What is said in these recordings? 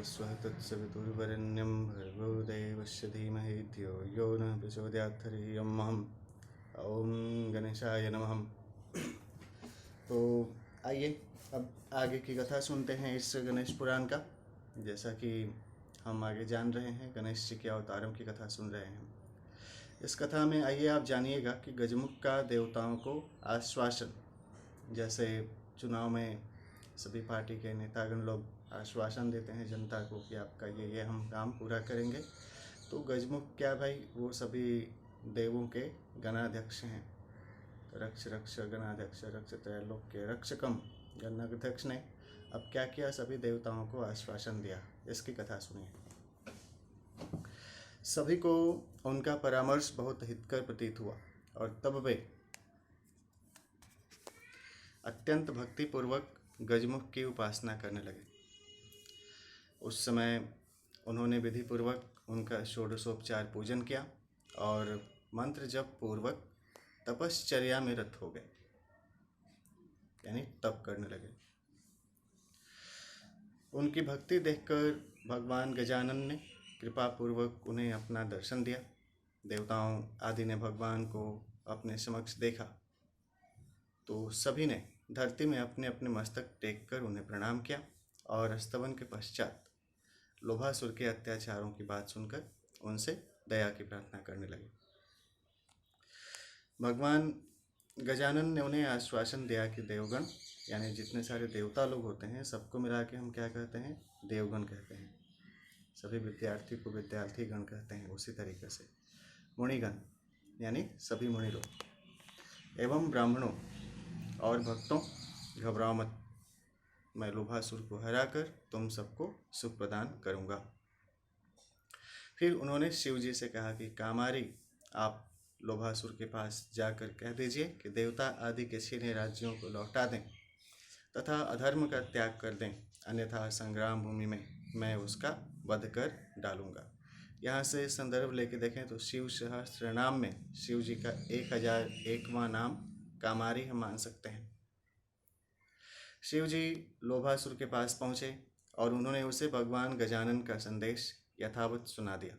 स्वः तत्सवितुर्वरेण्यं भर्गो देवस्य धीमहि धियो यो नः प्रचोदयात् हरिः ओम गणेशाय नमः। तो आइए अब आगे की कथा सुनते हैं इस गणेश पुराण का। जैसा कि हम आगे जान रहे हैं, गणेश जी के अवतारों की कथा सुन रहे हैं। इस कथा में आइए आप जानिएगा कि गजमुख का देवताओं को आश्वासन, जैसे चुनाव में सभी पार्टी के नेतागण लोग आश्वासन देते हैं जनता को कि आपका ये हम काम पूरा करेंगे, तो गजमुख क्या भाई, वो सभी देवों के गणाध्यक्ष हैं। रक्ष रक्ष गणाध्यक्ष रक्ष त्रैलोक्य रक्षकम गणाध्यक्ष ने अब क्या किया, सभी देवताओं को आश्वासन दिया। इसकी कथा सुनिए। सभी को उनका परामर्श बहुत हितकर प्रतीत हुआ और तब वे अत्यंत भक्तिपूर्वक गजमुख की उपासना करने लगे। उस समय उन्होंने विधि पूर्वक उनका षोडशोपचार पूजन किया और मंत्र जप पूर्वक तपश्चर्या में रत हो गए, यानी तप करने लगे। उनकी भक्ति देखकर भगवान गजानन ने कृपा पूर्वक उन्हें अपना दर्शन दिया। देवताओं आदि ने भगवान को अपने समक्ष देखा तो सभी ने धरती में अपने अपने मस्तक टेक कर उन्हें प्रणाम किया और स्तवन के पश्चात लोभासुर के अत्याचारों की बात सुनकर उनसे दया की प्रार्थना करने लगे। भगवान गजानन ने उन्हें आश्वासन दिया कि देवगण, यानी जितने सारे देवता लोग होते हैं सबको मिला के हम क्या कहते हैं, देवगण कहते हैं। सभी विद्यार्थी को विद्यार्थी गण कहते हैं। उसी तरीके से मुनिगण, यानी सभी मुनि लोग एवं ब्राह्मणों और भक्तों, घबराओ मत, मैं लोभासुर को हराकर तुम सबको सुख प्रदान करूंगा। फिर उन्होंने शिव जी से कहा कि कामारी, आप लोभासुर के पास जाकर कह दीजिए कि देवता आदि के छीने राज्यों को लौटा दें तथा अधर्म का त्याग कर दें, अन्यथा संग्राम भूमि में मैं उसका वध कर डालूंगा। यहाँ से संदर्भ लेके देखें तो शिव सहस्त्र नाम में शिव जी का 1001वां नाम कामारी हम मान सकते हैं। शिव जी लोभासुर के पास पहुँचे और उन्होंने उसे भगवान गजानन का संदेश यथावत सुना दिया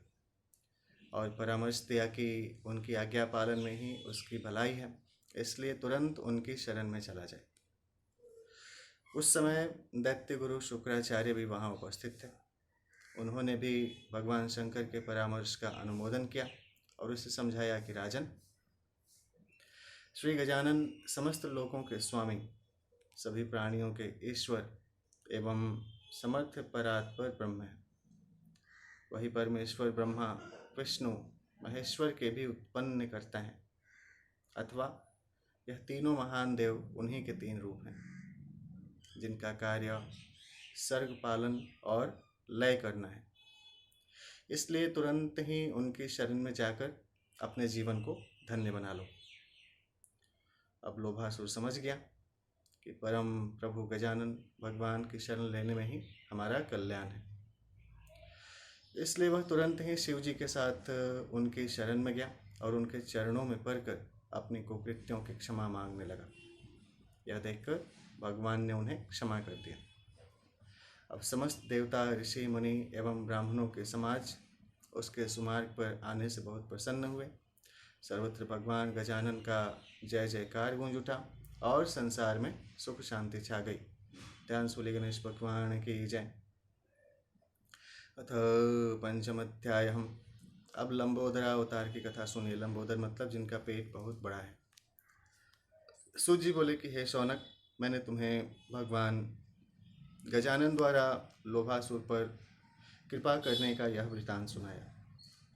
और परामर्श दिया कि उनकी आज्ञा पालन में ही उसकी भलाई है, इसलिए तुरंत उनकी शरण में चला जाए। उस समय दैत्य गुरु शुक्राचार्य भी वहाँ उपस्थित थे। उन्होंने भी भगवान शंकर के परामर्श का अनुमोदन किया और उसे समझाया कि राजन, श्री गजानन समस्त लोकों के स्वामी, सभी प्राणियों के ईश्वर एवं समर्थ परात्पर ब्रह्म है। वही परमेश्वर ब्रह्मा विष्णु महेश्वर के भी उत्पन्न करता है, अथवा यह तीनों महान देव उन्हीं के 3 रूप हैं जिनका कार्य सर्ग पालन और लय करना है। इसलिए तुरंत ही उनकी शरण में जाकर अपने जीवन को धन्य बना लो। अब लोभासुर समझ गया कि परम प्रभु गजानन भगवान की शरण लेने में ही हमारा कल्याण है, इसलिए वह तुरंत ही शिव जी के साथ उनकी शरण में गया और उनके चरणों में पड़कर अपनी कुकृत्यों की क्षमा मांगने लगा। यह देखकर भगवान ने उन्हें क्षमा कर दिया। अब समस्त देवता, ऋषि, मुनि एवं ब्राह्मणों के समाज उसके सुमार्ग पर आने से बहुत प्रसन्न हुए। सर्वत्र भगवान गजानन का जय जयकार गूंज उठा और संसार में सुख शांति छा गई। ध्यान सूली गणेश भगवान की जय। अथ पंचम अध्याय। हम अब लंबोदरा अवतार की कथा सुनिए। लंबोदर मतलब जिनका पेट बहुत बड़ा है। सूत जी बोले कि हे शौनक, मैंने तुम्हें भगवान गजानन द्वारा लोभासुर पर कृपा करने का यह वृतांत सुनाया।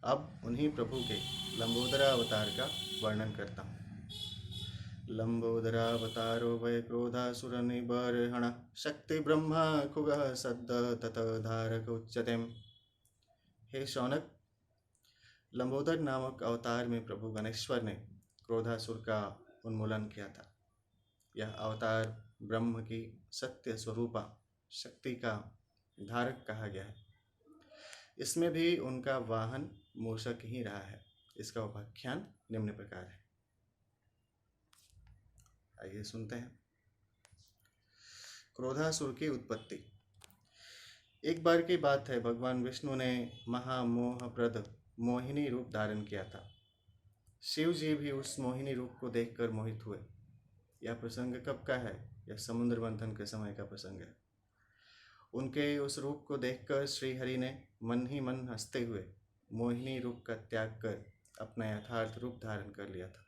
अब उन्हीं प्रभु के लंबोदरा अवतार का वर्णन करता हूँ। लंबोदरावतारो वै क्रोधासुर निबर्हण शक्ति ब्रह्मा खुगः सद्द तत धारक उच्यते। हे शौनक, लंबोदर नामक अवतार में प्रभु गणेश्वर ने क्रोधासुर का उन्मूलन किया था। यह अवतार ब्रह्म की सत्य स्वरूपा शक्ति का धारक कहा गया है। इसमें भी उनका वाहन मूषक ही रहा है। इसका उपाख्यान निम्न प्रकार है। आइए सुनते हैं। क्रोधासुर की उत्पत्ति। एक बार की बात है, भगवान विष्णु ने महामोहप्रद मोहिनी रूप धारण किया था। शिव जी भी उस मोहिनी रूप को देखकर मोहित हुए। यह प्रसंग कब का है? यह समुद्र मंथन के समय का प्रसंग है। उनके उस रूप को देखकर श्री हरि ने मन ही मन हंसते हुए मोहिनी रूप का त्याग कर अपना यथार्थ रूप धारण कर लिया था।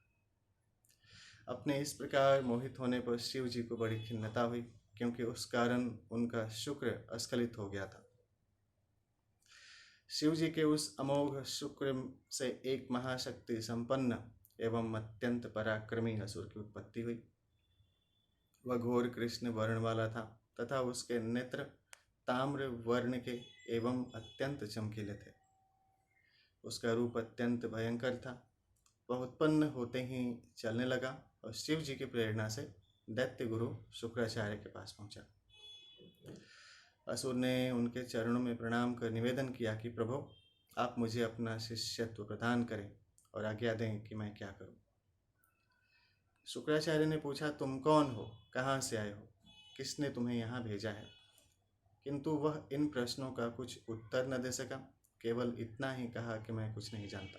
अपने इस प्रकार मोहित होने पर शिव जी को बड़ी खिन्नता हुई, क्योंकि उस कारण उनका शुक्र अस्खलित हो गया था। शिव जी के उस अमोघ शुक्र से एक महाशक्ति संपन्न एवं अत्यंत पराक्रमी असुर की उत्पत्ति हुई। वह घोर कृष्ण वर्ण वाला था तथा उसके नेत्र ताम्र वर्ण के एवं अत्यंत चमकीले थे। उसका रूप अत्यंत भयंकर था। वह उत्पन्न होते ही चलने लगा और शिव जी की प्रेरणा से दैत्य गुरु शुक्राचार्य के पास पहुंचा। असुर ने उनके चरणों में प्रणाम कर निवेदन किया कि प्रभु, आप मुझे अपना शिष्यत्व प्रदान करें और आज्ञा दें कि मैं क्या करूं। शुक्राचार्य ने पूछा, तुम कौन हो, कहाँ से आए हो, किसने तुम्हें यहाँ भेजा है? किंतु वह इन प्रश्नों का कुछ उत्तर न दे सका, केवल इतना ही कहा कि मैं कुछ नहीं जानता।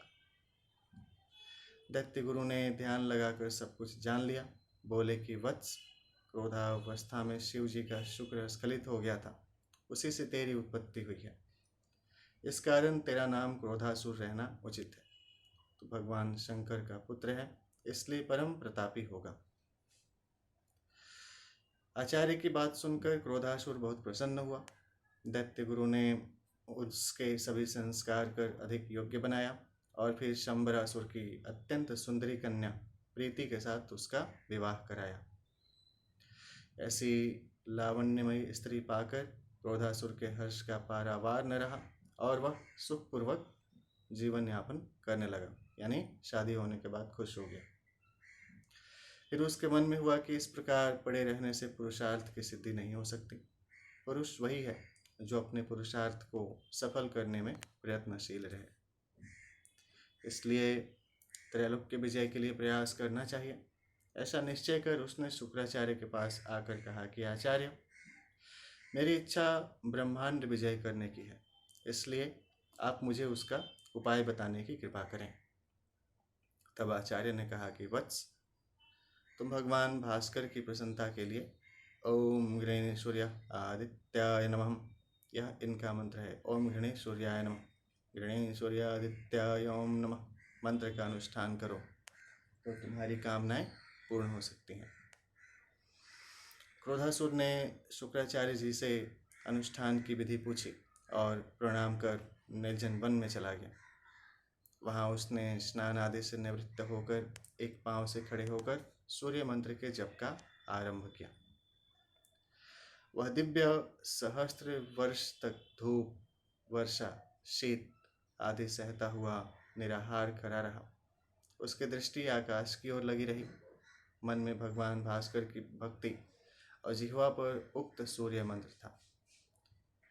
दैत्य गुरु ने ध्यान लगाकर सब कुछ जान लिया। बोले कि वत्स, क्रोधावस्था में शिव जी का शुक्र स्खलित हो गया था, उसी से तेरी उत्पत्ति हुई है। इस कारण तेरा नाम क्रोधासुर रहना उचित है। तो भगवान शंकर का पुत्र है, इसलिए परम प्रतापी होगा। आचार्य की बात सुनकर क्रोधासुर बहुत प्रसन्न हुआ। दैत्य गुरु ने उसके सभी संस्कार कर अधिक योग्य बनाया और फिर शंबरासुर की अत्यंत सुंदरी कन्या प्रीति के साथ उसका विवाह कराया। ऐसी लावण्यमयी स्त्री पाकर क्रोधासुर के हर्ष का पारावार न रहा और वह सुखपूर्वक जीवन यापन करने लगा, यानी शादी होने के बाद खुश हो गया। फिर उसके मन में हुआ कि इस प्रकार पड़े रहने से पुरुषार्थ की सिद्धि नहीं हो सकती। पुरुष वही है जो अपने पुरुषार्थ को सफल करने में प्रयत्नशील रहे। इसलिए त्रैलोक के विजय के लिए प्रयास करना चाहिए। ऐसा निश्चय कर उसने शुक्राचार्य के पास आकर कहा कि आचार्य, मेरी इच्छा ब्रह्मांड विजय करने की है, इसलिए आप मुझे उसका उपाय बताने की कृपा करें। तब आचार्य ने कहा कि वत्स, तुम भगवान भास्कर की प्रसन्नता के लिए ओम गृणी सूर्य आदित्याय नमः, यह इनका मंत्र है। ओम गृणी सूर्याय नमः, गृणी सूर्यादित्याय ओम नमः मंत्र का अनुष्ठान करो तो तुम्हारी कामनाएं पूर्ण हो सकती हैं। क्रोधासुर ने शुक्राचार्य जी से अनुष्ठान की विधि पूछी और प्रणाम कर निर्जन वन में चला गया। वहाँ उसने स्नान आदि से निवृत्त होकर एक पांव से खड़े होकर सूर्य मंत्र के जप का आरंभ किया। वह दिव्य सहस्त्र वर्ष तक धूप, वर्षा, शीत आदि सहता हुआ निराहार खड़ा रहा। उसकी दृष्टि आकाश की ओर लगी रही। मन में भगवान भास्कर की भक्ति और जिह्वा पर उक्त सूर्य मंत्र था।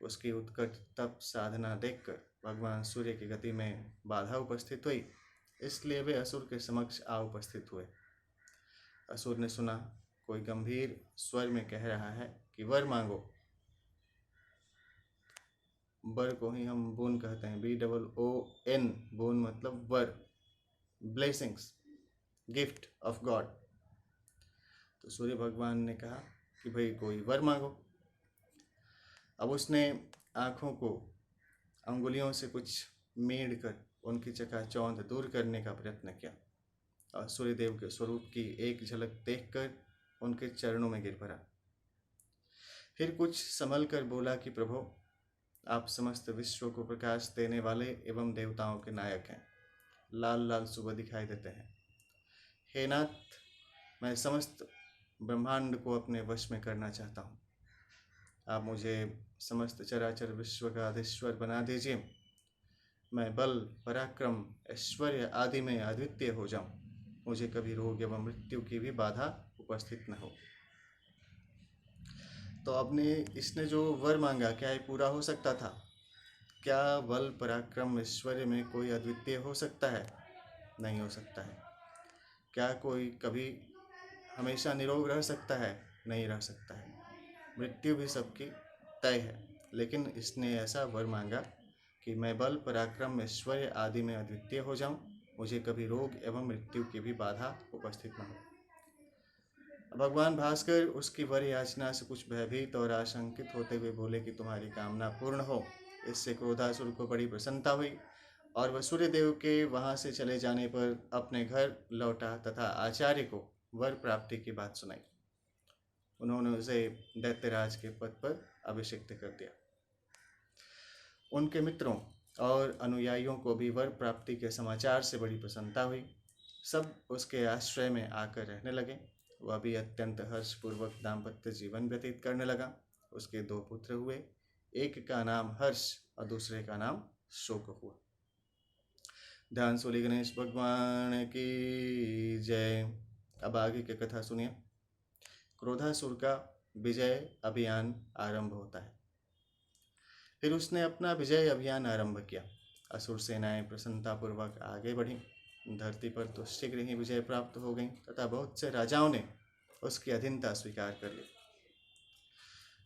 उसकी उत्कट तप साधना देखकर भगवान सूर्य की गति में बाधा उपस्थित हुई, इसलिए वे असुर के समक्ष आ उपस्थित हुए। असुर ने सुना कोई गंभीर स्वर में कह रहा है कि वर मांगो। वर को ही हम बोन कहते हैं, BOON, बोन मतलब वर, ब्लेसिंग्स, गिफ्ट ऑफ गॉड। तो सूर्य भगवान ने कहा कि भाई कोई वर मांगो। अब उसने आँखों को अंगुलियों से कुछ मेड़ कर उनकी चकाचौंध दूर करने का प्रयत्न किया और सूर्यदेव के स्वरूप की एक झलक देखकर उनके चरणों में गिर पड़ा। फिर कुछ संभल कर बोला कि प्रभु, आप समस्त विश्व को प्रकाश देने वाले एवं देवताओं के नायक हैं। लाल लाल सुबह दिखाई देते हैं। हे नाथ, मैं समस्त ब्रह्मांड को अपने वश में करना चाहता हूँ। आप मुझे समस्त चराचर विश्व का अधीश्वर बना दीजिए। मैं बल, पराक्रम, ऐश्वर्य आदि में अद्वितीय हो जाऊं। मुझे कभी रोग एवं मृत्यु की भी बाधा उपस्थित न हो। तो आपने इसने जो वर मांगा, क्या ये पूरा हो सकता था? क्या बल, पराक्रम, ऐश्वर्य में कोई अद्वितीय हो सकता है? नहीं हो सकता है। क्या कोई कभी हमेशा निरोग रह सकता है? नहीं रह सकता है। मृत्यु भी सबकी तय है, लेकिन इसने ऐसा वर मांगा कि मैं बल पराक्रम ऐश्वर्य आदि में अद्वितीय हो जाऊं, मुझे कभी रोग एवं मृत्यु की भी बाधा उपस्थित न हो। भगवान भास्कर उसकी वर याचना से कुछ भयभीत और आशंकित होते हुए बोले कि तुम्हारी कामना पूर्ण हो। इससे क्रोधासुर को बड़ी प्रसन्नता हुई और वह सूर्यदेव के वहां से चले जाने पर अपने घर लौटा तथा आचार्य को वर प्राप्ति की बात सुनाई। उन्होंने उसे दैत्यराज के पद पर अभिषिक्त कर दिया। उनके मित्रों और अनुयायियों को भी वर प्राप्ति के समाचार से बड़ी प्रसन्नता हुई। सब उसके आश्रय में आकर रहने लगे। वह भी अत्यंत हर्षपूर्वक दाम्पत्य जीवन व्यतीत करने लगा। उसके 2 पुत्र हुए, एक का नाम हर्ष और दूसरे का नाम शोक हुआ। ध्यान सूली गणेश भगवान की जय। अब आगे की कथा सुनिए। क्रोधासुर का विजय अभियान आरंभ होता है। फिर उसने अपना विजय अभियान आरंभ किया। असुर सेनाएं प्रसन्नतापूर्वक आगे बढ़ी। धरती पर तो शीघ्र ही विजय प्राप्त हो गई तथा बहुत से राजाओं ने उसकी अधीनता स्वीकार कर ली।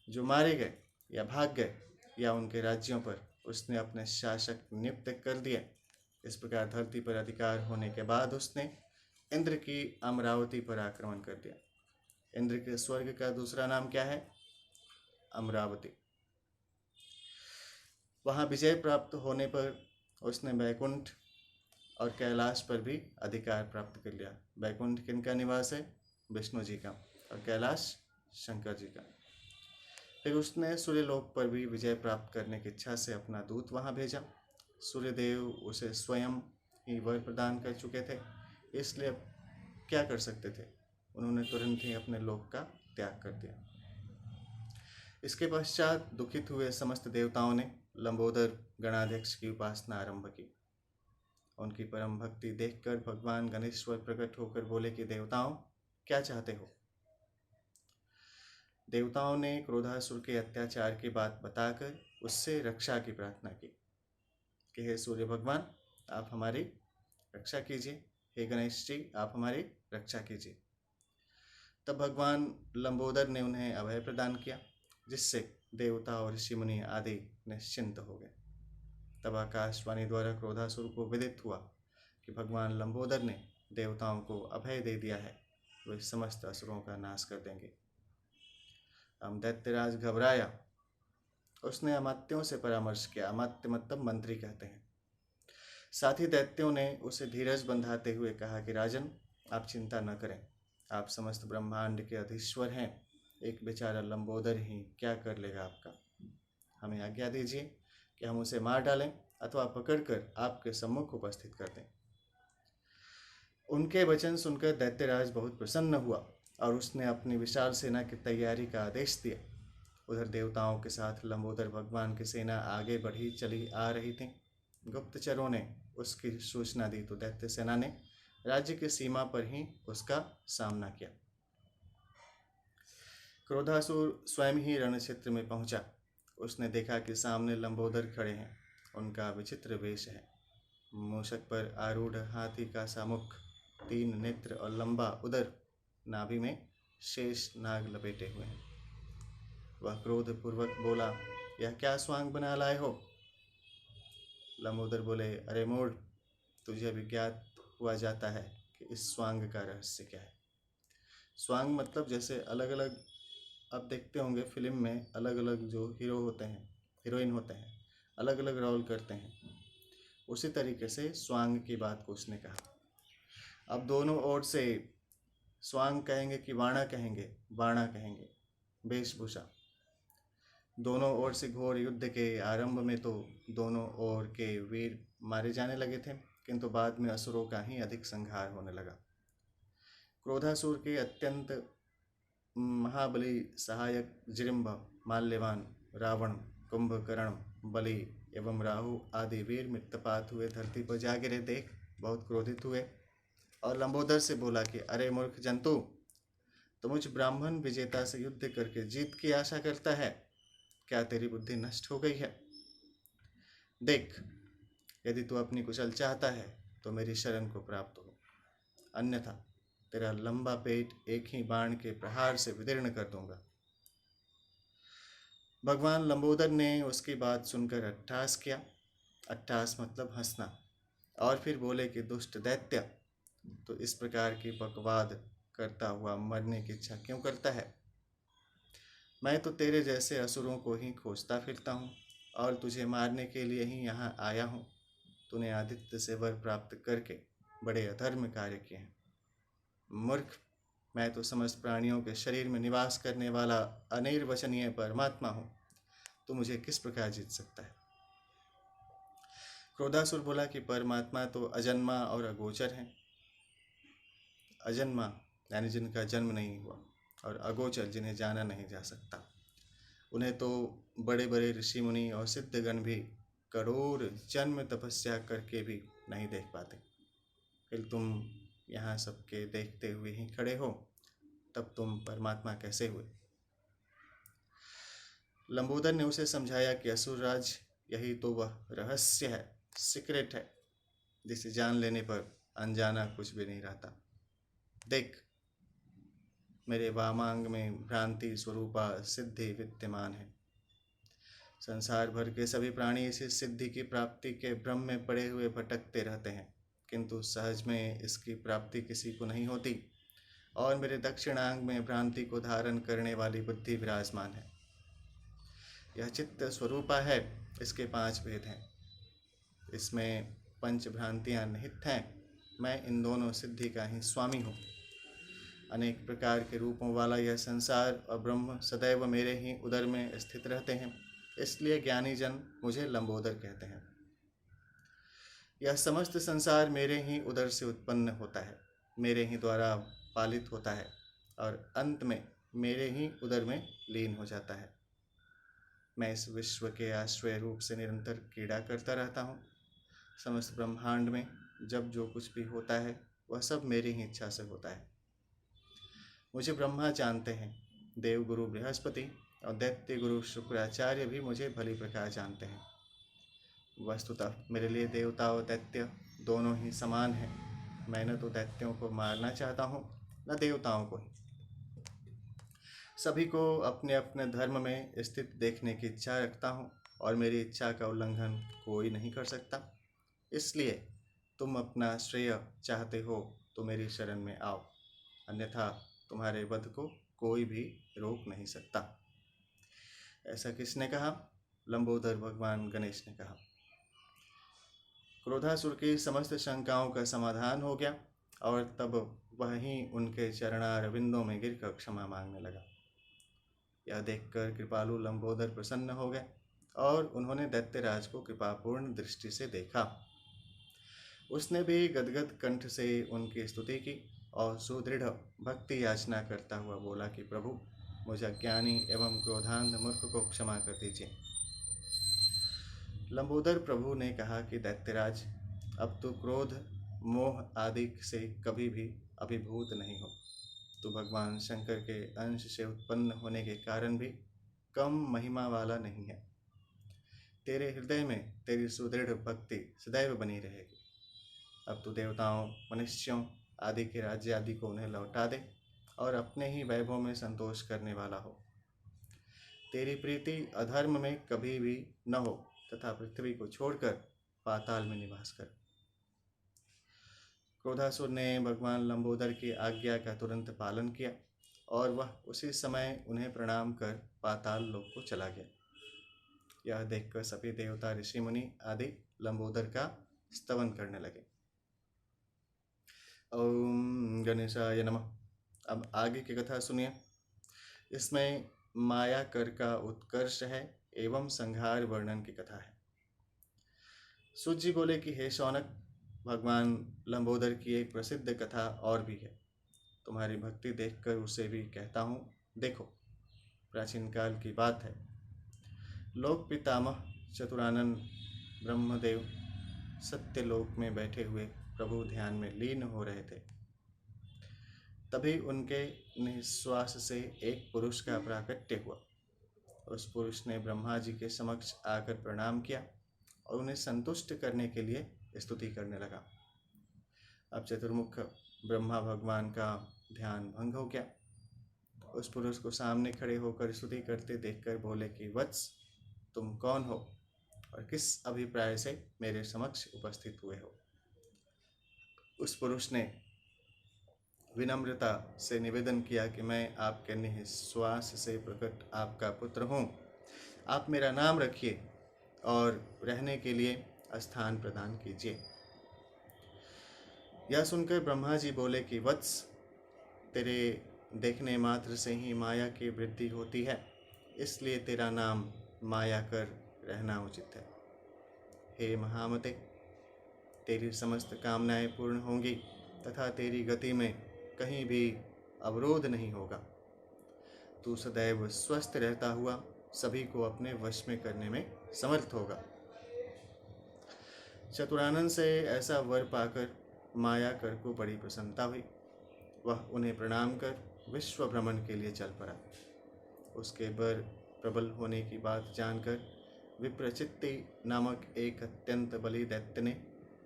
जो मारे गए या भाग गए या उनके राज्यों पर उसने अपने शासक नियुक्त कर दिए। इस प्रकार धरती पर अधिकार होने के बाद उसने इंद्र की अमरावती पर आक्रमण कर दिया। इंद्र के स्वर्ग का दूसरा नाम क्या है? अमरावती। वहां विजय प्राप्त होने पर उसने बैकुंठ और कैलाश पर भी अधिकार प्राप्त कर लिया। बैकुंठ किनका निवास है? विष्णु जी का, और कैलाश शंकर जी का। फिर उसने सूर्यलोक पर भी विजय प्राप्त करने की इच्छा से अपना दूत वहां भेजा। सूर्यदेव उसे स्वयं ही वर प्रदान कर चुके थे, इसलिए क्या कर सकते थे? उन्होंने तुरंत ही अपने लोक का त्याग कर दिया। इसके पश्चात दुखित हुए समस्त देवताओं ने लंबोदर गणाध्यक्ष की उपासना आरंभ की। उनकी परम भक्ति देखकर भगवान गणेश्वर प्रकट होकर बोले कि देवताओं, क्या चाहते हो? देवताओं ने क्रोधासुर के अत्याचार की बात बताकर उससे रक्षा की प्रार्थना की कि हे सूर्य भगवान, आप हमारी रक्षा कीजिए। हे गणेश जी, आप हमारी रक्षा कीजिए। तब भगवान लंबोदर ने उन्हें अभय प्रदान किया, जिससे देवता और ऋषि मुनि आदि निश्चिंत हो गए। तब आकाशवाणी द्वारा क्रोधासुर को विदित हुआ कि भगवान लंबोदर ने देवताओं को अभय दे दिया है, वे समस्त असुरों का नाश कर देंगे। अब दैत्यराज घबराया। उसने अमात्यों से परामर्श किया। अमात्य मतलब मंत्री कहते हैं। साथ ही दैत्यों ने उसे धीरज बंधाते हुए कहा कि राजन, आप चिंता न करें, आप समस्त ब्रह्मांड के अधीश्वर हैं। एक बेचारा लंबोदर ही क्या कर लेगा आपका? हमें आज्ञा दीजिए कि हम उसे मार डालें अथवा पकड़कर आपके सम्मुख उपस्थित कर दें। उनके वचन सुनकर दैत्यराज बहुत प्रसन्न हुआ और उसने अपनी विशाल सेना की तैयारी का आदेश दिया। उधर देवताओं के साथ लंबोदर भगवान की सेना आगे बढ़ी चली आ रही थी। गुप्तचरों ने उसकी सूचना दी तो दैत्य सेना ने राज्य की सीमा पर ही उसका सामना किया। क्रोधासुर स्वयं ही रणक्षेत्र में पहुंचा। उसने देखा कि सामने लंबोदर खड़े हैं। उनका विचित्र वेश है। मूषक पर आरूढ़ हाथी का सा मुख, 3 नेत्र और लंबा उदर, नाभि में शेष नाग लपेटे हुए हैं। वह क्रोधपूर्वक बोला, यह क्या स्वांग बना लाए हो? लंबोदर बोले, अरे मूढ़, तुझे विज्ञात हुआ जाता है कि इस स्वांग का रहस्य क्या है। स्वांग मतलब जैसे अलग अलग आप देखते होंगे फिल्म में, अलग अलग जो हीरो होते हैं, हीरोइन होते हैं, अलग अलग रोल करते हैं। उसी तरीके से स्वांग की बात को उसने कहा। अब दोनों ओर से स्वांग कहेंगे कि वाणा कहेंगे, बाणा कहेंगे, वेशभूषा। दोनों ओर से घोर युद्ध के आरंभ में तो दोनों ओर के वीर मारे जाने लगे थे, किंतु बाद में असुरों का ही अधिक संहार होने लगा। क्रोधासुर के अत्यंत महाबली सहायक जिरिम्भ, माल्यवान, रावण, कुंभकर्ण, बलि एवं राहु आदि वीर मृत्यपात हुए धरती पर जा गिरे देख बहुत क्रोधित हुए और लंबोदर से बोला कि अरे मूर्ख जंतु, तो मुझ ब्राह्मण विजेता से युद्ध करके जीत की आशा करता है? क्या तेरी बुद्धि नष्ट हो गई है? देख, यदि तू अपनी कुशल चाहता है तो मेरी शरण को प्राप्त हो, अन्यथा तेरा लंबा पेट एक ही बाण के प्रहार से विदीर्ण कर दूंगा। भगवान लंबोदर ने उसकी बात सुनकर अट्टहास किया। अट्टहास मतलब हंसना। और फिर बोले कि दुष्ट दैत्य, तो इस प्रकार की बकवाद करता हुआ मरने की इच्छा क्यों करता है? मैं तो तेरे जैसे असुरों को ही खोजता फिरता हूँ और तुझे मारने के लिए ही यहाँ आया हूँ। तूने आदित्य से वर प्राप्त करके बड़े अधर्म कार्य किए हैं। मूर्ख, मैं तो समस्त प्राणियों के शरीर में निवास करने वाला अनिर्वचनीय परमात्मा हूँ। तू मुझे किस प्रकार जीत सकता है? क्रोधासुर बोला कि परमात्मा तो अजन्मा और अगोचर है। अजन्मा यानी जिनका जन्म नहीं हुआ, और अगोचर जिन्हें जाना नहीं जा सकता। उन्हें तो बड़े बड़े ऋषि मुनि और सिद्धगण भी करोड़ जन्म तपस्या करके भी नहीं देख पाते। फिर तुम यहाँ सबके देखते हुए ही खड़े हो, तब तुम परमात्मा कैसे हुए? लंबोदर ने उसे समझाया कि असुरराज, यही तो वह रहस्य है, सीक्रेट है, जिसे जान लेने पर अनजाना कुछ भी नहीं रहता। देख, मेरे वामांग में भ्रांति स्वरूपा सिद्धि विद्यमान है। संसार भर के सभी प्राणी इसी सिद्धि की प्राप्ति के भ्रम में पड़े हुए भटकते रहते हैं, किंतु सहज में इसकी प्राप्ति किसी को नहीं होती। और मेरे दक्षिणांग में भ्रांति को धारण करने वाली बुद्धि विराजमान है। यह चित्त स्वरूपा है, इसके 5 भेद हैं। इसमें पंच भ्रांतियाँ निहित हैं। मैं इन दोनों सिद्धि का ही स्वामी हूँ। अनेक प्रकार के रूपों वाला यह संसार और ब्रह्म सदैव मेरे ही उदर में स्थित रहते हैं, इसलिए ज्ञानी जन मुझे लंबोदर कहते हैं। यह समस्त संसार मेरे ही उदर से उत्पन्न होता है, मेरे ही द्वारा पालित होता है और अंत में मेरे ही उदर में लीन हो जाता है। मैं इस विश्व के आश्रय रूप से निरंतर क्रीड़ा करता रहता हूँ। समस्त ब्रह्मांड में जब जो कुछ भी होता है वह सब मेरी ही इच्छा से होता है। मुझे ब्रह्मा जानते हैं, देव गुरु बृहस्पति और दैत्य गुरु शुक्राचार्य भी मुझे भली प्रकार जानते हैं। वस्तुतः मेरे लिए देवता और दैत्य दोनों ही समान हैं। मैं न तो दैत्यों को मारना चाहता हूँ, न देवताओं को ही। सभी को अपने अपने धर्म में स्थित देखने की इच्छा रखता हूँ और मेरी इच्छा का उल्लंघन कोई नहीं कर सकता। इसलिए तुम अपना श्रेय चाहते हो तो मेरी शरण में आओ, अन्यथा तुम्हारे वध को कोई भी रोक नहीं सकता। ऐसा किसने कहा? लंबोदर भगवान गणेश ने कहा। क्रोधासुर की समस्त शंकाओं का समाधान हो गया और तब वह ही उनके चरणारविंदों में गिरकर क्षमा मांगने लगा। यह देखकर कृपालु लंबोदर प्रसन्न हो गए और उन्होंने दैत्यराज को कृपापूर्ण दृष्टि से देखा। उसने भी गदगद कंठ से उनकी स्तुति की और सुदृढ़ भक्ति याचना करता हुआ बोला कि प्रभु, मुझे अज्ञानी एवं क्रोधांध मूर्ख को क्षमा कर दीजिए। लंबोदर प्रभु ने कहा कि दैत्यराज, अब तो क्रोध मोह आदि से कभी भी अभिभूत नहीं हो। तो भगवान शंकर के अंश से उत्पन्न होने के कारण भी कम महिमा वाला नहीं है। तेरे हृदय में तेरी सुदृढ़ भक्ति सदैव बनी रहेगी। अब तू देवताओं, मनुष्यों आदि के राज्य आदि को उन्हें लौटा दे और अपने ही वैभव में संतोष करने वाला हो। तेरी प्रीति अधर्म में कभी भी न हो तथा पृथ्वी को छोड़कर पाताल में निवास कर। क्रोधासुर ने भगवान लंबोदर की आज्ञा का तुरंत पालन किया और वह उसी समय उन्हें प्रणाम कर पाताल लोक को चला गया। यह देखकर सभी देवता, ऋषि मुनि आदि लंबोदर का स्तवन करने लगे। ओम गणेशाय नमः। अब आगे की कथा सुनिए। इसमें माया कर का उत्कर्ष है एवं संहार वर्णन की कथा है। सूत जी बोले कि हे शौनक, भगवान लंबोदर की एक प्रसिद्ध कथा और भी है। तुम्हारी भक्ति देखकर उसे भी कहता हूँ। देखो, प्राचीन काल की बात है। लोक पितामह चतुरानन ब्रह्मदेव सत्यलोक में बैठे हुए प्रभु ध्यान में लीन हो रहे थे। तभी उनके निश्वास से एक पुरुष का प्राकट्य हुआ। उस पुरुष ने ब्रह्मा जी के समक्ष आकर प्रणाम किया और उन्हें संतुष्ट करने के लिए स्तुति करने लगा। अब चतुर्मुख ब्रह्मा भगवान का ध्यान भंग हो गया उस पुरुष को सामने खड़े होकर स्तुति करते देखकर बोले कि वत्स, तुम कौन हो और किस अभिप्राय से मेरे समक्ष उपस्थित हुए हो। उस पुरुष ने विनम्रता से निवेदन किया कि मैं आपके निःश्वास से प्रकट आपका पुत्र हूँ। आप मेरा नाम रखिए और रहने के लिए स्थान प्रदान कीजिए। यह सुनकर ब्रह्मा जी बोले कि वत्स, तेरे देखने मात्र से ही माया की वृद्धि होती है, इसलिए तेरा नाम माया कर रहना उचित है। हे महामते, तेरी समस्त कामनाएं पूर्ण होंगी तथा तेरी गति में कहीं भी अवरोध नहीं होगा। तू सदैव स्वस्थ रहता हुआ सभी को अपने वश में करने में समर्थ होगा। चतुरानन से ऐसा वर पाकर माया कर को बड़ी प्रसन्नता हुई। वह उन्हें प्रणाम कर विश्व भ्रमण के लिए चल पड़ा। उसके वर प्रबल होने की बात जानकर विप्रचित्ति नामक एक अत्यंत बली दैत्य ने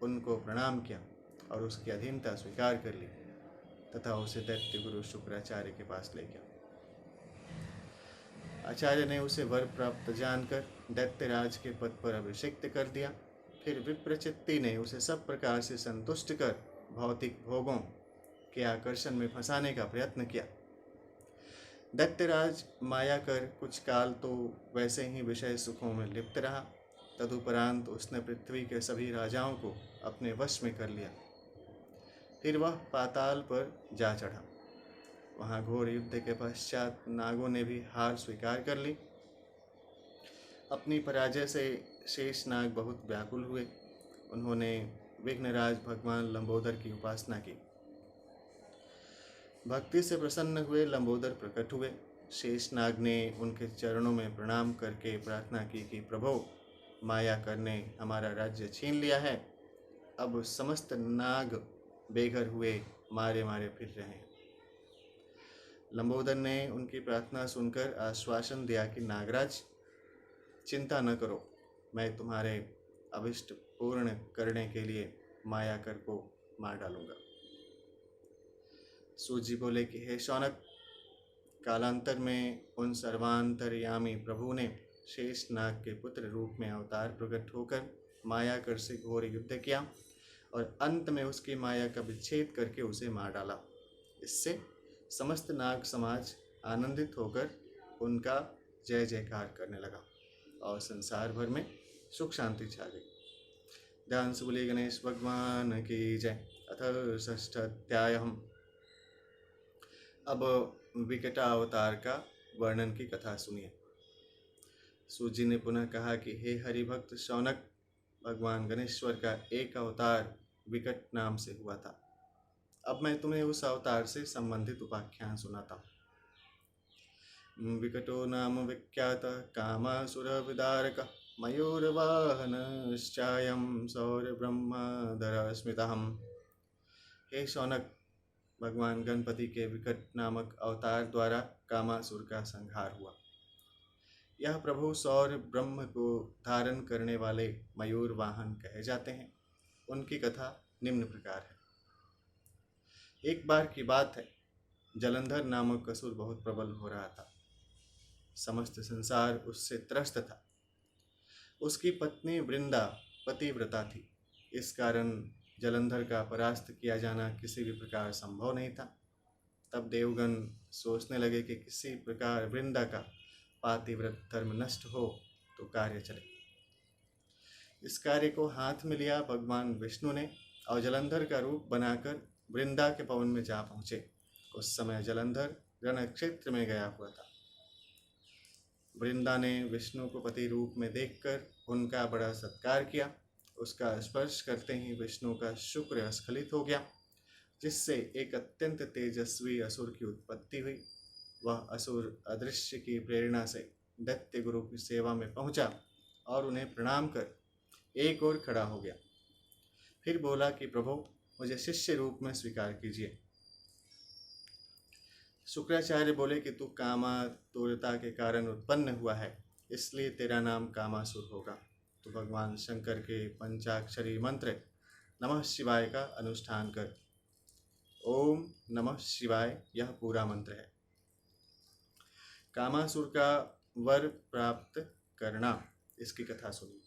उनको प्रणाम किया और उसकी अधीनता स्वीकार कर ली तथा उसे दैत्य गुरु शुक्राचार्य के पास ले गया। आचार्य ने उसे वर प्राप्त जानकर दैत्यराज के पद पर अभिषिक्त कर दिया। फिर विप्रचित्ति ने उसे सब प्रकार से संतुष्ट कर भौतिक भोगों के आकर्षण में फंसाने का प्रयत्न किया। दैत्यराज माया कर कुछ काल तो वैसे ही विषय सुखों में लिप्त रहा। तदुपरांत उसने पृथ्वी के सभी राजाओं को अपने वश में कर लिया। फिर वह पाताल पर जा चढ़ा। वहां घोर युद्ध के पश्चात नागों ने भी हार स्वीकार कर ली। अपनी पराजय से शेष नाग बहुत व्याकुल हुए। उन्होंने विघ्नराज भगवान लंबोदर की उपासना की। भक्ति से प्रसन्न हुए लंबोदर प्रकट हुए। शेषनाग ने उनके चरणों में प्रणाम करके प्रार्थना की कि प्रभो, माया कर ने हमारा राज्य छीन लिया है। अब समस्त नाग बेघर हुए मारे मारे फिर रहे हैं। लंबोदर ने उनकी प्रार्थना सुनकर आश्वासन दिया कि नागराज, चिंता न करो, मैं तुम्हारे अभिष्ट पूर्ण करने के लिए माया कर को मार डालूंगा। सूत जी बोले कि हे शौनक, कालांतर में उन सर्वांतरयामी प्रभु ने शेषनाग के पुत्र रूप में अवतार प्रकट होकर माया कर से घोर युद्ध किया और अंत में उसकी माया का विच्छेद करके उसे मार डाला। इससे समस्त नाग समाज आनंदित होकर उनका जय जयकार करने लगा और संसार भर में सुख शांति छा गई। ध्यान से बोलिए गणेश भगवान की जय। अथ षष्ठ अध्याय। अब विकटावतार का वर्णन की कथा सुनिए। सूत जी ने पुनः कहा कि हे हरिभक्त शौनक, भगवान गणेश्वर का एक अवतार विकट नाम से हुआ था। अब मैं तुम्हें उस अवतार से संबंधित उपाख्यान सुनाता हूँ। विकटो नाम विख्यात कामासुर विदारक मयूरवाहनश्चायं सौरब्रह्मधर स्मृतहम्। हे शौनक, भगवान गणपति के विकट नामक अवतार द्वारा कामासुर का संहार हुआ। यह प्रभु सौर ब्रह्म को धारण करने वाले मयूर वाहन कहे जाते हैं। उनकी कथा निम्न प्रकार है। एक बार की बात है, जलंधर नामक असुर बहुत प्रबल हो रहा था। समस्त संसार उससे त्रस्त था। उसकी पत्नी वृंदा पतिव्रता थी। इस कारण जलंधर का परास्त किया जाना किसी भी प्रकार संभव नहीं था। तब देवगण सोचने लगे कि किसी प्रकार वृंदा का पातिव्रत धर्म नष्ट हो तो कार्य चले। इस कार्य को हाथ में लिया भगवान विष्णु ने और जलंधर का रूप बनाकर वृंदा के भवन में जा पहुँचे। उस समय जलंधर रण क्षेत्र में गया हुआ था। वृंदा ने विष्णु को पति रूप में देखकर उनका बड़ा सत्कार किया। उसका स्पर्श करते ही विष्णु का शुक्र स्खलित हो गया, जिससे एक अत्यंत तेजस्वी असुर की उत्पत्ति हुई। वह असुर अदृश्य की प्रेरणा से दैत्य गुरु की सेवा में पहुंचा और उन्हें प्रणाम कर एक ओर खड़ा हो गया। फिर बोला कि प्रभु, मुझे शिष्य रूप में स्वीकार कीजिए। शुक्राचार्य बोले कि तू कामातुरता के कारण उत्पन्न हुआ है, इसलिए तेरा नाम कामासुर होगा। तो भगवान शंकर के पंचाक्षरी मंत्र नमः शिवाय का अनुष्ठान कर। ओम नमः शिवाय, यह पूरा मंत्र है। कामासुर का वर प्राप्त करना, इसकी कथा सुनी।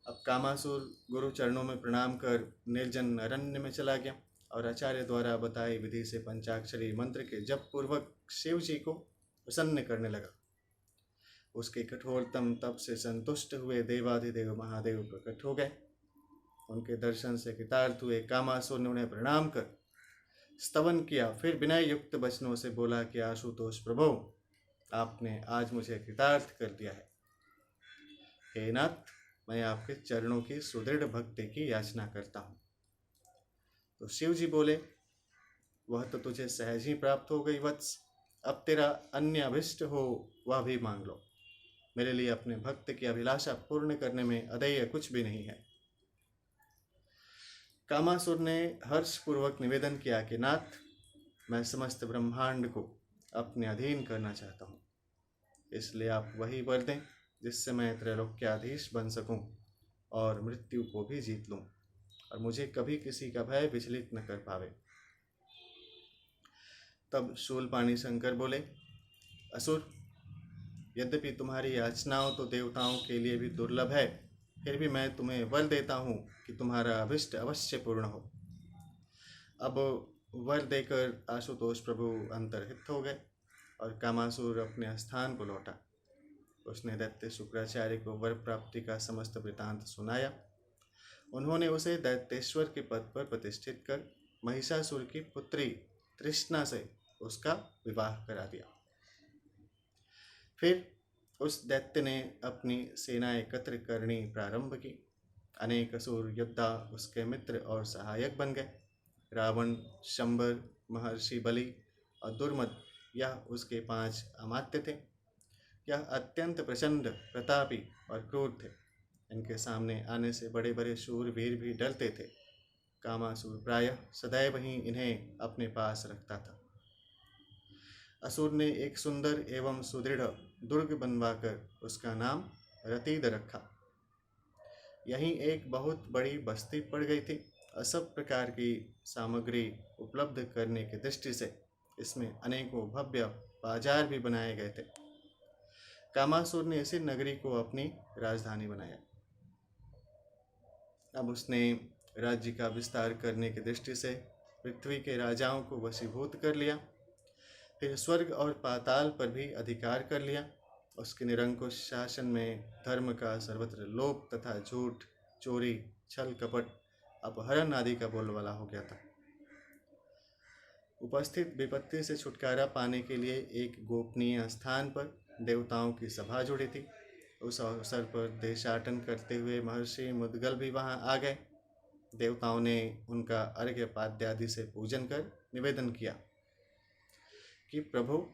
अब कामासुर गुरु चरणों में प्रणाम कर निर्जन अरण्य में चला गया और आचार्य द्वारा बताई विधि से पंचाक्षरी मंत्र के जप पूर्वक शिव जी को प्रसन्न करने लगा। उसके कठोरतम तप से संतुष्ट हुए देवाधिदेव महादेव प्रकट हो गए। उनके दर्शन से कृतार्थ हुए कामासुर ने उन्हें प्रणाम कर स्तवन किया। फिर विनय युक्त वचनों से बोला कि आशुतोष प्रभु, आपने आज मुझे कृतार्थ कर दिया है। हे नाथ, मैं आपके चरणों की सुदृढ़ भक्ति की याचना करता हूँ। तो शिव जी बोले, वह तो तुझे सहज ही प्राप्त हो गई वत्स। अब तेरा अन्य अभिष्ट हो वह भी मांग लो। मेरे लिए अपने भक्त की अभिलाषा पूर्ण करने में अदेय कुछ भी नहीं है। कामासुर ने हर्षपूर्वक निवेदन किया कि नाथ, मैं समस्त ब्रह्मांड को अपने अधीन करना चाहता हूँ, इसलिए आप वही वर दें जिससे मैं त्रैलोक्याधीश बन सकूं और मृत्यु को भी जीत लूं और मुझे कभी किसी का भय विचलित न कर पावे। तब शूलपाणी शंकर बोले, असुर, यद्यपि तुम्हारी याचनाओं तो देवताओं के लिए भी दुर्लभ है, फिर भी मैं तुम्हें वर देता हूँ कि तुम्हारा अभिष्ट अवश्य पूर्ण हो। अब वर देकर आशुतोष प्रभु अंतर्हित हो गए और कामासुर अपने स्थान को लौटा। उसने दैत्य शुक्राचार्य को वर प्राप्ति का समस्त वृतांत सुनाया। उन्होंने उसे दैत्येश्वर के पद पर प्रतिष्ठित कर महिषासुर की पुत्री तृष्णा से उसका विवाह करा दिया। फिर उस दैत्य ने अपनी सेना एकत्र करनी प्रारंभ की। अनेक असुर योद्धा उसके मित्र और सहायक बन गए। रावण, शंबर, महर्षि बलि और दुर्मद, यह उसके 5 अमात्य थे। यह अत्यंत प्रचंड, प्रतापी और क्रूर थे। इनके सामने आने से बड़े बड़े शूरवीर भी डरते थे। कामासुर प्रायः सदैव ही इन्हें अपने पास रखता था। असुर ने एक सुंदर एवं सुदृढ़ दुर्ग बनवाकर उसका नाम रतीद रखा। यहीं एक बहुत बड़ी बस्ती पड़ गई थी और सब प्रकार की सामग्री उपलब्ध करने की दृष्टि से इसमें अनेकों भव्य बाजार भी बनाए गए थे। कामासुर ने इसी नगरी को अपनी राजधानी बनाया। अब उसने राज्य का विस्तार करने की दृष्टि से पृथ्वी के राजाओं को वशीभूत कर लिया। फिर स्वर्ग और पाताल पर भी अधिकार कर लिया। उसके निरंकुश शासन में धर्म का सर्वत्र लोप तथा झूठ, चोरी, छल कपट, अपहरण आदि का बोलबाला हो गया था। उपस्थित विपत्ति से छुटकारा पाने के लिए एक गोपनीय स्थान पर देवताओं की सभा जुड़ी थी। उस अवसर पर देशाटन करते हुए महर्षि मुद्गल भी वहां आ गए। देवताओं ने उनका अर्घ्य पाद्यादि से पूजन कर निवेदन किया कि प्रभु,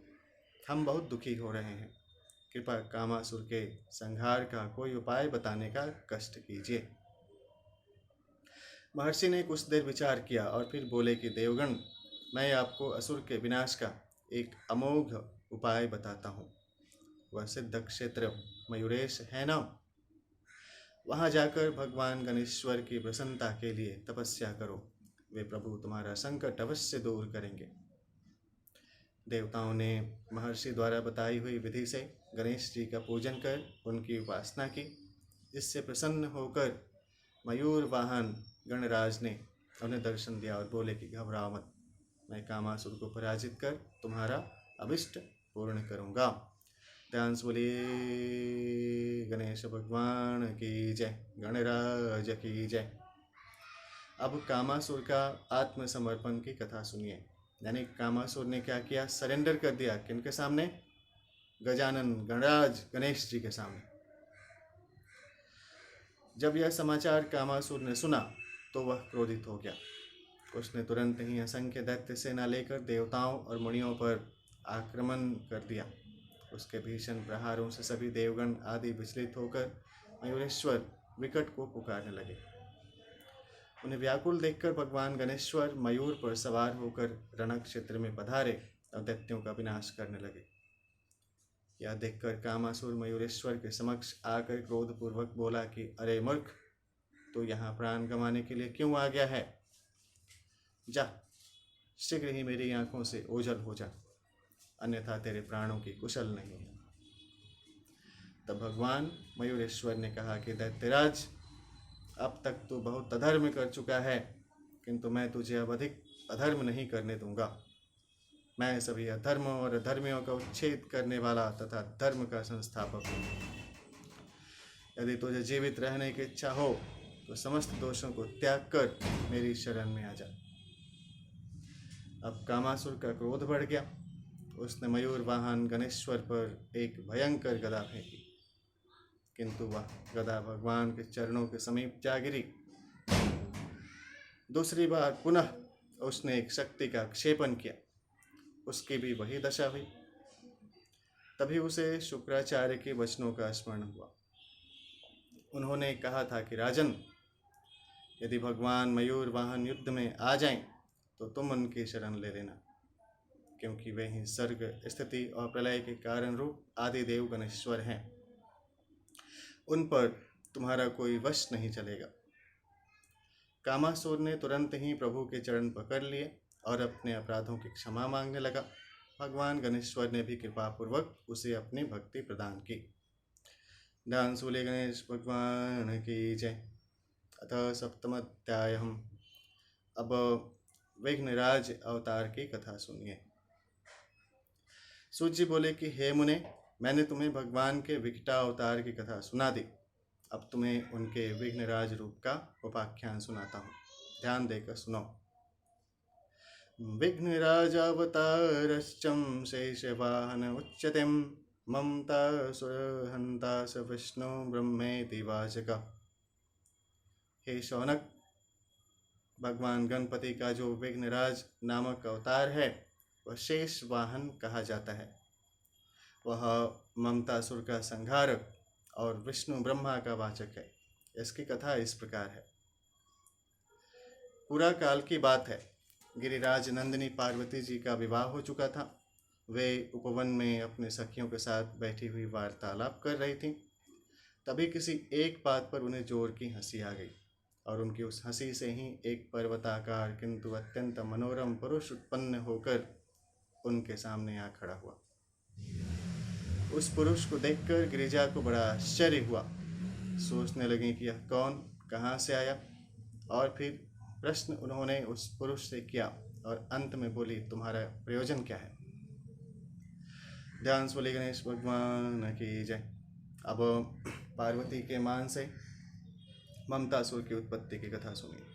हम बहुत दुखी हो रहे हैं, कृपा कामासुर के संहार का कोई उपाय बताने का कष्ट कीजिए। महर्षि ने कुछ देर विचार किया और फिर बोले कि देवगण, मैं आपको असुर के विनाश का एक अमोघ उपाय बताता हूँ। वह सिद्ध क्षेत्र मयूरेश है ना, वहाँ जाकर भगवान गणेश्वर की प्रसन्नता के लिए तपस्या करो। वे प्रभु तुम्हारा संकट अवश्य दूर करेंगे। देवताओं ने महर्षि द्वारा बताई हुई विधि से गणेश जी का पूजन कर उनकी उपासना की। इससे प्रसन्न होकर मयूर वाहन गणराज ने उन्हें दर्शन दिया और बोले कि घबराओ मत, मैं कामासुर को पराजित कर तुम्हारा अभिष्ट पूर्ण करूँगा। ध्यान से बोलिए गणेश भगवान की जय, गणराज की जय। अब कामासुर का आत्मसमर्पण की कथा सुनिए। यानी कामासुर ने क्या किया, सरेंडर कर दिया। किनके सामने? गजानन गणराज गणेश जी के सामने। जब यह समाचार कामासुर ने सुना तो वह क्रोधित हो गया। उसने तुरंत ही असंख्य दैत्य सेना लेकर देवताओं और मुनियों पर आक्रमण कर दिया। उसके भीषण प्रहारों से सभी देवगण आदि विचलित होकर मयूरेश्वर विकट को पुकारने लगे। उन्हें व्याकुल देखकर भगवान गणेश्वर मयूर पर सवार होकर रण क्षेत्र में पधारे और दैत्यों का विनाश करने लगे। यह देखकर कामासुर मयूरेश्वर के समक्ष आकर क्रोधपूर्वक बोला कि अरे मूर्ख, तो यहाँ प्राण गंवाने के लिए क्यों आ गया है? जा, शीघ्र ही मेरी आंखों से ओझल हो जा। अन्यथा तेरे प्राणों की कुशल नहीं है। तब भगवान मयूरेश्वर ने कहा कि दैत्यराज, अब तक तू बहुत अधर्म कर चुका है, किंतु मैं तुझे अब अधिक अधर्म नहीं करने दूंगा। मैं सभी अधर्म और अधर्मियों का उच्छेद करने वाला तथा धर्म का संस्थापक हूँ। यदि तुझे जीवित रहने की इच्छा हो तो समस्त दोषों को त्याग कर मेरी शरण में आ जा। अब कामासुर का क्रोध बढ़ गया। उसने मयूर वाहन गणेश्वर पर एक भयंकर गदा फेंकी, किंतु वह गदा भगवान के चरणों के समीप जा गिरी। दूसरी बार पुनः उसने एक शक्ति का क्षेपण किया, उसकी भी वही दशा हुई। तभी उसे शुक्राचार्य के वचनों का स्मरण हुआ। उन्होंने कहा था कि राजन, यदि भगवान मयूर वाहन युद्ध में आ जाएं तो तुम उनकी शरण ले लेना, क्योंकि वे ही सर्ग, स्थिति और प्रलय के कारण रूप आदि देव गणेश्वर हैं। उन पर तुम्हारा कोई वश नहीं चलेगा। कामासुर ने तुरंत ही प्रभु के चरण पकड़ लिए और अपने अपराधों की क्षमा मांगने लगा। भगवान गणेश्वर ने भी कृपापूर्वक उसे अपनी भक्ति प्रदान की। ध्यान सूले गणेश भगवान की जय। अतः सप्तमोध्याय। अब विघ्नराज अवतार की कथा सुनिए। सूत जी बोले कि हे मुने, मैंने तुम्हें भगवान के विकटा अवतार की कथा सुना दी। अब तुम्हें उनके विघ्नराज रूप का उपाख्यान सुनाता हूँ, ध्यान देकर सुनो। विघ्नराजावतारश्चं शेषवाहन उच्यते, ममतासुरहन्ता स विष्णु ब्रह्मेति वाचकः। हे शौनक, भगवान गणपति का जो विघ्नराज नामक अवतार है वह शेष वाहन कहा जाता है। वह ममतासुर का संहारक और विष्णु ब्रह्मा का वाचक है। इसकी कथा इस प्रकार है। पूरा काल की बात है। गिरिराज नंदिनी पार्वती जी का विवाह हो चुका था। वे उपवन में अपने सखियों के साथ बैठी हुई वार्तालाप कर रही थीं। तभी किसी एक बात पर उन्हें जोर की हंसी आ गई और उनकी उस हंसी से ही एक पर्वताकार किंतु अत्यंत मनोरम पुरुष उत्पन्न होकर उनके सामने आ खड़ा हुआ। उस पुरुष को देखकर गिरिजा को बड़ा आश्चर्य हुआ। सोचने लगी कि यह कौन, कहाँ से आया, और फिर प्रश्न उन्होंने उस पुरुष से किया और अंत में बोली, तुम्हारा प्रयोजन क्या है। ध्यान सूले गणेश भगवान की जय। अब पार्वती के मान से ममतासुर की उत्पत्ति की कथा सुनिए।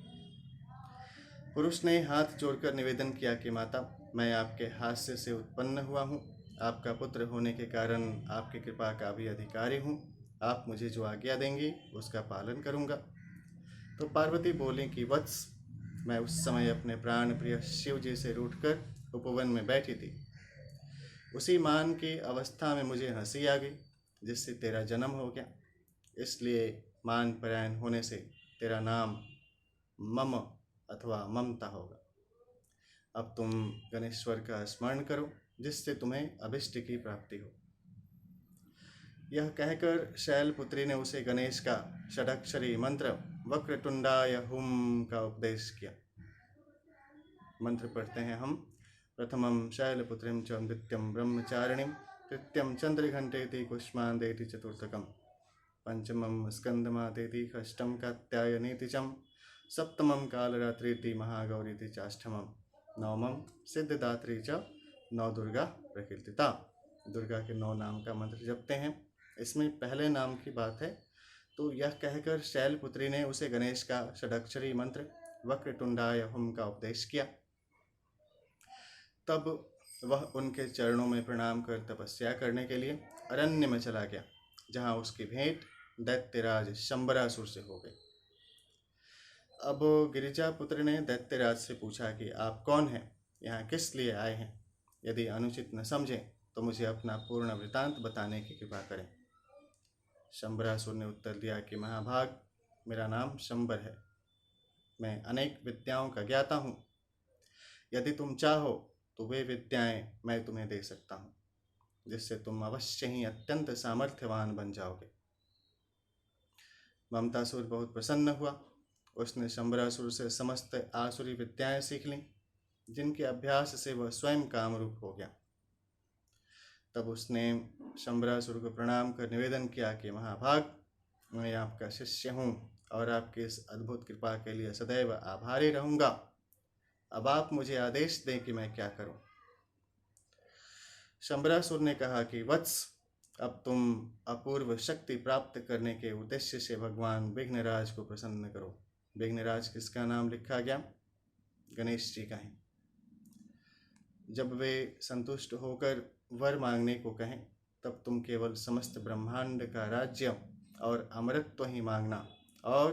पुरुष ने हाथ जोड़कर निवेदन किया कि माता, मैं आपके हास्य से उत्पन्न हुआ हूँ। आपका पुत्र होने के कारण आपकी कृपा का भी अधिकारी हूँ। आप मुझे जो आज्ञा देंगी उसका पालन करूँगा। तो पार्वती बोली कि वत्स, मैं उस समय अपने प्राण प्रिय शिव जी से रूठकर उपवन में बैठी थी। उसी मान की अवस्था में मुझे हंसी आ गई, जिससे तेरा जन्म हो गया। इसलिए मान परायण होने से तेरा नाम मम अथवा ममता होगा। अब तुम गणेश्वर का स्मरण करो, जिससे तुम्हें अभिष्ट की प्राप्ति हो। यह कहकर शैलपुत्री ने उसे गणेश का षडक्षरी मंत्र वक्रतुंडाय हुम का उपदेश किया। मंत्र पढ़ते हैं हम। प्रथमं शैलपुत्रीं च द्वितीयं ब्रह्मचारिणीं तृतीयं चंद्रघंटेति कुष्मांडेति चतुर्थकं पंचमं स्कंदमातेति षष्ठं कात्यायनीति च सप्तमं कालरात्रीति महागौरीति चाष्टमं नवमं सिद्धदात्री च नवदुर्गा प्रकीर्तिता। दुर्गा के 9 नाम का मंत्र जपते हैं। इसमें पहले नाम की बात है। तो यह कहकर शैलपुत्री ने उसे गणेश का षडक्षरी मंत्र वक्रतुंडाय हुम का उपदेश किया। तब वह उनके चरणों में प्रणाम कर तपस्या करने के लिए अरण्य में चला गया, जहाँ उसकी भेंट दैत्यराज शंबरासुर से हो गई। अब गिरिजा पुत्र ने दैत्यराज से पूछा कि आप कौन हैं, यहाँ किस लिए आए हैं। यदि अनुचित न समझें तो मुझे अपना पूर्ण वृतांत बताने की कृपा करें। शंबरासुर ने उत्तर दिया कि महाभाग, मेरा नाम शंबर है। मैं अनेक विद्याओं का ज्ञाता हूँ। यदि तुम चाहो तो वे विद्याएं मैं तुम्हें दे सकता हूँ, जिससे तुम अवश्य ही अत्यंत सामर्थ्यवान बन जाओगे। ममतासुर बहुत प्रसन्न हुआ। उसने शंबरासुर से समस्त आसुरी विद्याएं सीख लीं, जिनके अभ्यास से वह स्वयं कामरूप हो गया। तब उसने शंबरासुर को प्रणाम कर निवेदन किया कि महाभाग, मैं आपका शिष्य हूँ और आपकी इस अद्भुत कृपा के लिए सदैव आभारी रहूँगा। अब आप मुझे आदेश दें कि मैं क्या करूँ। शंबरासुर ने कहा कि वत्स, अब तुम अपूर्व शक्ति प्राप्त करने के उद्देश्य से भगवान विघ्नराज को प्रसन्न करो। विघ्नराज किसका नाम लिखा गया? गणेश जी का है। जब वे संतुष्ट होकर वर मांगने को कहें, तब तुम केवल समस्त ब्रह्मांड का राज्य और अमरत्व ही मांगना और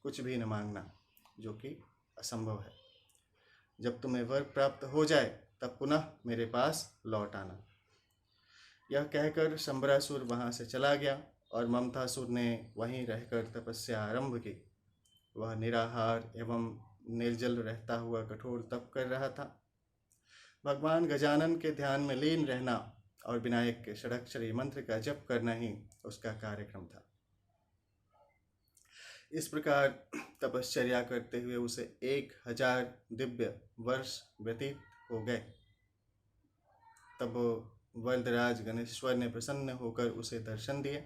कुछ भी न मांगना, जो कि असंभव है। जब तुम्हें वर प्राप्त हो जाए तब पुनः मेरे पास लौट आना। यह कहकर शंबरासुर वहाँ से चला गया और ममतासुर ने वहीं रहकर तपस्या आरंभ की। वह निराहार एवं निर्जल रहता हुआ कठोर तप कर रहा था। भगवान गजानन के ध्यान में लीन रहना और विनायक के षडाक्षरी मंत्र का जप करना ही उसका कार्यक्रम था। इस प्रकार तपश्चर्या करते हुए उसे 1000 दिव्य वर्ष व्यतीत हो गए। तब वरदराज गणेश्वर ने प्रसन्न होकर उसे दर्शन दिए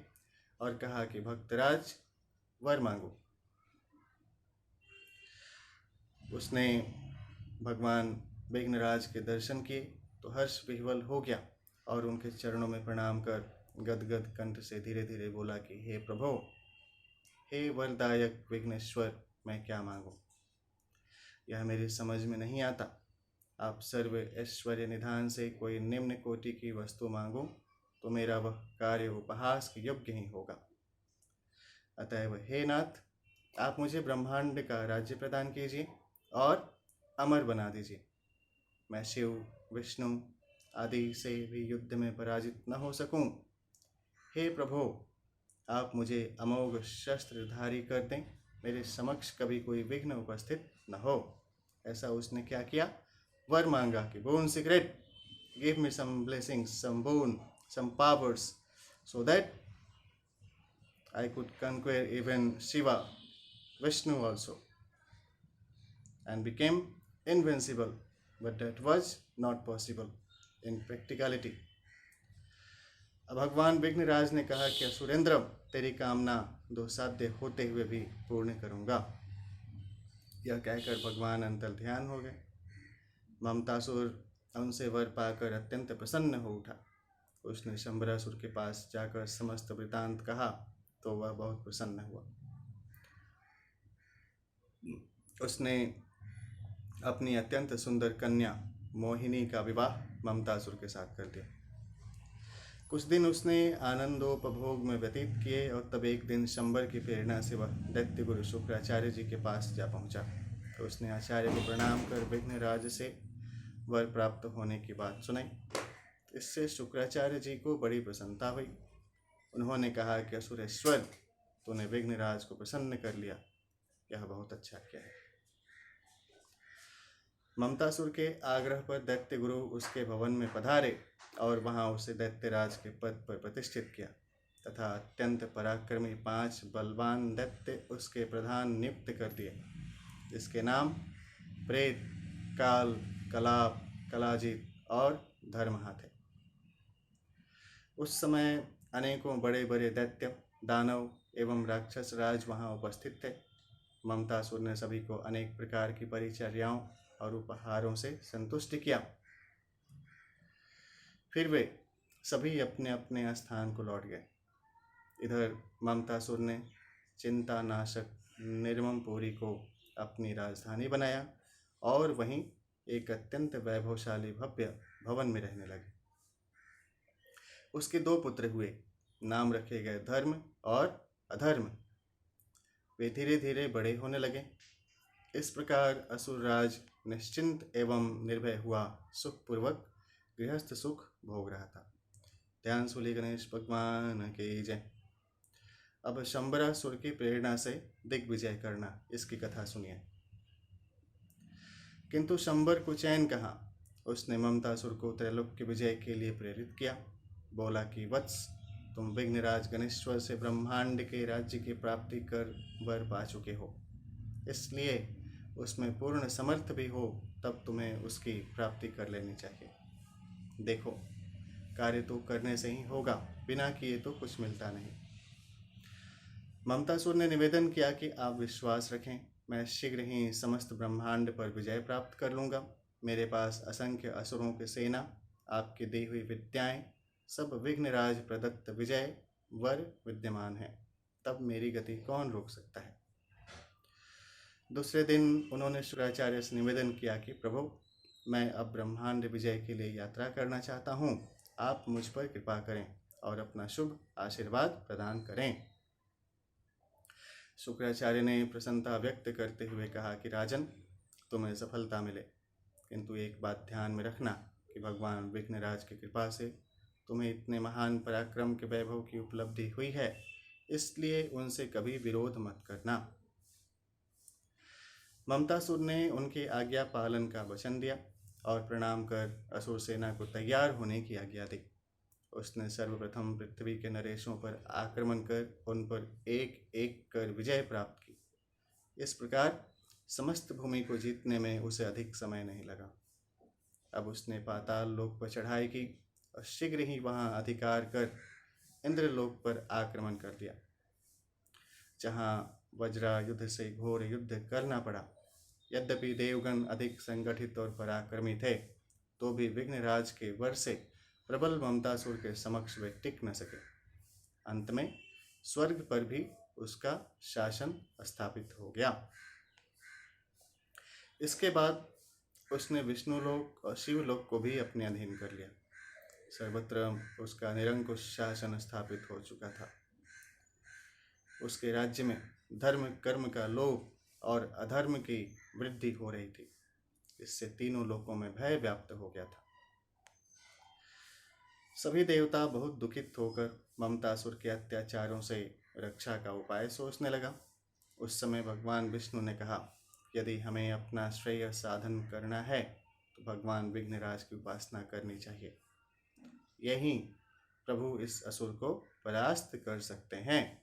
और कहा कि भक्तराज, वर मांगो। उसने भगवान विघ्नराज के दर्शन किए तो हर्ष विह्वल हो गया और उनके चरणों में प्रणाम कर गदगद कंठ से धीरे धीरे बोला कि हे प्रभो, हे वरदायक विघ्नेश्वर, मैं क्या मांगूं? यह मेरी समझ में नहीं आता। आप सर्व ऐश्वर्य निधान से कोई निम्न कोटि की वस्तु मांगो तो मेरा वह कार्य उपहास के योग्य ही होगा। अतएव हे नाथ, आप मुझे ब्रह्मांड का राज्य प्रदान कीजिए और अमर बना दीजिए। मैं शिव, विष्णु आदि से भी युद्ध में पराजित न हो सकूं। हे प्रभो, आप मुझे अमोघ शस्त्रधारी कर दें, मेरे समक्ष कभी कोई विघ्न उपस्थित न हो। ऐसा उसने क्या किया? वर मांगा कि boon secret, give me some blessings, some boon, some powers, so that I could conquer even Shiva, Vishnu also, and became invincible. But that was not possible in practicality. अब भगवान विघ्नराज ने कहा कि असुरेंद्र, तेरी कामना दुस्साध्य होते हुए भी पूर्ण करूंगा। यह कहकर भगवान अंतर ध्यान हो गए। ममतासुर उनसे वर पाकर अत्यंत प्रसन्न हो उठा। उसने शंबरासुर के पास जाकर समस्त वृतांत कहा तो वह बहुत प्रसन्न हुआ। उसने अपनी अत्यंत सुंदर कन्या मोहिनी का विवाह ममतासुर के साथ कर दिया। कुछ दिन उसने आनंदोपभोग में व्यतीत किए और तब एक दिन शंबर की प्रेरणा से वह दैत्य गुरु शुक्राचार्य जी के पास जा पहुंचा। तो उसने आचार्य को प्रणाम कर विघ्नराज से वर प्राप्त होने की बात सुनाई। इससे शुक्राचार्य जी को बड़ी प्रसन्नता हुई। उन्होंने कहा कि असुरेश्वर, तूने विघ्नराज को प्रसन्न कर लिया, यह बहुत अच्छा किया है। ममतासुर के आग्रह पर दैत्य गुरु उसके भवन में पधारे और वहां उसे दैत्यराज के पद पर प्रतिष्ठित किया तथा अत्यंत पराक्रमी 5 बलवान दैत्य उसके प्रधान नियुक्त कर दिए, जिसके नाम प्रेत, काल, कलाप, कलाजित और धर्महा थे। उस समय अनेकों बड़े बड़े दैत्य, दानव एवं राक्षस राज वहां उपस्थित थे। ममतासुर ने सभी को अनेक प्रकार की परिचर्याओं और उपहारों से संतुष्ट किया। फिर वे सभी अपने अपने स्थान को लौट गए। इधर ममतासुर ने चिंतानाशक निर्ममपुरी को अपनी राजधानी बनाया और वहीं एक अत्यंत वैभवशाली भव्य भवन में रहने लगे। उसके 2 पुत्र हुए, नाम रखे गए धर्म और अधर्म। वे धीरे धीरे बड़े होने लगे। इस प्रकार असुरराज निश्चिंत एवं निर्भय हुआ सुखपूर्वक गृहस्थ सुख भोग रहा था। ध्यान सूली गणेश भगवान की जय। अब शंबरासुर की प्रेरणा से दिग्विजय करना, इसकी कथा सुनिए। किंतु शंबर को चैन कहाँ। उसने ममतासुर को त्रैलोक्य विजय के लिए प्रेरित किया। बोला कि वत्स, तुम विघ्नराज गणेश्वर से ब्रह्मांड के राज्य की प्राप्ति कर वर पा चुके हो, इसलिए उसमें पूर्ण समर्थ भी हो, तब तुम्हें उसकी प्राप्ति कर लेनी चाहिए। देखो, कार्य तो करने से ही होगा, बिना किए तो कुछ मिलता नहीं। ममतासुर ने निवेदन किया कि आप विश्वास रखें, मैं शीघ्र ही समस्त ब्रह्मांड पर विजय प्राप्त कर लूँगा। मेरे पास असंख्य असुरों की सेना, आपकी दी हुई विद्याएं, सब विघ्नराज प्रदत्त विजय वर विद्यमान है। तब मेरी गति कौन रोक सकता है। दूसरे दिन उन्होंने शुक्राचार्य से निवेदन किया कि प्रभु, मैं अब ब्रह्मांड विजय के लिए यात्रा करना चाहता हूँ। आप मुझ पर कृपा करें और अपना शुभ आशीर्वाद प्रदान करें। शुक्राचार्य ने प्रसन्नता व्यक्त करते हुए कहा कि राजन, तुम्हें सफलता मिले, किंतु एक बात ध्यान में रखना कि भगवान विघ्नराज की कृपा से तुम्हें इतने महान पराक्रम के वैभव की उपलब्धि हुई है, इसलिए उनसे कभी विरोध मत करना। ममतासुर ने उनके आज्ञा पालन का वचन दिया और प्रणाम कर असुर सेना को तैयार होने की आज्ञा दी। उसने सर्वप्रथम पृथ्वी के नरेशों पर आक्रमण कर उन पर एक एक कर विजय प्राप्त की। इस प्रकार समस्त भूमि को जीतने में उसे अधिक समय नहीं लगा। अब उसने पाताल लोक पर चढ़ाई की और शीघ्र ही वहां अधिकार कर इंद्रलोक पर आक्रमण कर दिया, जहां वज्रा युद्ध से घोर युद्ध करना पड़ा। यद्यपि देवगण अधिक संगठित और पराक्रमी थे, तो भी विघ्नराज के वर से प्रबल ममतासुर के समक्ष वे टिक न सके। अंत में स्वर्ग पर भी उसका शासन स्थापित हो गया। इसके बाद उसने विष्णुलोक और शिवलोक को भी अपने अधीन कर लिया। सर्वत्र उसका निरंकुश शासन स्थापित हो चुका था। उसके राज्य में धर्म कर्म का लोभ और अधर्म की वृद्धि हो रही थी। इससे तीनों लोकों में भय व्याप्त हो गया था। सभी देवता बहुत दुखित होकर ममतासुर के अत्याचारों से रक्षा का उपाय सोचने लगा। उस समय भगवान विष्णु ने कहा, यदि हमें अपना श्रेय साधन करना है तो भगवान विघ्नराज की उपासना करनी चाहिए। यही प्रभु इस असुर को परास्त कर सकते हैं।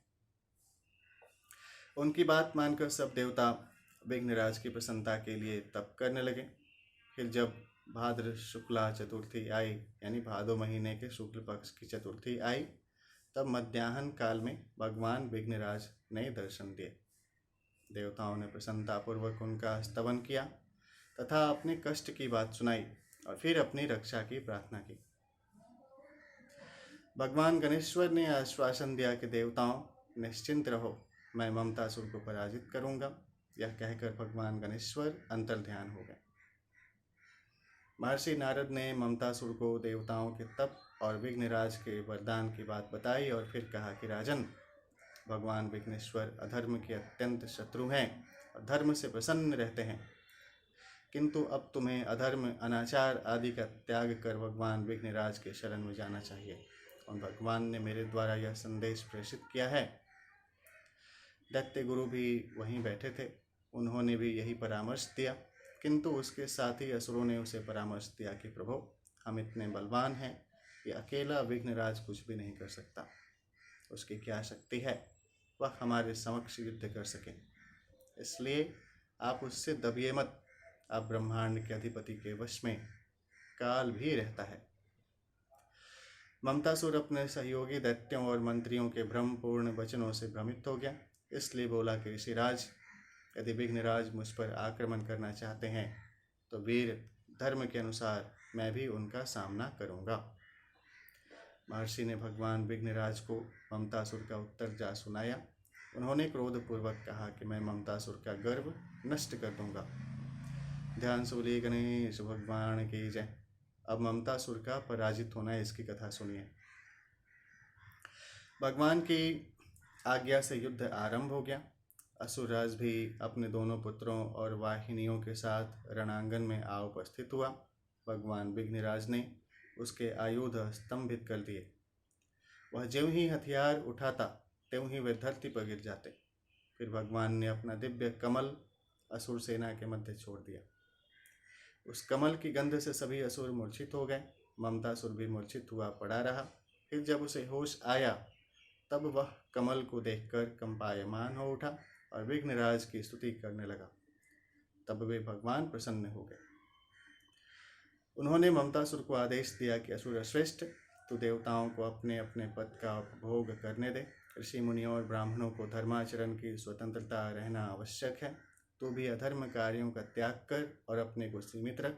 उनकी बात मानकर सब देवता विघ्नराज की प्रसन्नता के लिए तप करने लगे। फिर जब भाद्र शुक्ला चतुर्थी आई, यानी भादो महीने के शुक्ल पक्ष की चतुर्थी आई, तब मध्याह्न काल में भगवान विघ्नराज ने दर्शन दिए। देवताओं ने प्रसन्नतापूर्वक उनका स्तवन किया तथा अपने कष्ट की बात सुनाई और फिर अपनी रक्षा की प्रार्थना की। भगवान गणेश्वर ने आश्वासन दिया कि देवताओं, निश्चिंत रहो, मैं ममतासुर को पराजित करूंगा। यह कहकर भगवान गणेश्वर अंतर्ध्यान हो गए। महर्षि नारद ने ममतासुर को देवताओं के तप और विघ्नराज के वरदान की बात बताई और फिर कहा कि राजन, भगवान विघ्नेश्वर अधर्म के अत्यंत शत्रु हैं और धर्म से प्रसन्न रहते हैं, किंतु अब तुम्हें अधर्म अनाचार आदि का त्याग कर भगवान विघ्नराज के शरण में जाना चाहिए। और भगवान ने मेरे द्वारा यह संदेश प्रेषित किया है। दैत्य गुरु भी वहीं बैठे थे, उन्होंने भी यही परामर्श दिया, किंतु उसके साथ ही असुरों ने उसे परामर्श दिया कि प्रभु, हम इतने बलवान हैं कि अकेला विघ्नराज कुछ भी नहीं कर सकता। उसकी क्या शक्ति है वह हमारे समक्ष युद्ध कर सके, इसलिए आप उससे दबिए मत। आप ब्रह्मांड के अधिपति के वश में काल भी रहता है। ममतासुर अपने सहयोगी दैत्यों और मंत्रियों के भ्रमपूर्ण वचनों से भ्रमित हो गया, इसलिए बोला कि ऋषिराज, यदि विघ्नराज मुझ पर आक्रमण करना चाहते हैं तो वीर धर्म के अनुसार मैं भी उनका सामना करूंगा। महर्षि ने भगवान विघ्नराज को ममतासुर का उत्तर जा सुनाया। उन्होंने क्रोधपूर्वक कहा कि मैं ममतासुर का गर्व नष्ट कर दूंगा। ध्यान से बोलिए गणेश भगवान की जय। अब ममतासुर का पराजित होना, इसकी कथा सुनिए। भगवान की आज्ञा से युद्ध आरंभ हो गया। असुरराज भी अपने दोनों पुत्रों और वाहिनियों के साथ रणांगन में आ उपस्थित हुआ। भगवान विघ्नराज ने उसके आयुध स्तंभित कर दिए। वह ज्यों ही हथियार उठाता त्यों ही वे धरती पर गिर जाते। फिर भगवान ने अपना दिव्य कमल असुर सेना के मध्य छोड़ दिया। उस कमल की गंध से सभी असुर मूर्छित हो गए। ममतासुर भी मूर्छित हुआ पड़ा रहा। फिर जब उसे होश आया तब वह कमल को देखकर कंपायमान हो उठा और विघ्नराज की स्तुति करने लगा। तब वे भगवान प्रसन्न हो गए। उन्होंने ममतासुर को आदेश दिया कि असुर श्रेष्ठ, तू देवताओं को अपने अपने पद का उपभोग करने दे। ऋषि मुनियों और ब्राह्मणों को धर्माचरण की स्वतंत्रता रहना आवश्यक है। तू भी अधर्म कार्यों का त्याग कर और अपने को सीमित रख।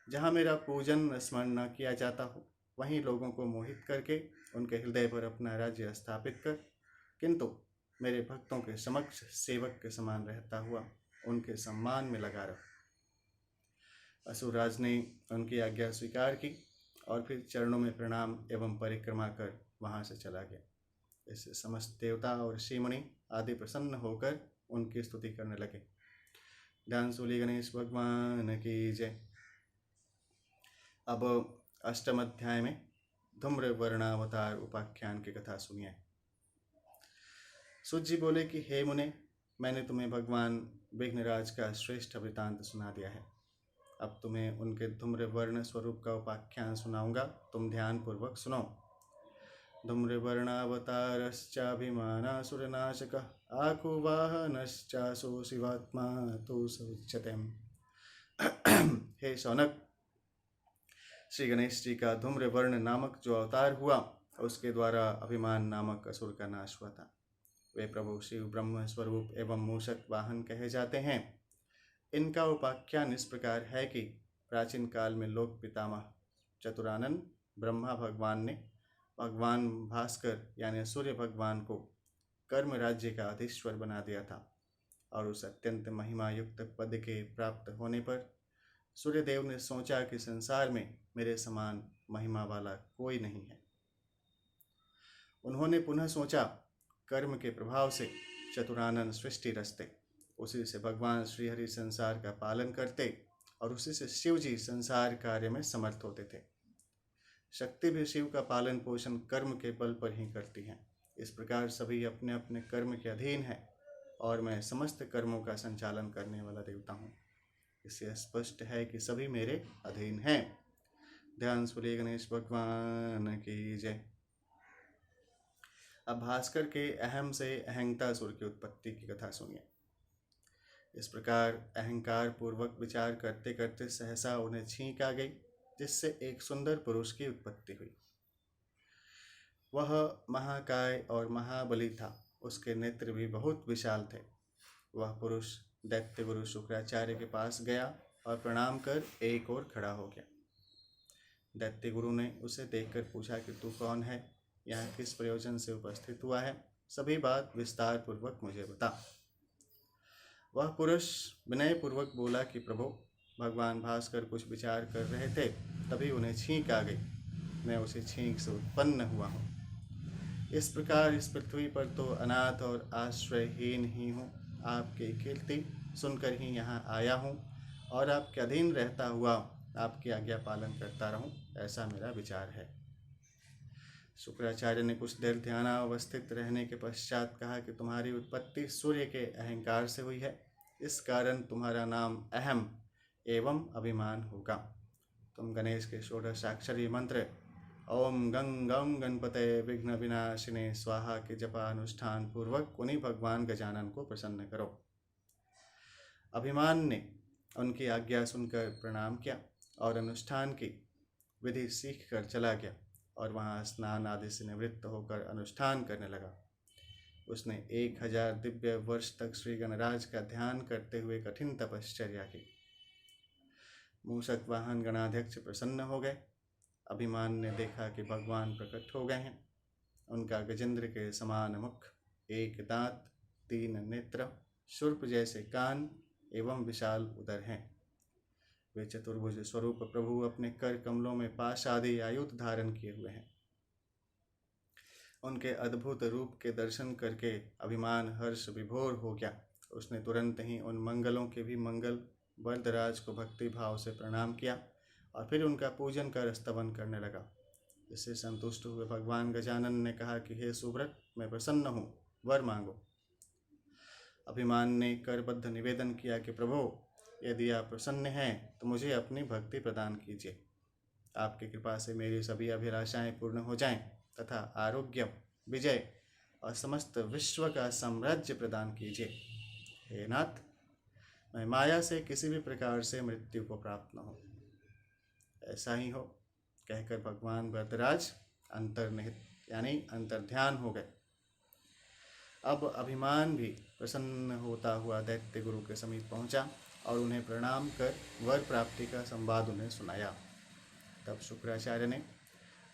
जहाँ मेरा पूजन स्मरण न किया जाता हो वहीं लोगों को मोहित करके उनके हृदय पर अपना राज्य स्थापित कर, किंतु मेरे भक्तों के समक्ष सेवक के समान रहता हुआ उनके सम्मान में लगा रहा। असुरराज ने उनकी आज्ञा स्वीकार की और फिर चरणों में प्रणाम एवं परिक्रमा कर वहां से चला गया। इससे समस्त देवता और ऋषि मुनि आदि प्रसन्न होकर उनकी स्तुति करने लगे। ध्यान सूली गणेश भगवान की जय। अब अष्टम अध्याय में धूम्र वर्णावतार उपाख्यान की कथा सुनिए। सूत जी बोले कि हे मुने, मैंने तुम्हें भगवान विघ्नराज का श्रेष्ठ वृतांत सुना दिया है। अब तुम्हें उनके धूम्र वर्ण स्वरूप का उपाख्यान सुनाऊंगा, तुम ध्यान पूर्वक सुनो। धूम्र वर्णावतारश्चाभिमानासुरनाशकः आकुवाहनश्चासो शिवात्मा तु स उच्यते। हे शौनक, श्री गणेश जी का धूम्र वर्ण नामक जो अवतार हुआ उसके द्वारा अभिमान नामक असुर का नाश हुआ था। वे प्रभु शिव ब्रह्म स्वरूप एवं मूषक वाहन कहे जाते हैं। इनका उपाख्यान इस प्रकार है कि प्राचीन काल में लोक पितामह चतुरानन ब्रह्मा भगवान ने भगवान भास्कर यानी सूर्य भगवान को कर्म राज्य का अधीश्वर बना दिया था, और उस अत्यंत महिमा युक्त पद के प्राप्त होने पर सूर्यदेव ने सोचा कि संसार में मेरे समान महिमा वाला कोई नहीं है। उन्होंने पुनः सोचा, कर्म के प्रभाव से चतुरानन सृष्टि रचते, उसी से भगवान श्रीहरि संसार का पालन करते और उसी से शिव जी संसार कार्य में समर्थ होते थे। शक्ति भी शिव का पालन पोषण कर्म के बल पर ही करती है। इस प्रकार सभी अपने अपने कर्म के अधीन है और मैं समस्त कर्मों का संचालन करने वाला देवता हूँ। इससे स्पष्ट है कि सभी मेरे अधीन हैं। ध्यान सूर्य गणेश भगवान की जय। अब भास्कर के अहम से अहंतासुर की उत्पत्ति की कथा सुनिए। इस प्रकार अहंकार पूर्वक विचार करते करते सहसा उन्हें छींक आ गई, जिससे एक सुंदर पुरुष की उत्पत्ति हुई। वह महाकाय और महाबली था। उसके नेत्र भी बहुत विशाल थे। वह पुरुष दैत्य गुरु शुक्राचार्य के पास गया और प्रणाम कर एक ओर खड़ा हो गया। दैत्य गुरु ने उसे देखकर पूछा कि तू कौन है, यहाँ किस प्रयोजन से उपस्थित हुआ है, सभी बात विस्तार पूर्वक मुझे बता। वह पुरुष विनय पूर्वक बोला कि प्रभु, भगवान भास्कर कुछ विचार कर रहे थे, तभी उन्हें छींक आ गई। मैं उसी छींक से उत्पन्न हुआ हूँ। इस प्रकार इस पृथ्वी पर तो अनाथ और आश्रयहीन ही हूँ। आपकी कीर्ति सुनकर ही यहाँ आया हूँ और आपके अधीन रहता हुआ आपकी आज्ञा पालन करता रहूँ, ऐसा मेरा विचार है। शुक्राचार्य ने कुछ देर ध्यानावस्थित रहने के पश्चात कहा कि तुम्हारी उत्पत्ति सूर्य के अहंकार से हुई है, इस कारण तुम्हारा नाम अहम एवं अभिमान होगा। तुम गणेश के षोडशाक्षरी मंत्र ओम गंग गं गणपते विघ्न विनाशिने स्वाहा के जपानुष्ठान पूर्वक उन्हीं भगवान गजानन को प्रसन्न करो। अभिमान ने उनकी आज्ञा सुनकर प्रणाम किया और अनुष्ठान की विधि सीख कर चला गया और वहाँ स्नान आदि से निवृत्त होकर अनुष्ठान करने लगा। उसने 1000 दिव्य वर्ष तक श्री गणराज का ध्यान करते हुए कठिन तपश्चर्या की। मूषक वाहन गणाध्यक्ष प्रसन्न हो गए। अभिमान ने देखा कि भगवान प्रकट हो गए हैं। उनका गजेंद्र के समान मुख, एक दांत, 3 नेत्र, शूर्प जैसे कान एवं विशाल उदर हैं। वे चतुर्भुज स्वरूप प्रभु अपने कर कमलों में पाश आदि आयुध धारण किए हुए हैं। उनके अद्भुत रूप के दर्शन करके अभिमान हर्ष विभोर हो गया। उसने तुरंत ही उन मंगलों के भी मंगल वरदराज को भक्ति भाव से प्रणाम किया और फिर उनका पूजन कर स्तवन करने लगा। इससे संतुष्ट हुए भगवान गजानन ने कहा कि हे सुव्रत, मैं प्रसन्न हूँ, वर मांगो। अभिमान ने करबद्ध निवेदन किया कि प्रभु, यदि आप प्रसन्न हैं तो मुझे अपनी भक्ति प्रदान कीजिए। आपकी कृपा से मेरी सभी अभिलाषाएं पूर्ण हो जाएं तथा आरोग्य, विजय और समस्त विश्व का साम्राज्य प्रदान कीजिए। हे नाथ, मैं माया से किसी भी प्रकार से मृत्यु को प्राप्त न हो। ऐसा ही हो, कहकर भगवान वरदराज अंतर्निहित यानी अंतर्ध्यान हो गए। अब अभिमान भी प्रसन्न होता हुआ दैत्य गुरु के समीप पहुंचा और उन्हें प्रणाम कर वर प्राप्ति का संवाद उन्हें सुनाया। तब शुक्राचार्य ने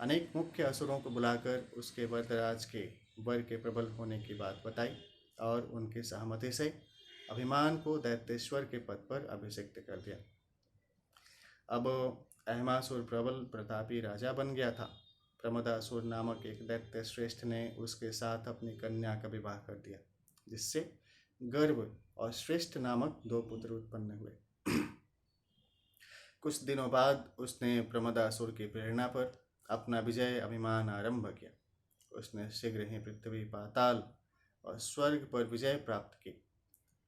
अनेक मुख्य असुरों को बुलाकर उसके वरदराज के वर के प्रबल होने की बात बताई और उनकी सहमति से अभिमान को दैत्येश्वर के पद पर अभिषिक्त कर दिया। अब अहमासुर प्रबल प्रतापी राजा बन गया था। प्रमदासुर नामक एक दैत्य श्रेष्ठ ने उसके साथ अपनी कन्या का विवाह कर दिया, जिससे गर्व और श्रेष्ठ नामक 2 पुत्र उत्पन्न हुए। कुछ दिनों बाद उसने प्रमदासुर की प्रेरणा पर अपना विजय अभिमान आरंभ किया। उसने शीघ्र ही पृथ्वी, पाताल और स्वर्ग पर विजय प्राप्त की।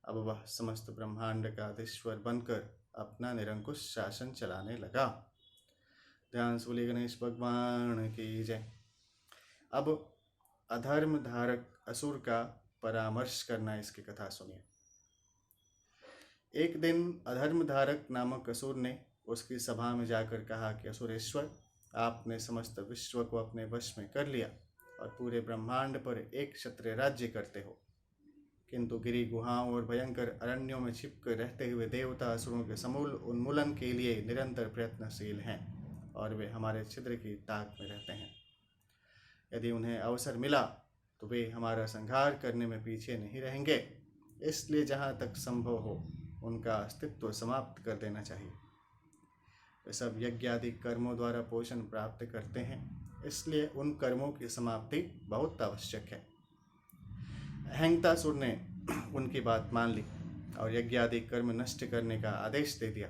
अब वह समस्त ब्रह्मांड का अधीश्वर बनकर अपना निरंकुश शासन चलाने लगा। ध्यान से बोलिए गणेश भगवान की जय। अब अधर्म धारक असुर का परामर्श करना, इसकी कथा सुनिए। एक दिन अधर्म धारक नामक असुर ने उसकी सभा में जाकर कहा कि असुरेश्वर, आपने समस्त विश्व को अपने वश में कर लिया और पूरे ब्रह्मांड पर एक क्षत्रिय राज्य करते हो, किंतु गिरी गुहाओं और भयंकर अरण्यों में छिपकर रहते हुए देवता असुरों के समूल उन्मूलन के लिए निरंतर प्रयत्नशील हैं और वे हमारे छिद्र की ताक में रहते हैं। यदि उन्हें अवसर मिला तो वे हमारा संहार करने में पीछे नहीं रहेंगे, इसलिए जहाँ तक संभव हो उनका अस्तित्व समाप्त कर देना चाहिए। वे सब यज्ञ आदि कर्मों द्वारा पोषण प्राप्त करते हैं, इसलिए उन कर्मों की समाप्ति बहुत आवश्यक है। अहंतासुर ने उनकी बात मान ली और यज्ञ आदि कर्म नष्ट करने का आदेश दे दिया।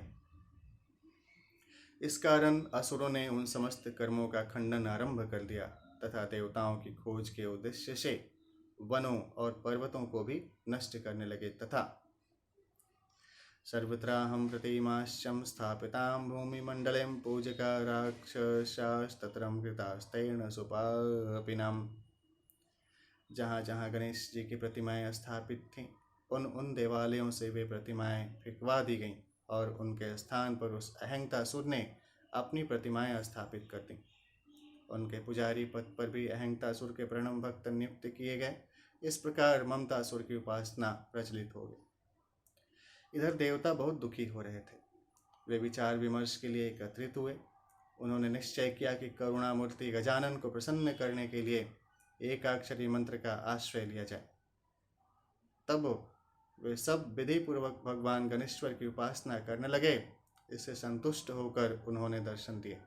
इस कारण असुरों ने उन समस्त कर्मों का खंडन आरंभ कर दिया तथा देवताओं की खोज के उद्देश्य से वनों और पर्वतों को भी नष्ट करने लगे तथा सर्वत्राहं प्रतिमाश्चम स्थापितां भूमिमंडलें पूजका राक्षसास्तत्रं कृतास्तेन सुपापिनाम्। जहाँ जहाँ गणेश जी की प्रतिमाएं स्थापित थीं, उन देवालयों से वे प्रतिमाएं फेंकवा दी गईं और उनके स्थान पर उस अहंतासुर ने अपनी प्रतिमाएं स्थापित कर दी। उनके पुजारी पद पर भी अहंतासुर के प्रणम भक्त नियुक्त किए गए। इस प्रकार ममतासुर की उपासना प्रचलित हो गई। इधर देवता बहुत दुखी हो रहे थे। वे विचार विमर्श के लिए एकत्रित हुए। उन्होंने निश्चय किया कि करुणामूर्ति गजानन को प्रसन्न करने के लिए एकाक्षरी मंत्र का आश्रय लिया जाए। तब वे सब विधि पूर्वक भगवान गणेश्वर की उपासना करने लगे। इससे संतुष्ट होकर उन्होंने दर्शन दिए।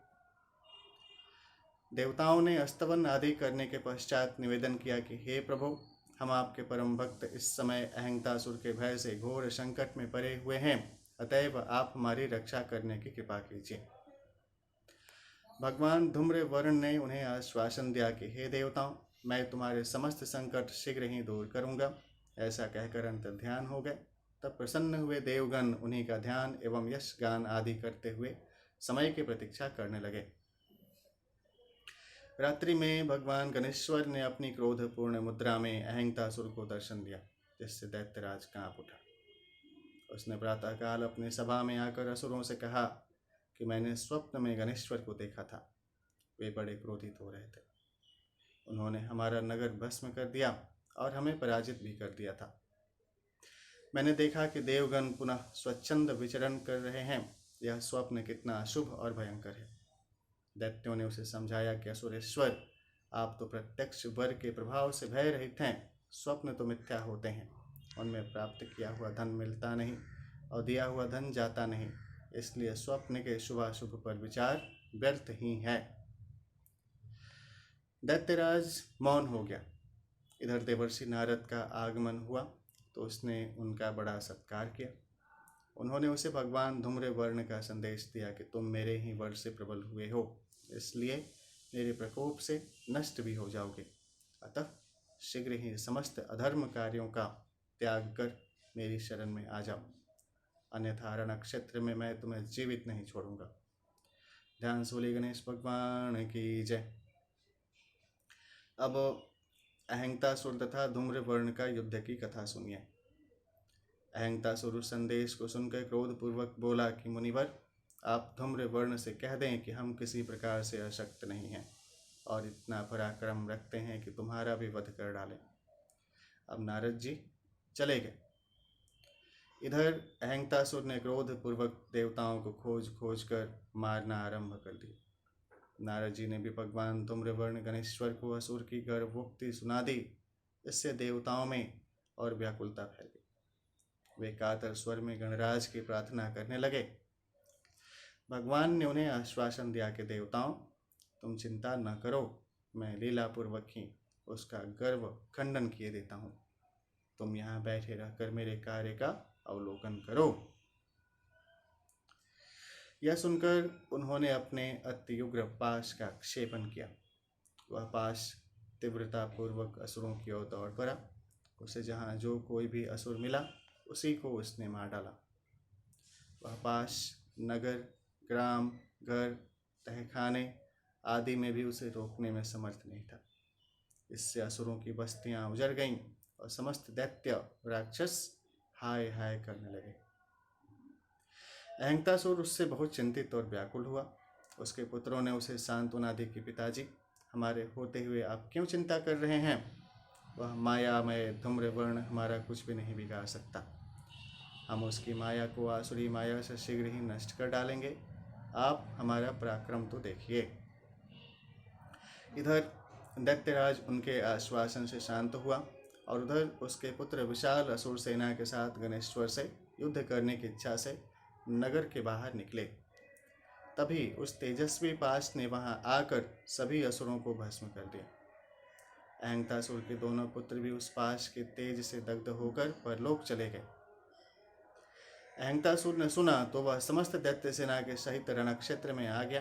देवताओं ने स्तवन आदि करने के पश्चात निवेदन किया कि हे प्रभु, हम आपके परम भक्त इस समय अहंतासुर के भय से घोर संकट में पड़े हुए हैं, अतएव आप हमारी रक्षा करने की कृपा कीजिए। भगवान धूम्रवर्ण ने उन्हें आश्वासन दिया कि हे देवताओं, मैं तुम्हारे समस्त संकट शीघ्र ही दूर करूंगा। ऐसा कहकर अंतर्ध्यान हो गए। तब प्रसन्न हुए देवगण उन्हीं का ध्यान एवं यश गान आदि करते हुए समय की प्रतीक्षा करने लगे। रात्रि में भगवान गणेश्वर ने अपनी क्रोधपूर्ण मुद्रा में अहंतासुर को दर्शन दिया, जिससे दैत्यराज कांप उठा। उसने प्रातःकाल अपने सभा में आकर असुरों से कहा कि मैंने स्वप्न में गणेश्वर को देखा था। वे बड़े क्रोधित हो रहे थे। उन्होंने हमारा नगर भस्म कर दिया और हमें पराजित भी कर दिया था। मैंने देखा कि देवगण पुनः स्वच्छंद विचरण कर रहे हैं। यह स्वप्न कितना अशुभ और भयंकर है। दैत्यों ने उसे समझाया कि असुरेश्वर, आप तो प्रत्यक्ष वर के प्रभाव से भय रहित हैं। स्वप्न तो मिथ्या होते हैं, उनमें प्राप्त किया हुआ धन मिलता नहीं और दिया हुआ धन जाता नहीं, इसलिए स्वप्न के शुभाशुभ पर विचार व्यर्थ ही है। दैत्यराज मौन हो गया। इधर देवर्षि नारद का आगमन हुआ तो उसने उनका बड़ा सत्कार किया। उन्होंने उसे भगवान धूम्रवर्ण का संदेश दिया कि तुम मेरे ही वर से प्रबल हुए हो, इसलिए मेरे प्रकोप से नष्ट भी हो जाओगे। अतः शीघ्र ही समस्त अधर्म कार्यों का त्याग कर मेरी शरण में आ जाओ, अन्यथा रण क्षेत्र में मैं तुम्हें जीवित नहीं छोड़ूंगा। ध्यान से बोलिए गणेश भगवान की जय। अब अहंतासुर तथा धूम्रवर्ण का युद्ध की कथा सुनिए। अहंतासुर उस संदेश को सुनकर क्रोधपूर्वक बोला कि मुनिवर, आप धूम्रवर्ण से कह दें कि हम किसी प्रकार से अशक्त नहीं हैं। और इतना पराक्रम रखते हैं कि तुम्हारा भी वध कर डालें। अब नारद जी चले गए। इधर अहंतासुर ने क्रोध पूर्वक देवताओं को खोज खोज कर मारना आरंभ कर दिया। नारद जी ने भी भगवान धूम्रवर्ण गणेश्वर को असुर की गर्भोक्ति सुना दी। इससे देवताओं में और व्याकुलता फैल गई। वे कातर स्वर में गणराज की प्रार्थना करने लगे। भगवान ने उन्हें आश्वासन दिया कि देवताओं, तुम चिंता न करो, मैं लीलापूर्वक ही उसका गर्व खंडन किए देता हूँ। तुम यहाँ बैठे रहकर मेरे कार्य का अवलोकन करो। यह सुनकर उन्होंने अपने अत्युग्र पाश का क्षेपण किया। वह पाश तीव्रता पूर्वक असुरों की ओर दौड़ पड़ा। उसे जहाँ जो कोई भी असुर मिला उसी को उसने मार डाला। वह पाश नगर, ग्राम, घर, तहखाने आदि में भी उसे रोकने में समर्थ नहीं था। इससे असुरों की बस्तियां उजड़ गईं और समस्त दैत्य राक्षस हाय हाय करने लगे। अहंतासुर उससे बहुत चिंतित और व्याकुल हुआ। उसके पुत्रों ने उसे सांत्वना दी कि पिताजी, हमारे होते हुए आप क्यों चिंता कर रहे हैं? वह मायामय धूम्रवर्ण हमारा कुछ भी नहीं बिगाड़ सकता। हम उसकी माया को आसुरी माया से शीघ्र ही नष्ट कर डालेंगे। आप हमारा पराक्रम तो देखिए। इधर दैत्यराज उनके आश्वासन से शांत हुआ और उधर उसके पुत्र विशाल असुर सेना के साथ गणेश्वर से युद्ध करने की इच्छा से नगर के बाहर निकले। तभी उस तेजस्वी पाश ने वहां आकर सभी असुरों को भस्म कर दिया। अहंतासुर के दोनों पुत्र भी उस पाश के तेज से दग्ध होकर परलोक चले गए। अहंतासुर ने सुना तो वह समस्त दैत्य सेना के सहित रणक्षेत्र में आ गया।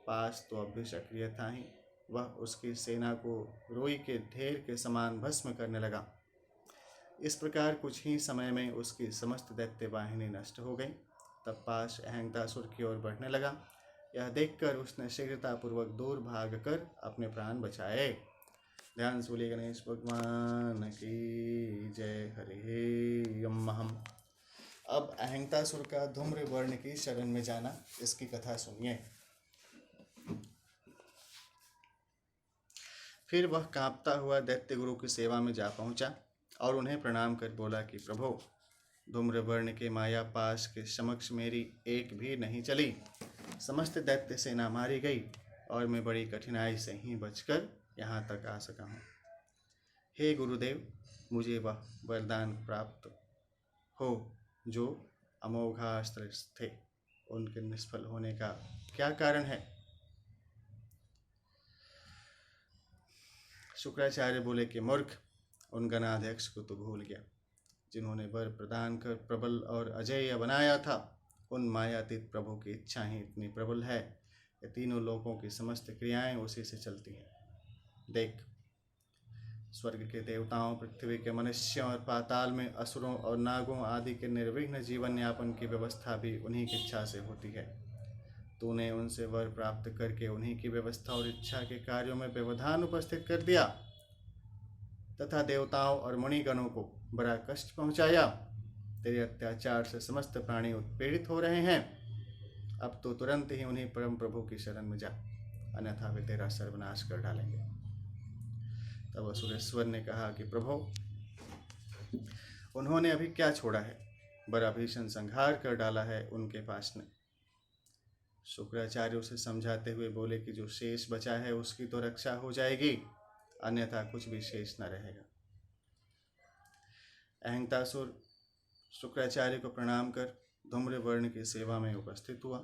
पाश तो अब भी सक्रिय था ही, वह उसकी सेना को रोई के ढेर के समान भस्म करने लगा। इस प्रकार कुछ ही समय में उसकी समस्त दैत्य वाहिनी नष्ट हो गई। तब पाश अहंतासुर की ओर बढ़ने लगा। यह देखकर उसने शीघ्रतापूर्वक दूर भागकर अपने प्राण बचाए। ध्यान से बोलिए गणेश भगवान की जय। हरि ओम। अब अहंतासुर का धूम्र वर्ण की शरण में जाना, इसकी कथा सुनिए। फिर वह कांपता हुआ दैत्य गुरु की सेवा में जा पहुंचा और उन्हें प्रणाम कर बोला कि प्रभो, धूम्रवर्ण के माया पाश के समक्ष मेरी एक भी नहीं चली। समस्त दैत्य सेना मारी गई और मैं बड़ी कठिनाई से ही बचकर यहाँ तक आ सका हूँ। हे गुरुदेव, मुझे वह वरदान प्राप्त हो जो अमोघास्त्र थे, उनके निष्फल होने का क्या कारण है? शुक्राचार्य बोले कि मूर्ख, उन गणाध्यक्ष को तो भूल गया जिन्होंने वर प्रदान कर प्रबल और अजेय बनाया था। उन मायातीत प्रभु की इच्छा ही इतनी प्रबल है, ये तीनों लोकों की समस्त क्रियाएं उसी से चलती हैं। देख, स्वर्ग के देवताओं, पृथ्वी के मनुष्यों और पाताल में असुरों और नागों आदि के निर्विघ्न जीवन यापन की व्यवस्था भी उन्हीं की इच्छा से होती है। तूने उनसे वर प्राप्त करके उन्हीं की व्यवस्था और इच्छा के कार्यों में व्यवधान उपस्थित कर दिया तथा देवताओं और मुनिगणों को बड़ा कष्ट पहुंचाया। तेरे अत्याचार से समस्त प्राणी उत्पीड़ित हो रहे हैं। अब तो तुरंत ही उन्हीं परम प्रभु की शरण में जा, अन्यथा वे तेरा सर्वनाश कर डालेंगे। तब असुरेश्वर ने कहा कि प्रभु, उन्होंने अभी क्या छोड़ा है? बड़ा भीषण संहार कर डाला है उनके पास ने। शुक्राचार्य उसे समझाते हुए बोले कि जो शेष बचा है उसकी तो रक्षा हो जाएगी, अन्यथा कुछ भी शेष न रहेगा। अहंतासुर शुक्राचार्य को प्रणाम कर धूम्र वर्ण की सेवा में उपस्थित हुआ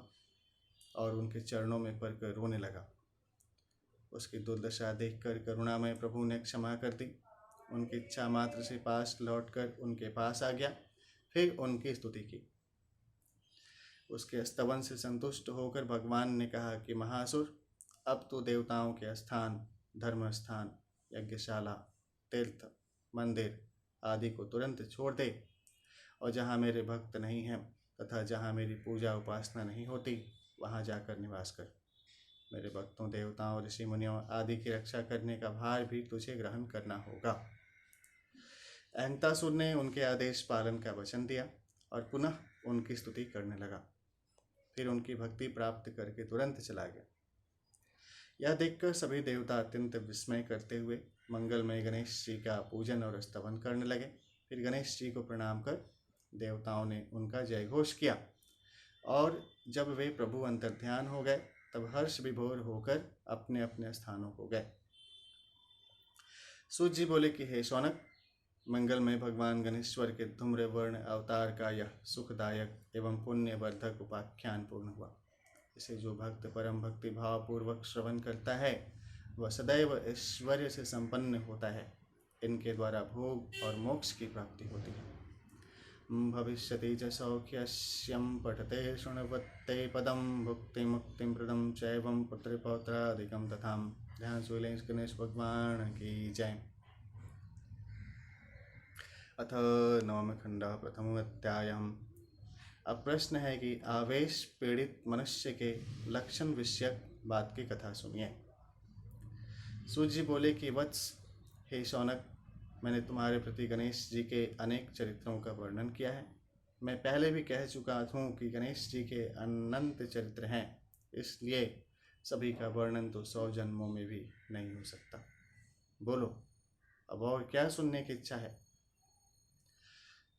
और उनके चरणों में पड़कर रोने लगा। उसकी दुर्दशा देखकर करुणामय प्रभु ने क्षमा कर दी। उनकी इच्छा मात्र से पास लौटकर उनके पास आ गया, फिर उनकी स्तुति की। उसके स्तवन से संतुष्ट होकर भगवान ने कहा कि महासुर, अब तो देवताओं के स्थान, धर्म स्थान, यज्ञशाला, तीर्थ, मंदिर आदि को तुरंत छोड़ दे और जहाँ मेरे भक्त नहीं हैं तथा जहाँ मेरी पूजा उपासना नहीं होती, वहाँ जाकर निवास कर। मेरे भक्तों, देवताओं, ऋषि मुनियों आदि की रक्षा करने का भार भी तुझे ग्रहण करना होगा। अहंतासुर ने उनके आदेश पालन का वचन दिया और पुनः उनकी स्तुति करने लगा। फिर उनकी भक्ति प्राप्त करके तुरंत चला गया। यह देखकर सभी देवता अत्यंत विस्मय करते हुए मंगलमय गणेश जी का पूजन और स्तवन करने लगे। फिर गणेश जी को प्रणाम कर देवताओं ने उनका जय घोष किया और जब वे प्रभु अंतर्ध्यान हो गए तब हर्ष विभोर होकर अपने अपने स्थानों को गए। सूत जी बोले कि हे शौनक, मंगलमय भगवान गणेश्वर के धूम्र वर्ण अवतार का यह सुखदायक एवं पुण्यवर्धक उपाख्यान पूर्ण हुआ। इसे जो भक्त परम भक्ति भाव पूर्वक श्रवण करता है वह सदैव ऐश्वर्य से संपन्न होता है। इनके द्वारा भोग और मोक्ष की प्राप्ति होती है। भविष्यति च सौख्यस्यं पठते शृण्वते पदं भुक्ति मुक्तिं प्रदं चैवं पुत्रपौत्रादिकं तथा। ध्यान से गणेश भगवान की जय। अथ नवम खंड प्रथम अध्याय। अब प्रश्न है कि आवेश पीड़ित मनुष्य के लक्षण विषयक बात की कथा सुनिए। सूत जी बोले कि वत्स, हे शौनक, मैंने तुम्हारे प्रति गणेश जी के अनेक चरित्रों का वर्णन किया है। मैं पहले भी कह चुका हूँ कि गणेश जी के अनंत चरित्र हैं, इसलिए सभी का वर्णन तो 100 जन्मों में भी नहीं हो सकता। बोलो, अब और क्या सुनने की इच्छा है?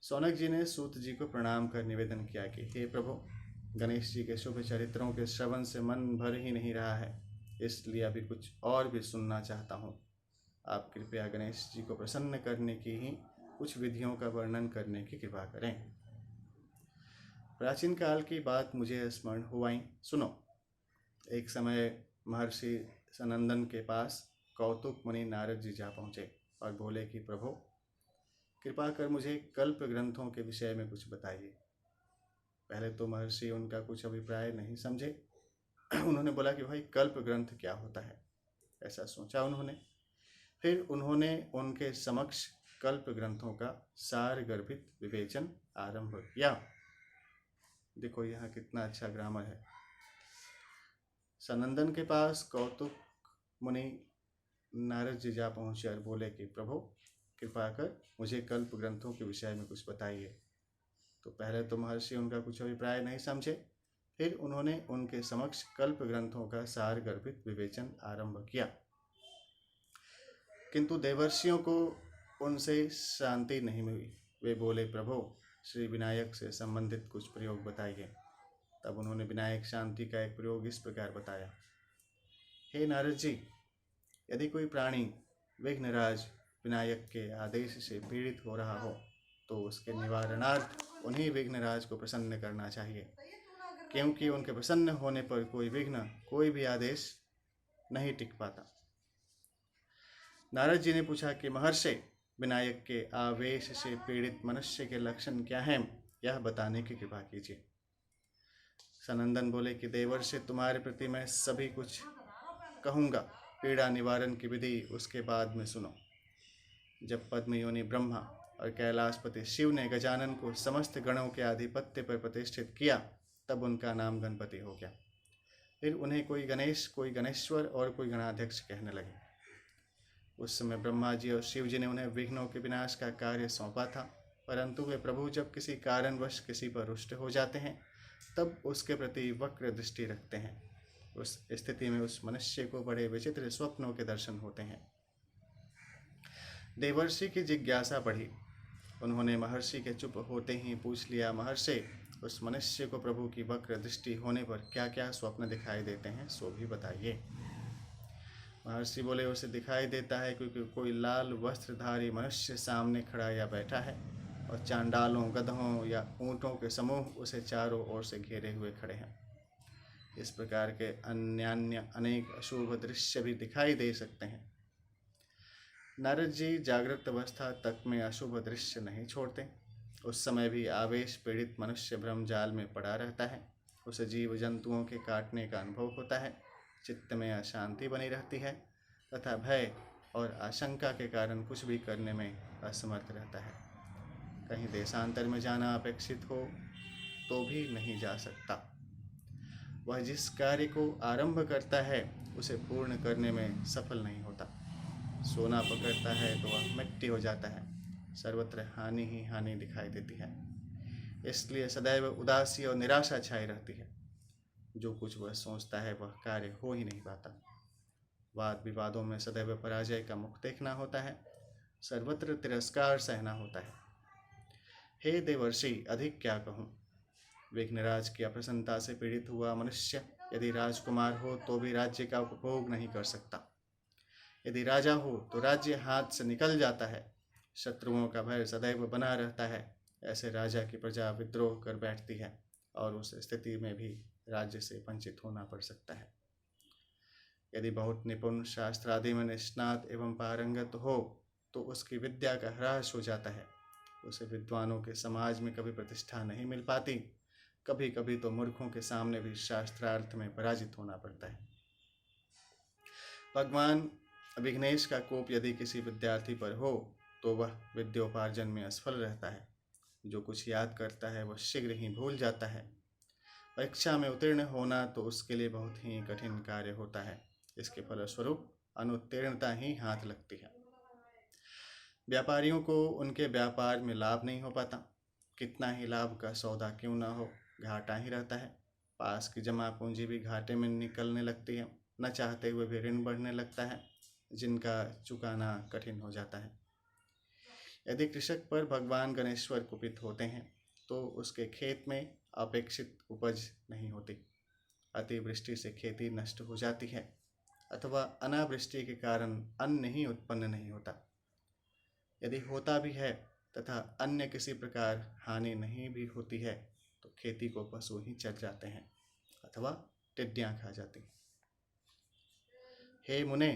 शौनक जी ने सूत जी को प्रणाम कर निवेदन किया कि हे प्रभु, गणेश जी के शुभ चरित्रों के श्रवण से मन भर ही नहीं रहा है, इसलिए अभी कुछ और भी सुनना चाहता हूँ। आप कृपया गणेश जी को प्रसन्न करने की ही कुछ विधियों का वर्णन करने की कृपा करें। प्राचीन काल की बात मुझे स्मरण हुआई, सुनो। एक समय महर्षि सनंदन के पास कौतुक मुनि नारद जी जा पहुँचे और बोले कि प्रभु, कृपा कर मुझे कल्प ग्रंथों के विषय में कुछ बताइए। पहले तो महर्षि उनका कुछ अभिप्राय नहीं समझे। उन्होंने बोला कि भाई, कल्प ग्रंथ क्या होता है? ऐसा सोचा उन्होंने। फिर उन्होंने उनके समक्ष कल्प ग्रंथों का सार गर्भित विवेचन आरंभ किया। देखो यहाँ कितना अच्छा ग्रामर है। सनंदन के पास कौतुक मुनि नारद जी जा पहुँचे और बोले कि प्रभु, कृपा कर मुझे कल्प ग्रंथों के विषय में कुछ बताइए। तो पहले तो महर्षि उनका कुछ अभिप्राय नहीं समझे। फिर उन्होंने उनके समक्ष कल्प ग्रंथों का सार गर्भित विवेचन आरंभ किया, किंतु देवर्षियों को उनसे शांति नहीं मिली। वे बोले, प्रभु, श्री विनायक से संबंधित कुछ प्रयोग बताइए। तब उन्होंने विनायक शांति का एक प्रयोग इस प्रकार बताया। हे नारद जी, यदि कोई प्राणी विघ्नराज विनायक के आदेश से पीड़ित हो रहा हो तो उसके निवारणार्थ उन्हीं विघ्नराज को प्रसन्न करना चाहिए, क्योंकि उनके प्रसन्न होने पर कोई विघ्न, कोई भी आदेश नहीं टिक पाता। नारद जी ने पूछा कि महर्षि, विनायक के आवेश से पीड़ित मनुष्य के लक्षण क्या हैं, यह बताने की कृपा कीजिए। सनंदन बोले कि देवर्षि, तुम्हारे प्रति मैं सभी कुछ कहूँगा। पीड़ा निवारण की विधि उसके बाद में सुनो। जब पद्मयोनि ब्रह्मा और कैलाशपति शिव ने गजानन को समस्त गणों के आधिपत्य पर प्रतिष्ठित किया, तब उनका नाम गणपति हो गया। फिर उन्हें कोई गणेश, कोई गणेश्वर और कोई गणाध्यक्ष कहने लगे। उस समय ब्रह्मा जी और शिव जी ने उन्हें विघ्नों के विनाश का कार्य सौंपा था, परंतु वे प्रभु जब किसी कारणवश किसी पर रुष्ट हो जाते हैं तब उसके प्रति वक्र दृष्टि रखते हैं। उस स्थिति में उस मनुष्य को बड़े विचित्र स्वप्नों के दर्शन होते हैं। देवर्षि की जिज्ञासा बढ़ी। उन्होंने महर्षि के चुप होते ही पूछ लिया, महर्षि, उस मनुष्य को प्रभु की वक्र दृष्टि होने पर क्या क्या स्वप्न दिखाई देते हैं, सो भी बताइए। महर्षि बोले, उसे दिखाई देता है क्योंकि कोई लाल वस्त्रधारी मनुष्य सामने खड़ा या बैठा है और चांडालों, गधों या ऊँटों के समूह उसे चारों ओर से घेरे हुए खड़े हैं। इस प्रकार के अन्यान्य अनेक अशुभ दृश्य भी दिखाई दे सकते हैं। नारद जी जागृत अवस्था तक में अशुभ दृश्य नहीं छोड़ते। उस समय भी आवेश पीड़ित मनुष्य भ्रम जाल में पड़ा रहता है। उसे जीव जंतुओं के काटने का अनुभव होता है। चित्त में अशांति बनी रहती है तथा भय और आशंका के कारण कुछ भी करने में असमर्थ रहता है। कहीं देशांतर में जाना अपेक्षित हो तो भी नहीं जा सकता। वह जिस कार्य को आरंभ करता है उसे पूर्ण करने में सफल नहीं होता। सोना पकड़ता है तो वह मिट्टी हो जाता है। सर्वत्र हानि ही हानि दिखाई देती है। इसलिए सदैव उदासी और निराशा छाई रहती है। जो कुछ वह सोचता है वह कार्य हो ही नहीं पाता। वाद विवादों में सदैव पराजय का मुख देखना होता है, सर्वत्र तिरस्कार सहना होता है। हे देवर्षि, अधिक क्या कहूँ। विघ्नराज की अप्रसन्नता से पीड़ित हुआ मनुष्य यदि राजकुमार हो तो भी राज्य का उपभोग नहीं कर सकता। यदि राजा हो तो राज्य हाथ से निकल जाता है। शत्रुओं का भय सदैव बना रहता है। ऐसे राजा की प्रजा विद्रोह कर बैठती है और उस स्थिति में भी राज्य से वंचित होना पड़ सकता है। यदि बहुत निपुण शास्त्रादि में निष्णात एवं पारंगत हो तो उसकी विद्या का ह्रास हो जाता है। उसे विद्वानों के समाज में कभी प्रतिष्ठा नहीं मिल पाती। कभी कभी तो मूर्खों के सामने भी शास्त्रार्थ में पराजित होना पड़ता है। भगवान विघ्नेश का कोप यदि किसी विद्यार्थी पर हो तो वह विद्योपार्जन में असफल रहता है। जो कुछ याद करता है वह शीघ्र ही भूल जाता है। परीक्षा में उत्तीर्ण होना तो उसके लिए बहुत ही कठिन कार्य होता है। इसके फलस्वरूप अनुत्तीर्णता ही हाथ लगती है। व्यापारियों को उनके व्यापार में लाभ नहीं हो पाता। कितना ही लाभ का सौदा क्यों न हो, घाटा ही रहता है। पास की जमा पूंजी भी घाटे में निकलने लगती है। न चाहते हुए भी ऋण बढ़ने लगता है, जिनका चुकाना कठिन हो जाता है। यदि कृषक पर भगवान गणेश्वर कुपित होते हैं तो उसके खेत में अपेक्षित उपज नहीं होती। अतिवृष्टि से खेती नष्ट हो जाती है अथवा अनावृष्टि के कारण अन्न ही उत्पन्न नहीं होता। यदि होता भी है तथा अन्य किसी प्रकार हानि नहीं भी होती है तो खेती को पशु ही चर जाते हैं अथवा टिड्डियां खा जाती हैं। हे मुने,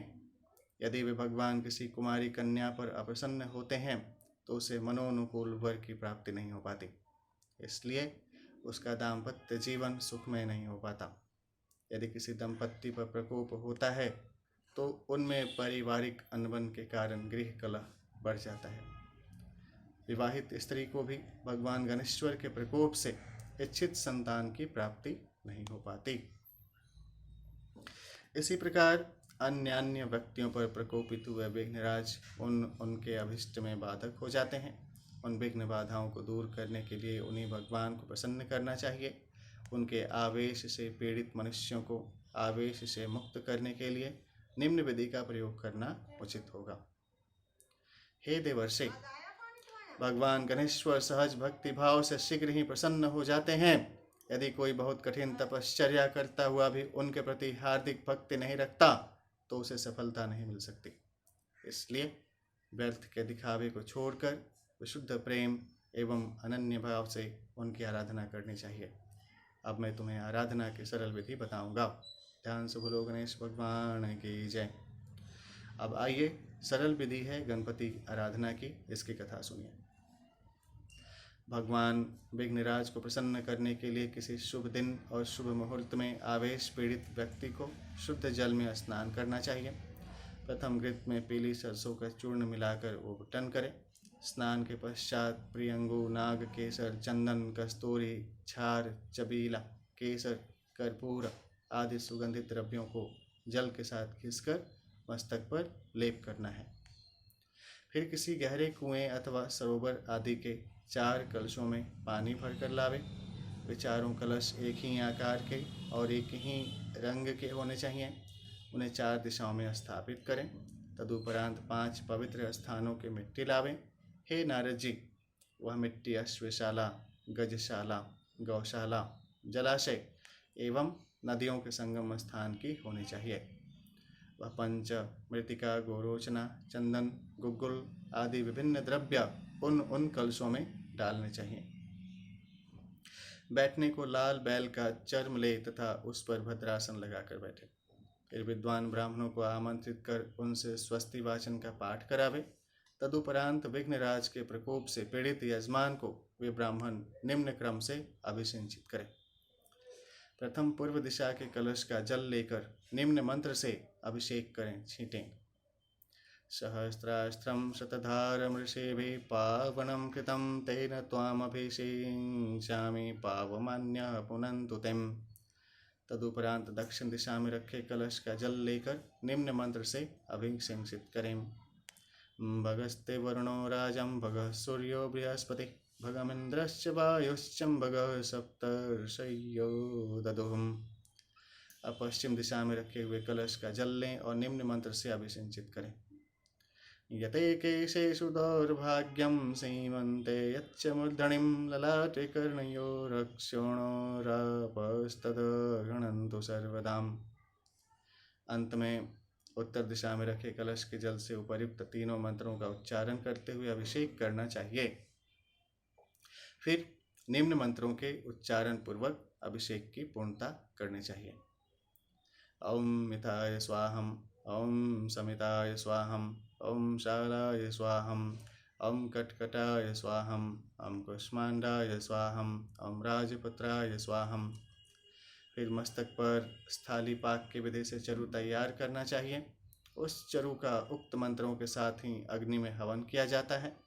यदि वे भगवान किसी कुमारी कन्या पर अप्रसन्न होते हैं तो उसे मनोनुकूल वर की प्राप्ति नहीं हो पाती। इसलिए उसका दाम्पत्य जीवन सुखमय नहीं हो पाता। यदि किसी दंपत्ति पर प्रकोप होता है तो उनमें पारिवारिक अनबन के कारण गृह कलह बढ़ जाता है। विवाहित स्त्री को भी भगवान गणेश्वर के प्रकोप से इच्छित संतान की प्राप्ति नहीं हो पाती। इसी प्रकार अन्य व्यक्तियों पर प्रकोपित हुए विघ्नराज उनके अभिष्ट में बाधक हो जाते हैं। उन विघ्न बाधाओं को दूर करने के लिए उन्हें भगवान को प्रसन्न करना चाहिए। उनके आवेश से पीड़ित मनुष्यों को आवेश से मुक्त करने के लिए निम्न विधि का प्रयोग करना उचित होगा। हे देवर्षि, भगवान गणेश्वर सहज भक्ति भाव से शीघ्र ही प्रसन्न हो जाते हैं। यदि कोई बहुत कठिन तपश्चर्या करता हुआ भी उनके प्रति हार्दिक भक्ति नहीं रखता तो उसे सफलता नहीं मिल सकती। इसलिए व्यर्थ के दिखावे को छोड़कर विशुद्ध प्रेम एवं अनन्य भाव से उनकी आराधना करनी चाहिए। अब मैं तुम्हें आराधना की सरल विधि बताऊंगा। ध्यान से बोलो गणेश भगवान की जय। अब आइए, सरल विधि है गणपति आराधना की, इसकी कथा सुनिए। भगवान विघ्नराज को प्रसन्न करने के लिए किसी शुभ दिन और शुभ मुहूर्त में आवेश पीड़ित व्यक्ति को शुद्ध जल में स्नान करना चाहिए। प्रथम घृत में पीली सरसों का चूर्ण मिलाकर उबटन करें। स्नान के पश्चात प्रियंगु, नाग केसर, चंदन, कस्तूरी, क्षार, चबीला, केसर, कर्पूर आदि सुगंधित द्रव्यों को जल के साथ घिसकर मस्तक पर लेप करना है। फिर किसी गहरे कुएं अथवा सरोवर आदि के 4 कलशों में पानी भरकर लावे। वे चारों कलश एक ही आकार के और एक ही रंग के होने चाहिए। उन्हें 4 दिशाओं में स्थापित करें। तदुपरांत 5 पवित्र स्थानों की मिट्टी लावें। हे नारद जी, वह मिट्टी अश्वशाला, गजशाला, गौशाला, जलाशय एवं नदियों के संगम स्थान की होनी चाहिए। वह पंच मृतिका, गोरोचना, चंदन, गुग्गुल आदि विभिन्न द्रव्य उन कलशों में डालने चाहिए। बैठने को लाल बैल का चर्म ले तथा उस पर भद्रासन लगाकर बैठे। फिर विद्वान ब्राह्मणों को आमंत्रित कर उनसे स्वस्ति वाचन का पाठ करावे। तदुपरांत विघ्नराज के प्रकोप से पीड़ित यजमान को वे ब्राह्मण निम्न क्रम से अभिषिंचित करें। प्रथम पूर्व दिशा के कलश का जल लेकर निम्न मंत्र से अभिषेक करें, छींटें। सहस्रास्त्रं शतधारमृषेभिः पावनं कृतं तेन त्वामभिषिञ्चामि पावमान्यः पुनन्तु तेम्। तदुपरांत दक्षिण दिशा में रखे कलश का जल लेकर निम्न मंत्र से अभिषेचित करें। भगस्ते वरुणो राजं भगः सूर्यो बृहस्पति भगमिन्द्रश्च वायुश्च भगः सप्तर्षयो ददुः। अब पश्चिम दिशा में रखे हुए कलश का जल लें और निम्न मंत्र से अभिषेचित करें। यते केशेषु दौर्भाग्यं सीमन्ते यच्च मूर्धनिं ललाटे कर्णयोरक्षोणोरापस्तद्गृह्णन्तु सर्वदाम्। अंत में उत्तर दिशा में रखे कलश के जल से उपर्युक्त तीनों मंत्रों का उच्चारण करते हुए अभिषेक करना चाहिए। फिर निम्न मंत्रों के उच्चारण पूर्वक अभिषेक की पूर्णता करनी चाहिए। ओम मिताय स्वाहम, ओम समिताय स्वाहम, ओम शालाय स्वाहम, ओम कटकटाय स्वाहम, ओम कुष्मांडाय स्वाहम, ओम राजपुत्राय स्वाहम। फिर मस्तक पर स्थाली पाक के विधि से चरु तैयार करना चाहिए। उस चरु का उक्त मंत्रों के साथ ही अग्नि में हवन किया जाता है।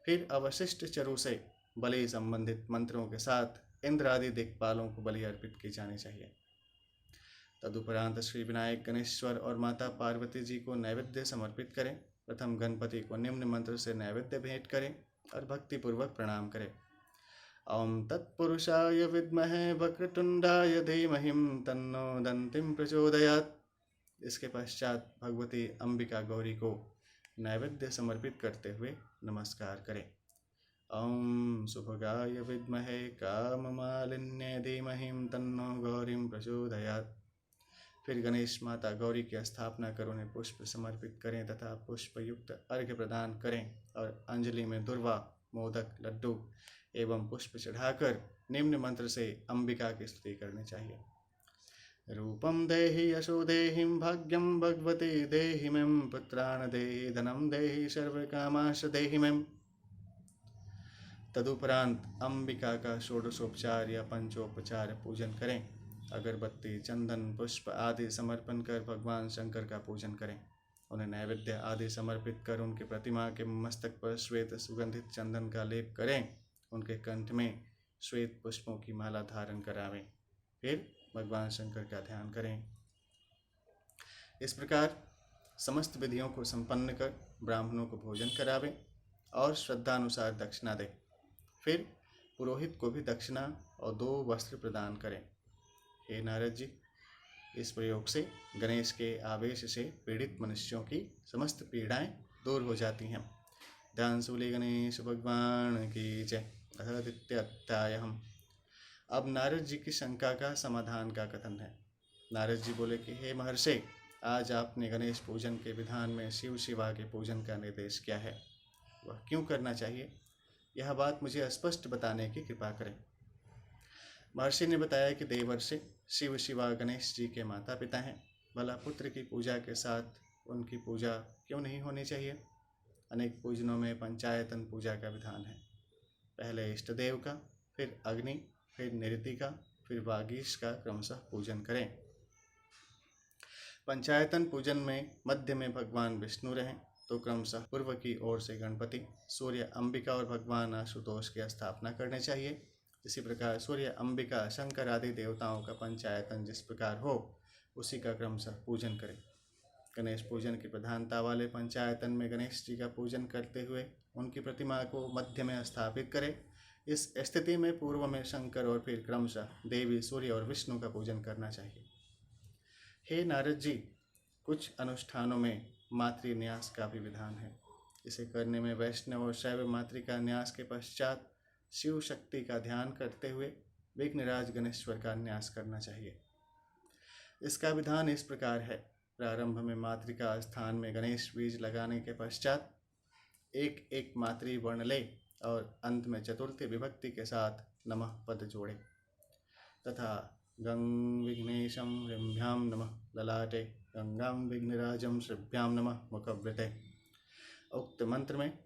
फिर अवशिष्ट चरु से बलि संबंधित मंत्रों के साथ इंद्र आदि दिक्पालों को बलि अर्पित की जानी चाहिए। तदुपरांत श्री विनायक, गणेश्वर और माता पार्वती जी को नैवेद्य समर्पित करें। प्रथम गणपति को निम्न मंत्र से नैवेद्य भेंट करें और भक्तिपूर्वक प्रणाम करें। ओम तत्पुरुषाय विद्महे वक्रतुंडाय धीमहि तन्नो दंतिम प्रचोदयात्। इसके पश्चात भगवती अंबिका गौरी को नैवेद्य समर्पित करते हुए नमस्कार करें। ओम सुभगाय विद्महे काममालिन्ये धीमहि तन्नो गौरीं प्रचोदयात्। फिर गणेश माता गौरी की स्थापना कर उन्हें पुष्प समर्पित करें तथा पुष्प युक्त अर्घ्य प्रदान करें और अंजलि में दुर्वा, मोदक, लड्डू एवं पुष्प चढ़ाकर निम्न मंत्र से अंबिका की स्तुति करनी चाहिए। रूपम देहि यशो देहिं भाग्यम भगवती देहि में पुत्रान देहि धनम देहि सर्वकामांश देहि में। तदुपरांत अंबिका का षोडशोपचार या पंचोपचार पूजन करें। अगरबत्ती, चंदन, पुष्प आदि समर्पण कर भगवान शंकर का पूजन करें। उन्हें नैवेद्य आदि समर्पित कर उनकी प्रतिमा के मस्तक पर श्वेत सुगंधित चंदन का लेप करें। उनके कंठ में श्वेत पुष्पों की माला धारण करावें। फिर भगवान शंकर का ध्यान करें। इस प्रकार समस्त विधियों को संपन्न कर ब्राह्मणों को भोजन करावें और श्रद्धानुसार दक्षिणा दें। फिर पुरोहित को भी दक्षिणा और 2 वस्त्र प्रदान करें। हे नारद जी, इस प्रयोग से गणेश के आवेश से पीड़ित मनुष्यों की समस्त पीड़ाएं दूर हो जाती हैं। ध्यान सूली गणेश भगवान की जय। हम अब नारद जी की शंका का समाधान का कथन है। नारद जी बोले कि हे महर्षि, आज आपने गणेश पूजन के विधान में शिव शिवा के पूजन का निर्देश किया है, वह क्यों करना चाहिए, यह बात मुझे स्पष्ट बताने की कृपा करें। महर्षि ने बताया कि देवर्षि शिव शिवा गणेश जी के माता पिता हैं। भला पुत्र की पूजा के साथ उनकी पूजा क्यों नहीं होनी चाहिए। अनेक पूजनों में पंचायतन पूजा का विधान है। पहले इष्ट देव का, फिर अग्नि, फिर निरति का, फिर वागीश का क्रमशः पूजन करें। पंचायतन पूजन में मध्य में भगवान विष्णु रहें तो क्रमशः पूर्व की ओर से गणपति, सूर्य, अंबिका और भगवान आशुतोष की स्थापना करनी चाहिए। इसी प्रकार सूर्य, अंबिका, शंकर आदि देवताओं का पंचायतन जिस प्रकार हो उसी का क्रमशः पूजन करें। गणेश पूजन की प्रधानता वाले पंचायतन में गणेश जी का पूजन करते हुए उनकी प्रतिमा को मध्य में स्थापित करें। इस स्थिति में पूर्व में शंकर और फिर क्रमशः देवी, सूर्य और विष्णु का पूजन करना चाहिए। हे नारद जी, कुछ अनुष्ठानों में मातृन्यास का भी विधान है। इसे करने में वैष्णव और शैव मातृका न्यास के पश्चात शिव शक्ति का ध्यान करते हुए विघ्नराज गणेश्वर का न्यास करना चाहिए। इसका विधान इस प्रकार है। प्रारंभ में मातृका स्थान में गणेश बीज लगाने के पश्चात एक एक मातृ वर्ण ले और अंत में चतुर्थी विभक्ति के साथ नमः पद जोड़े तथा गंग विघ्नेशम ह्रीभ्याम नमः ललाटे, गंगाम विघ्नराजम श्रीभ्याम नमः मुखव्रते। उक्त मंत्र में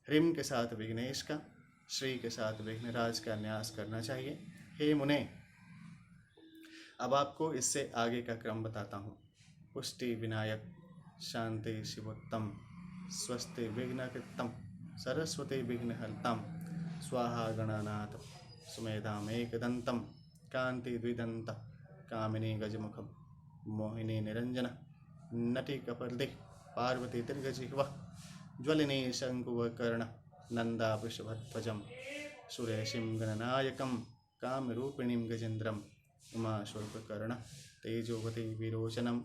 ह्रीम के साथ विघ्नेश का, श्री के साथ विघ्नराज का न्यास करना चाहिए। हे मुने, अब आपको इससे आगे का क्रम बताता हूँ। पुष्टि विनायक, शांति शिवोत्तम, स्वस्ति विघ्नकृतम, सरस्वती विघ्नहर्तम, स्वाहा गणानाथ, सुमेधाम एकदंतम, कांति द्विदंत, कामिनी गजमुखम, मोहिनी निरंजन, नटी कपर्दि, पार्वती दीर्घजिह्वा, ज्वलिनी शंकुवकर्ण, नंदा वृषभध्वजम, सुरेशिं गणनायकं, कामरूपिणीं गजेन्द्रं, उमाशुल्ककर्ण तेजोवती विरोचनम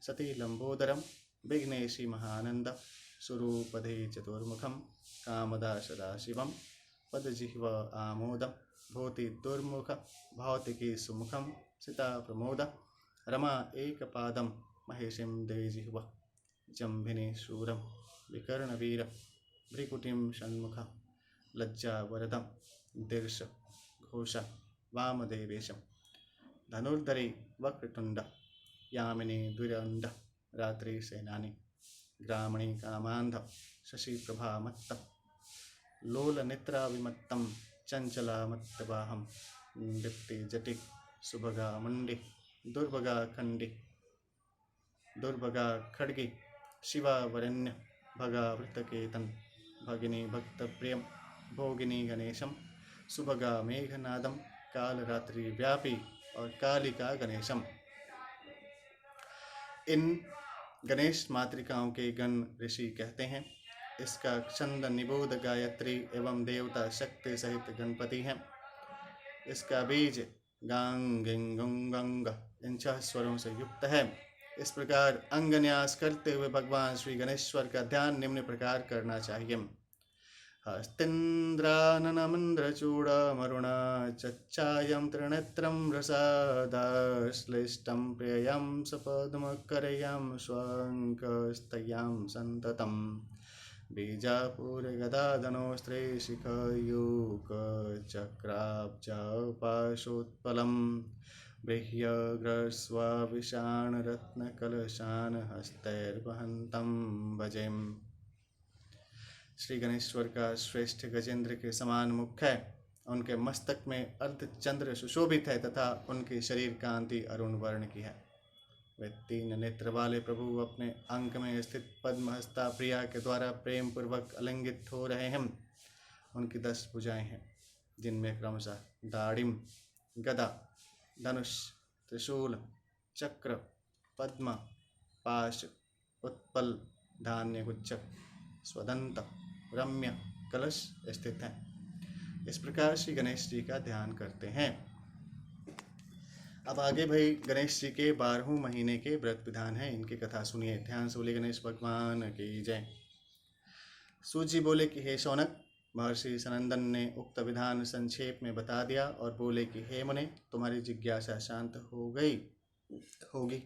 सती लंबोदरम विघ्नेशी महानंद स्वरूपधे चतुर्मुखम कामदा सदाशिवम पदजिह्व आमोदम भूति दुर्मुख भौतिकी सुमुखम सीता प्रमोद रमा एकपादम महेशिम देजिह्व जम्भिनी शूरम विकर्णवीर भ्रिकुटिम षण्मुख लज्जा वरदम दीर्ष घोष वामदेवेशम धनुर्धरी वक्रतुंड यामिनी दुरंड रात्रि सेनानी ग्रामणी कामांध शशि प्रभा मत्त लोल निद्रा विमत्तम चंचला मत्तवाहम दीप्ति जटिक सुभगा मुंडी दुर्भगा खंडी दुर्भगा खड्गी शिवा वरण्य भगा वृतकेतन भगिनी भक्त प्रियम भोगिनी गणेशम सुभगा मेघनादम काल रात्रि व्यापी और कालिका गणेशम। इन गणेश मातृकाओं के गण ऋषि कहते हैं। इसका छंद निबोध गायत्री एवं देवता शक्ति सहित गणपति हैं। इसका बीज गांग गिंग गुंग गंग इन 6 स्वरों से युक्त है। इस प्रकार अंगन्यास करते हुए भगवान श्री गणेश्वर का ध्यान निम्न प्रकार करना चाहिए। हस्तिन्द्राननमिन्द्रचूडमरुणा चच्चायं त्रिनेत्रं रसादाश्लिष्टं प्रियं सपद्मकरयां स्वङ्कस्तयां सन्ततं बीजापुरगदाधनुस्त्रीशिखयूकचक्राब्जपाशोत्पलं बृह्यग्रस्वाविशाणरत्नकलशान् हस्तैर्वहन्तं भजेम्। श्री गणेश्वर का श्रेष्ठ गजेंद्र के समान मुख है। उनके मस्तक में अर्धचंद्र सुशोभित है तथा उनकी शरीर कांति अरुण वर्ण की है। वे 3 नेत्र वाले प्रभु अपने अंक में स्थित पद्महस्ता प्रिया के द्वारा प्रेम पूर्वक आलिंगित हो रहे हैं। उनकी 10 भुजाएं हैं जिनमें क्रमशः दाढ़िम, गदा, धनुष, त्रिशूल, चक्र, पद्म, पाश, उत्पल, धान्य गुच्छक, स्वदंत, रम्य, कलश स्थित हैं। इस प्रकार श्री गणेश जी का ध्यान करते हैं। अब आगे भाई गणेश जी के 12वें महीने के व्रत विधान है, इनकी कथा सुनिए। ध्यान से बोले गणेश भगवान की जय। सूत जी बोले कि हे शौनक, महर्षि सनंदन ने उक्त विधान संक्षेप में बता दिया और बोले कि हे मुने, तुम्हारी जिज्ञासा शांत हो गई होगी।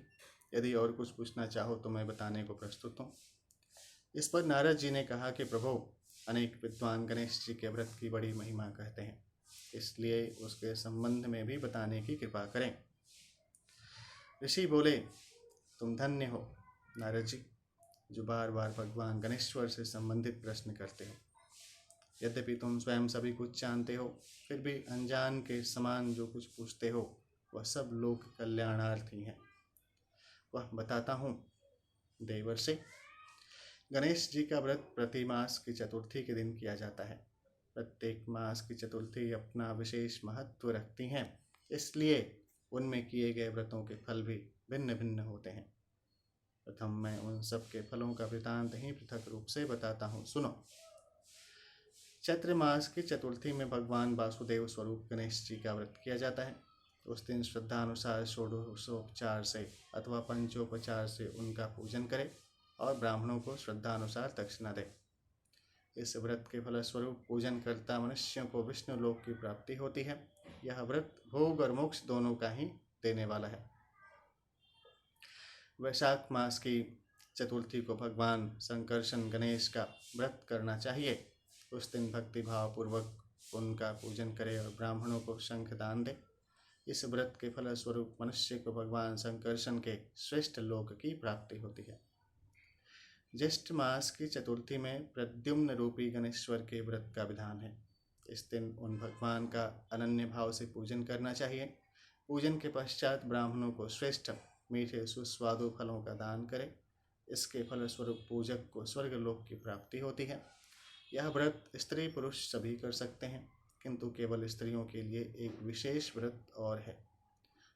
यदि और कुछ पूछना चाहो तो मैं बताने को प्रस्तुत हूँ। इस पर नारद जी ने कहा कि प्रभु, अनेक विद्वान गणेश जी के व्रत की बड़ी महिमा कहते हैं, इसलिए उसके संबंध में भी बताने की कृपा करें। ऋषि बोले, तुम धन्य हो नारद जी, जो बार बार भगवान गणेश्वर से संबंधित प्रश्न करते हो। यद्यपि तुम स्वयं सभी कुछ जानते हो, फिर भी अनजान के समान जो कुछ पूछते हो वह सब लोक कल्याणार्थी है। वह बताता हूँ। देवर्षि, गणेश जी का व्रत प्रति मास की चतुर्थी के दिन किया जाता है। प्रत्येक मास की चतुर्थी अपना विशेष महत्व रखती हैं, इसलिए उनमें किए गए व्रतों के फल भी भिन्न भिन्न होते हैं। प्रथम मैं उन सब के फलों का वृतांत ही पृथक रूप से बताता हूँ, सुनो। चैत्र मास की चतुर्थी में भगवान वासुदेव स्वरूप गणेश जी का व्रत किया जाता है। उस दिन श्रद्धानुसार षोडशोपचार से अथवा पंचोपचार से उनका पूजन करें और ब्राह्मणों को श्रद्धानुसार दक्षिणा दे। इस व्रत के फलस्वरूप पूजन करता मनुष्यों को विष्णु लोक की प्राप्ति होती है। यह व्रत भोग और मोक्ष दोनों का ही देने वाला है। वैशाख मास की चतुर्थी को भगवान संकर्षण गणेश का व्रत करना चाहिए। उस दिन भक्ति भाव पूर्वक उनका पूजन करे और ब्राह्मणों को शंख दान दे। इस व्रत के फलस्वरूप मनुष्य को भगवान संकर्षण के श्रेष्ठ लोक की प्राप्ति होती है। ज्येष्ठ मास की चतुर्थी में प्रद्युम्न रूपी गणेश्वर के व्रत का विधान है। इस दिन उन भगवान का अनन्य भाव से पूजन करना चाहिए। पूजन के पश्चात ब्राह्मणों को श्रेष्ठ मीठे सुस्वादु फलों का दान करें। इसके फलस्वरूप पूजक को स्वर्गलोक की प्राप्ति होती है। यह व्रत स्त्री पुरुष सभी कर सकते हैं, किंतु केवल स्त्रियों के लिए एक विशेष व्रत और है,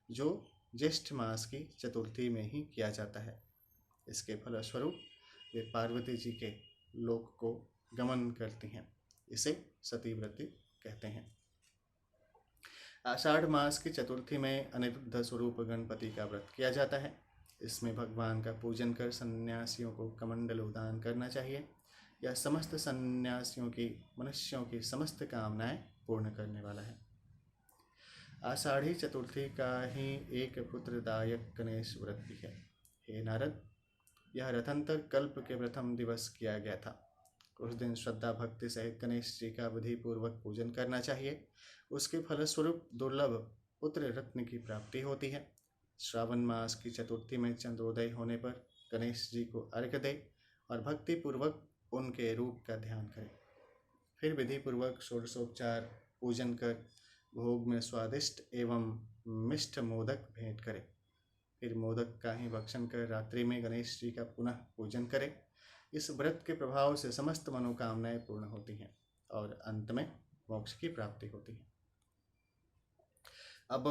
जो ज्येष्ठ मास की चतुर्थी में ही किया जाता है। इसके फलस्वरूप वे पार्वती जी के लोक को गमन करती हैं। इसे सती व्रत कहते हैं। आषाढ़ मास की चतुर्थी में अनिरुद्ध स्वरूप गणपति का व्रत किया जाता है। इसमें भगवान का पूजन कर सन्यासियों को कमंडल दान करना चाहिए। यह समस्त सन्यासियों की, मनुष्यों की समस्त कामनाएं पूर्ण करने वाला है। आषाढ़ी चतुर्थी का ही एक पुत्रदायक गणेश व्रत भी है। हे नारद, यह रथंतर कल्प के प्रथम दिवस किया गया था। उस दिन श्रद्धा भक्ति सहित गणेश जी का विधि पूर्वक पूजन करना चाहिए। उसके फलस्वरूप दुर्लभ पुत्र रत्न की प्राप्ति होती है। श्रावण मास की चतुर्थी में चंद्रोदय होने पर गणेश जी को अर्घ्य दे और भक्ति पूर्वक उनके रूप का ध्यान करें। फिर विधि पूर्वक षोडशोपचार पूजन कर भोग में स्वादिष्ट एवं मिष्ट मोदक भेंट करें। फिर मोदक का ही भक्षण कर रात्रि में गणेश जी का पुनः पूजन करें। इस व्रत के प्रभाव से समस्त मनोकामनाएं पूर्ण होती हैं और अंत में मोक्ष की प्राप्ति होती है। अब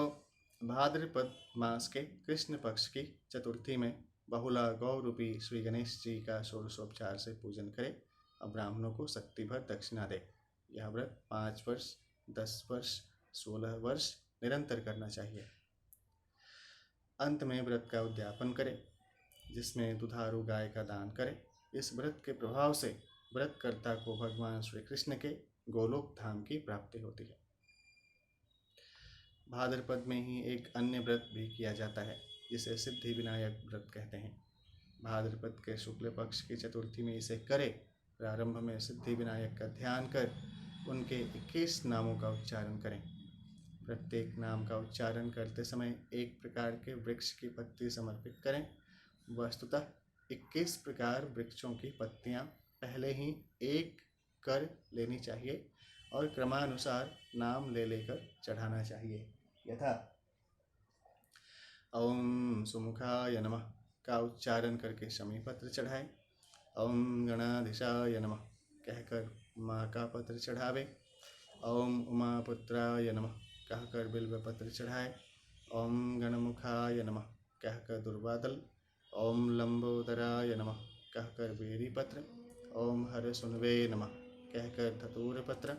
भाद्रपद मास के कृष्ण पक्ष की चतुर्थी में बहुला गौ रूपी श्री गणेश जी का षोडशोपचार से पूजन करें और ब्राह्मणों को शक्ति भर दक्षिणा दे। यह व्रत 5 वर्ष, 10 वर्ष, 16 वर्ष निरंतर करना चाहिए। अंत में व्रत का उद्यापन करें, जिसमें दुधारू गाय का दान करें। इस व्रत के प्रभाव से व्रतकर्ता को भगवान श्री कृष्ण के गोलोक धाम की प्राप्ति होती है। भाद्रपद में ही एक अन्य व्रत भी किया जाता है, जिसे सिद्धि विनायक व्रत कहते हैं। भाद्रपद के शुक्ल पक्ष की चतुर्थी में इसे करें। प्रारंभ में सिद्धि विनायक का ध्यान कर उनके 21 नामों का उच्चारण करें। प्रत्येक नाम का उच्चारण करते समय एक प्रकार के वृक्ष की पत्ती समर्पित करें। वस्तुतः 21 प्रकार वृक्षों की पत्तियां पहले ही एक कर लेनी चाहिए और क्रमानुसार नाम ले लेकर चढ़ाना चाहिए। यथा ओम सुमुखाय नमः का उच्चारण करके शमी पत्र चढ़ाए। ओम गणाधीशाय नमः कहकर उमा का पत्र चढ़ावे। ओम उमापुत्राय नमः कहकर बिल्व पत्र चढ़ाए। ओम गणमुखाय नमः कहकर दुर्वादल। ओम लंबोदराय नमः कहकर बेरी पत्र। ओम हरसुनवे नमः कहकर धतूर पत्र।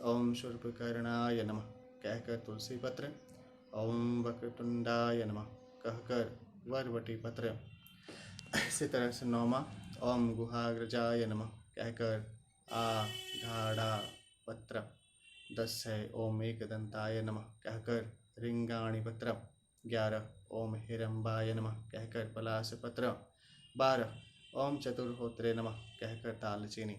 ओम शूर्पकर्णाय नमः कहकर तुलसी पत्र। ओम वक्रतुंडाय नमः कहकर वरवटी पत्र। इसी तरह से 9वां ओम गुहाग्रजाय नमः कहकर आघाड़ा पत्र। 10 है ओम एकदंताय नमः कहकर रिंगाणी पत्र। 11 ओम हिरंबाय नमः कहकर पलाश पत्र। 12 ओम चतुर्होत्रे नमः कहकर तालचीनी।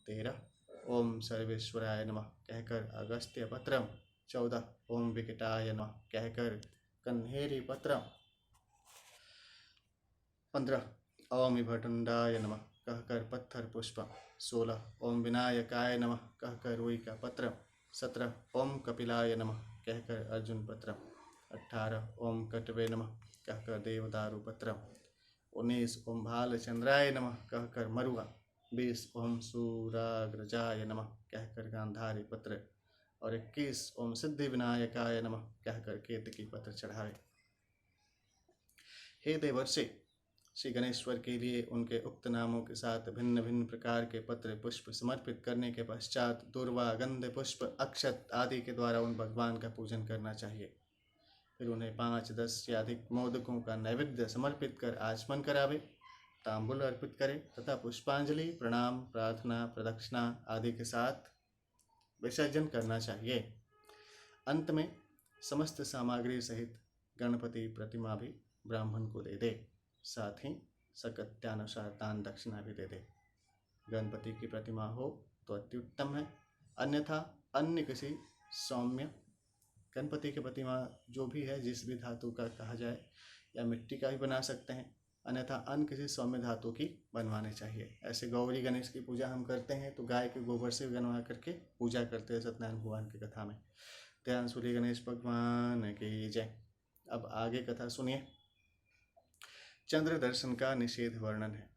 13 ओम सर्वेश्वराय नमः कहकर अगस्त्य पत्र। 14 ओम विकटाय नमः कहकर कन्हेरी पत्र। 15 ओम भटुंडाय नमः कहकर पत्थर पुष्प। 16 ओम विनायकाय नमः कहकर रुई का पत्र। 17 ओम कपिलाय नमः कहकर अर्जुन पत्र। 18 ओम कटवे नमः कहकर देवदारू पत्र। 19 ओम भालचंद्राय नमः कहकर मरुआ। 20 ओम सूराग्रजाय नमः कहकर गांधारी पत्र और 21 ओम सिद्धि विनायकाय नमः कहकर केतकी पत्र चढ़ाए। हे देवर्षि, श्री गणेश्वर के लिए उनके उक्त नामों के साथ भिन्न भिन्न प्रकार के पत्र पुष्प समर्पित करने के पश्चात दूर्वा, गंध, पुष्प, अक्षत आदि के द्वारा उन भगवान का पूजन करना चाहिए। फिर उन्हें 5, 10 या अधिक मोदकों का नैवेद्य समर्पित कर आचमन करावे, तांबुल अर्पित करें तथा पुष्पांजलि, प्रणाम, प्रार्थना, प्रदक्षिणा आदि के साथ विसर्जन करना चाहिए। अंत में समस्त सामग्री सहित गणपति प्रतिमा भी ब्राह्मण को दे दे, साथ ही सकत्यानुसार दान दक्षिणा भी दे दे। गणपति की प्रतिमा हो तो अति उत्तम है, अन्यथा अन्य किसी सौम्य गणपति की प्रतिमा जो भी है, जिस भी धातु का कहा जाए, या मिट्टी का भी बना सकते हैं, अन्यथा अन्य किसी सौम्य धातु की बनवानी चाहिए। ऐसे गौरी गणेश की पूजा हम करते हैं तो गाय के गोबर से बनवा करके पूजा करते हैं सत्यनारायण भगवान की कथा में। ध्यान सूर्य गणेश भगवान की जय। अब आगे कथा सुनिए। चंद्र दर्शन का निषेध वर्णन है।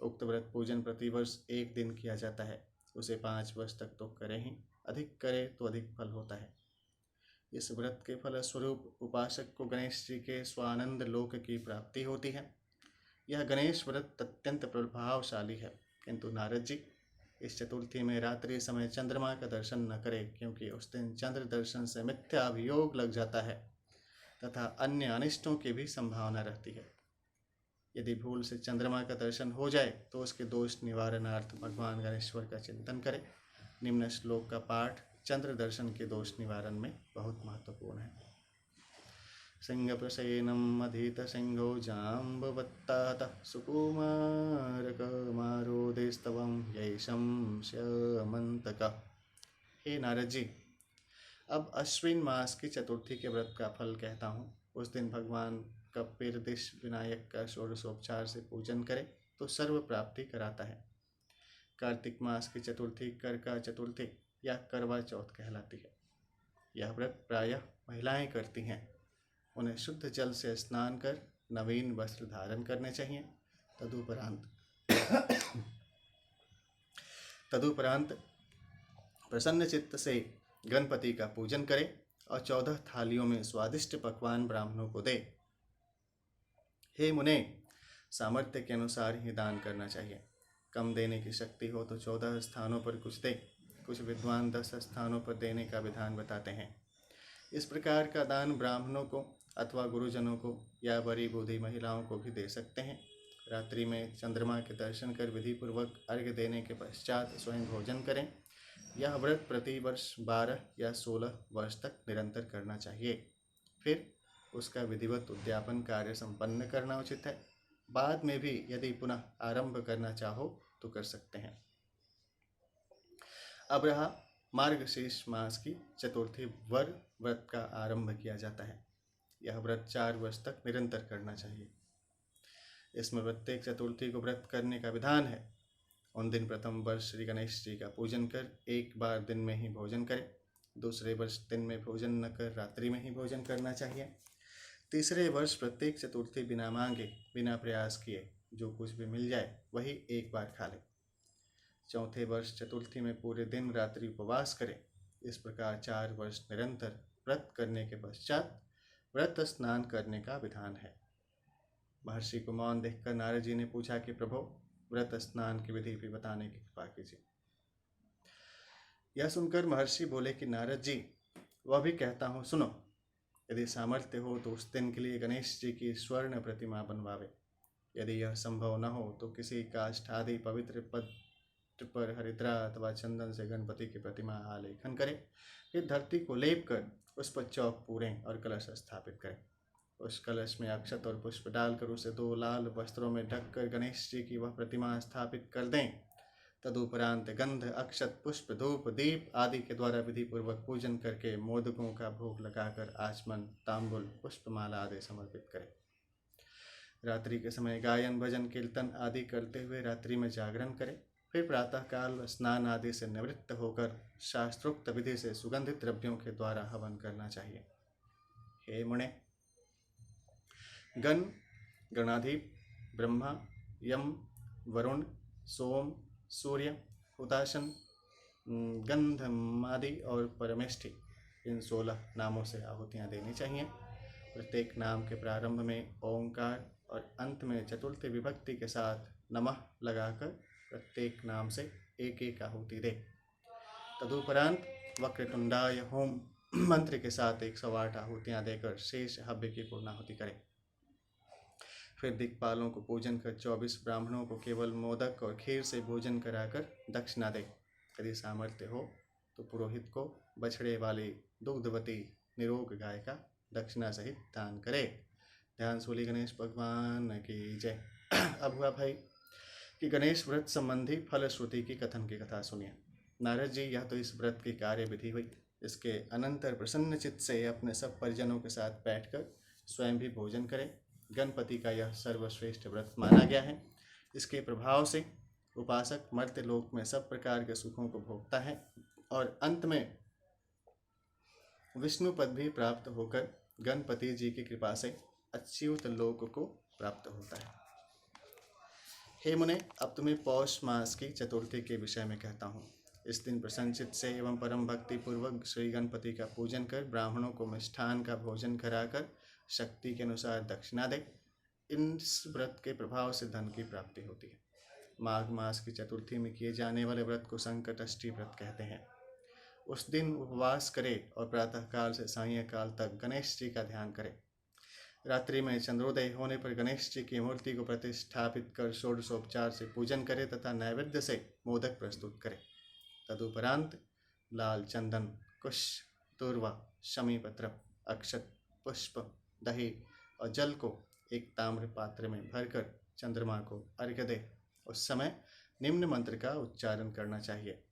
उक्त व्रत पूजन प्रतिवर्ष 1 दिन किया जाता है। उसे 5 वर्ष तक तो करें ही, अधिक करे तो अधिक फल होता है। इस व्रत के फल स्वरूप उपासक को गणेश जी के स्वानंद लोक की प्राप्ति होती है। यह गणेश व्रत अत्यंत प्रभावशाली है, किंतु नारद जी, इस चतुर्थी में रात्रि समय चंद्रमा का दर्शन न करें, क्योंकि उस दिन चंद्र दर्शन से मिथ्या अभियोग लग जाता है तथा अन्य अनिष्टों की भी संभावना रहती है। यदि भूल से चंद्रमा का दर्शन हो जाए तो उसके दोष निवारणार्थ भगवान गणेश्वर का चिंतन करें। निम्न श्लोक का पाठ चंद्र दर्शन के दोष निवारण में बहुत महत्वपूर्ण है। सिंहप्रसेनम अधीत सिंहो जाम्बवत्तात सुकुमारकमारोदेस्तवं यैषं श्यमन्तक। हे नारद जी, अब अश्विन मास की चतुर्थी के व्रत का फल कहता हूँ। उस दिन भगवान कपिरदिश विनायक का षोडशोपचार से पूजन करें तो सर्व प्राप्ति कराता है। कार्तिक मास की चतुर्थी करका चतुर्थी या करवा चौथ कहलाती है। यह व्रत प्रायः महिलाएं करती हैं। उन्हें शुद्ध जल से स्नान कर नवीन वस्त्र धारण करने चाहिए। तदुपरांत प्रसन्न चित्त से गणपति का पूजन करें और 14 थालियों में स्वादिष्ट पकवान ब्राह्मणों को दे। हे मुने, सामर्थ्य के अनुसार ही दान करना चाहिए। कम देने की शक्ति हो तो 14 स्थानों पर कुछ दे। कुछ विद्वान 10 स्थानों पर देने का विधान बताते हैं। इस प्रकार का दान ब्राह्मणों को अथवा गुरुजनों को या बड़ी बूढ़ी महिलाओं को भी दे सकते हैं। रात्रि में चंद्रमा के दर्शन कर विधि पूर्वक अर्घ्य देने के पश्चात स्वयं भोजन करें। यह व्रत प्रति वर्ष 12 या 16 वर्ष तक निरंतर करना चाहिए। फिर उसका विधिवत उद्यापन कार्य संपन्न करना उचित है। बाद में भी यदि पुनः आरंभ करना चाहो तो कर सकते हैं। अब रहा मार्गशीर्ष मास की चतुर्थी व्रत का आरंभ किया जाता है। यह व्रत 4 वर्ष तक निरंतर करना चाहिए। इसमें प्रत्येक चतुर्थी को व्रत करने का विधान है। उन दिन प्रथम वर्ष श्री गणेश जी का पूजन कर एक बार दिन में ही भोजन करें। दूसरे वर्ष दिन में भोजन न कर रात्रि में ही भोजन करना चाहिए। तीसरे वर्ष प्रत्येक चतुर्थी बिना मांगे बिना प्रयास किए जो कुछ भी मिल जाए वही एक बार खा ले। चौथे वर्ष चतुर्थी में पूरे दिन रात्रि उपवास करें। इस प्रकार 4 वर्ष निरंतर व्रत करने के पश्चात व्रत स्नान करने का विधान है। महर्षि को मौन देखकर नारद जी ने पूछा कि प्रभो, व्रत स्नान की विधि भी बताने की कृपा कीजिए। यह सुनकर महर्षि बोले कि नारद जी, वह भी कहता हूँ, सुनो। यदि सामर्थ्य हो तो उस दिन के लिए गणेश जी की स्वर्ण प्रतिमा बनवावे। यदि यह संभव न हो तो किसी काष्ठ आदि पवित्र पत्र पर हरिद्रा अथवा चंदन से गणपति की प्रतिमा आलेखन करें। फिर धरती को लेप कर उस पर चौक पूरें और कलश स्थापित करें। उस कलश में अक्षत और पुष्प डालकर उसे 2 लाल वस्त्रों में ढककर गणेश जी की वह प्रतिमा स्थापित कर दें। तदुपरांत गंध, अक्षत, पुष्प, धूप, दीप आदि के द्वारा विधि पूर्वक पूजन करके मोदकों का भोग लगाकर आचमन, तांबुल, पुष्पमाला आदि समर्पित करें। रात्रि के समय गायन, भजन, कीर्तन आदि करते हुए रात्रि में जागरण करें। फिर प्रातःकाल स्नान आदि से निवृत्त होकर शास्त्रोक्त विधि से सुगंधित द्रव्यों के द्वारा हवन करना चाहिए। हे मुने, गण, गणाधिप, ब्रह्मा, यम, वरुण, सोम, सूर्य, हुताशन, गंधमादि और परमेष्ठि, इन 16 नामों से आहुतियाँ देनी चाहिए। प्रत्येक नाम के प्रारंभ में ओंकार और अंत में चतुर्थ विभक्ति के साथ नमः लगाकर प्रत्येक नाम से एक एक आहुति दे। तदुपरांत वक्रतुंडाय होम मंत्र के साथ 108 आहुतियाँ देकर शेष हव्य की पूर्णाहुति करें। फिर दिक्पालों को पूजन कर 24 ब्राह्मणों को केवल मोदक और खीर से भोजन कराकर दक्षिणा दे। यदि सामर्थ्य हो तो पुरोहित को बछड़े वाली दुग्धवती निरोग गाय का दक्षिणा सहित दान करे। ध्यान सूली गणेश भगवान की जय। अब हुआ भाई कि गणेश व्रत संबंधी फल श्रुति की कथन की कथा सुनिए। नारद जी, यह तो इस व्रत की कार्य विधि हुई। इसके अनंतर प्रसन्न चित्त से अपने सब परिजनों के साथ बैठकर स्वयं भी भोजन करें। गणपति का यह सर्वश्रेष्ठ व्रत माना गया है। इसके प्रभाव से उपासक मर्त्य लोक में सब प्रकार के सुखों को भोगता है और अंत में विष्णु पद भी प्राप्त होकर गणपति जी की कृपा से अच्युत लोक को प्राप्त होता है। हे मुने, अब तुम्हें पौष मास की चतुर्थी के विषय में कहता हूँ। इस दिन प्रसन्नचित्त से एवं परम भक्ति पूर्वक श्री गणपति का पूजन कर ब्राह्मणों को मिष्ठान का भोजन कराकर शक्ति के अनुसार दक्षिणा दे। इस व्रत के प्रभाव से धन की प्राप्ति होती है। माघ मास की चतुर्थी में किए जाने वाले व्रत को संकटष्टि व्रत कहते हैं। उस दिन उपवास करें और प्रातःकाल से सायंकाल तक गणेश जी का ध्यान करें। रात्रि में चंद्रोदय होने पर गणेश जी की मूर्ति को प्रतिष्ठापित कर षोडशोपचार से पूजन करें तथा नैवेद्य से मोदक प्रस्तुत करें। तदुपरांत लाल चंदन, कुश, दूर्वा, शमी पत्र, अक्षत, पुष्प, दही और जल को एक ताम्र पात्र में भरकर चंद्रमा को अर्घ्य दे। उस समय निम्न मंत्र का उच्चारण करना चाहिए।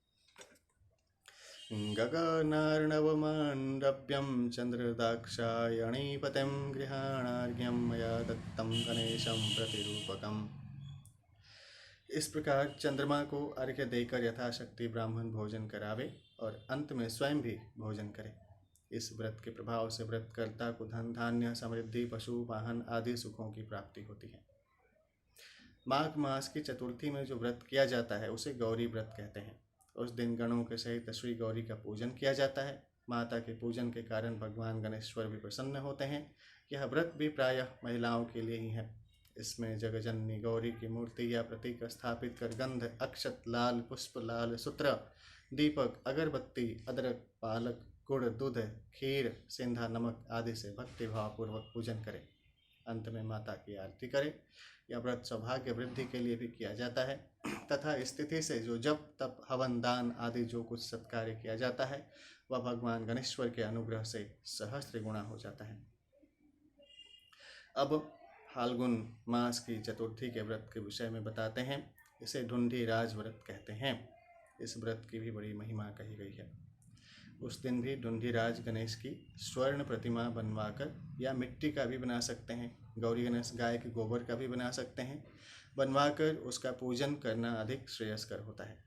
गगनार्णवमण्डव्यं चंद्रदाक्षायणीपतिं गृहाणार्घ्यं मया दत्तं गणेशं प्रतिरूपकम्। इस प्रकार चंद्रमा को अर्घ्य देकर यथाशक्ति ब्राह्मण भोजन करावे और अंत में स्वयं भी भोजन करे। इस व्रत के प्रभाव से व्रतकर्ता को धन धान्य, समृद्धि, पशु, वाहन आदि सुखों की प्राप्ति होती है। माघ मास की चतुर्थी में जो व्रत किया जाता है उसे गौरी व्रत कहते हैं। उस दिन गणों के सहित श्री गौरी का पूजन किया जाता है। माता के पूजन के कारण भगवान गणेश्वर भी प्रसन्न होते हैं। यह व्रत भी प्रायः महिलाओं के लिए ही है। इसमें जगजननी गौरी की मूर्ति या प्रतीक स्थापित कर गंध, अक्षत, लाल पुष्प, लाल सूत्र, दीपक, अगरबत्ती, अदरक, पालक, गुड़, दूध, खीर, सेंधा नमक आदि से भक्ति भावपूर्वक पूजन करें। अंत में माता की आरती करें। यह व्रत सौभाग्य वृद्धि के लिए भी किया जाता है तथा इस तिथि से जो जप, तप, हवन, दान आदि जो कुछ सत्कार्य किया जाता है वह भगवान गणेश्वर के अनुग्रह से सहस्त्र गुणा हो जाता है। अब फाल्गुन मास की चतुर्थी के व्रत के विषय में बताते हैं। इसे ढूंढीराज व्रत कहते हैं। इस व्रत की भी बड़ी महिमा कही गई है। उस दिन भी ढूंढीराज गणेश की स्वर्ण प्रतिमा बनवाकर या मिट्टी का भी बना सकते हैं, गौरी गणेश गाय के गोबर का भी बना सकते हैं, बनवाकर उसका पूजन करना अधिक श्रेयस्कर होता है।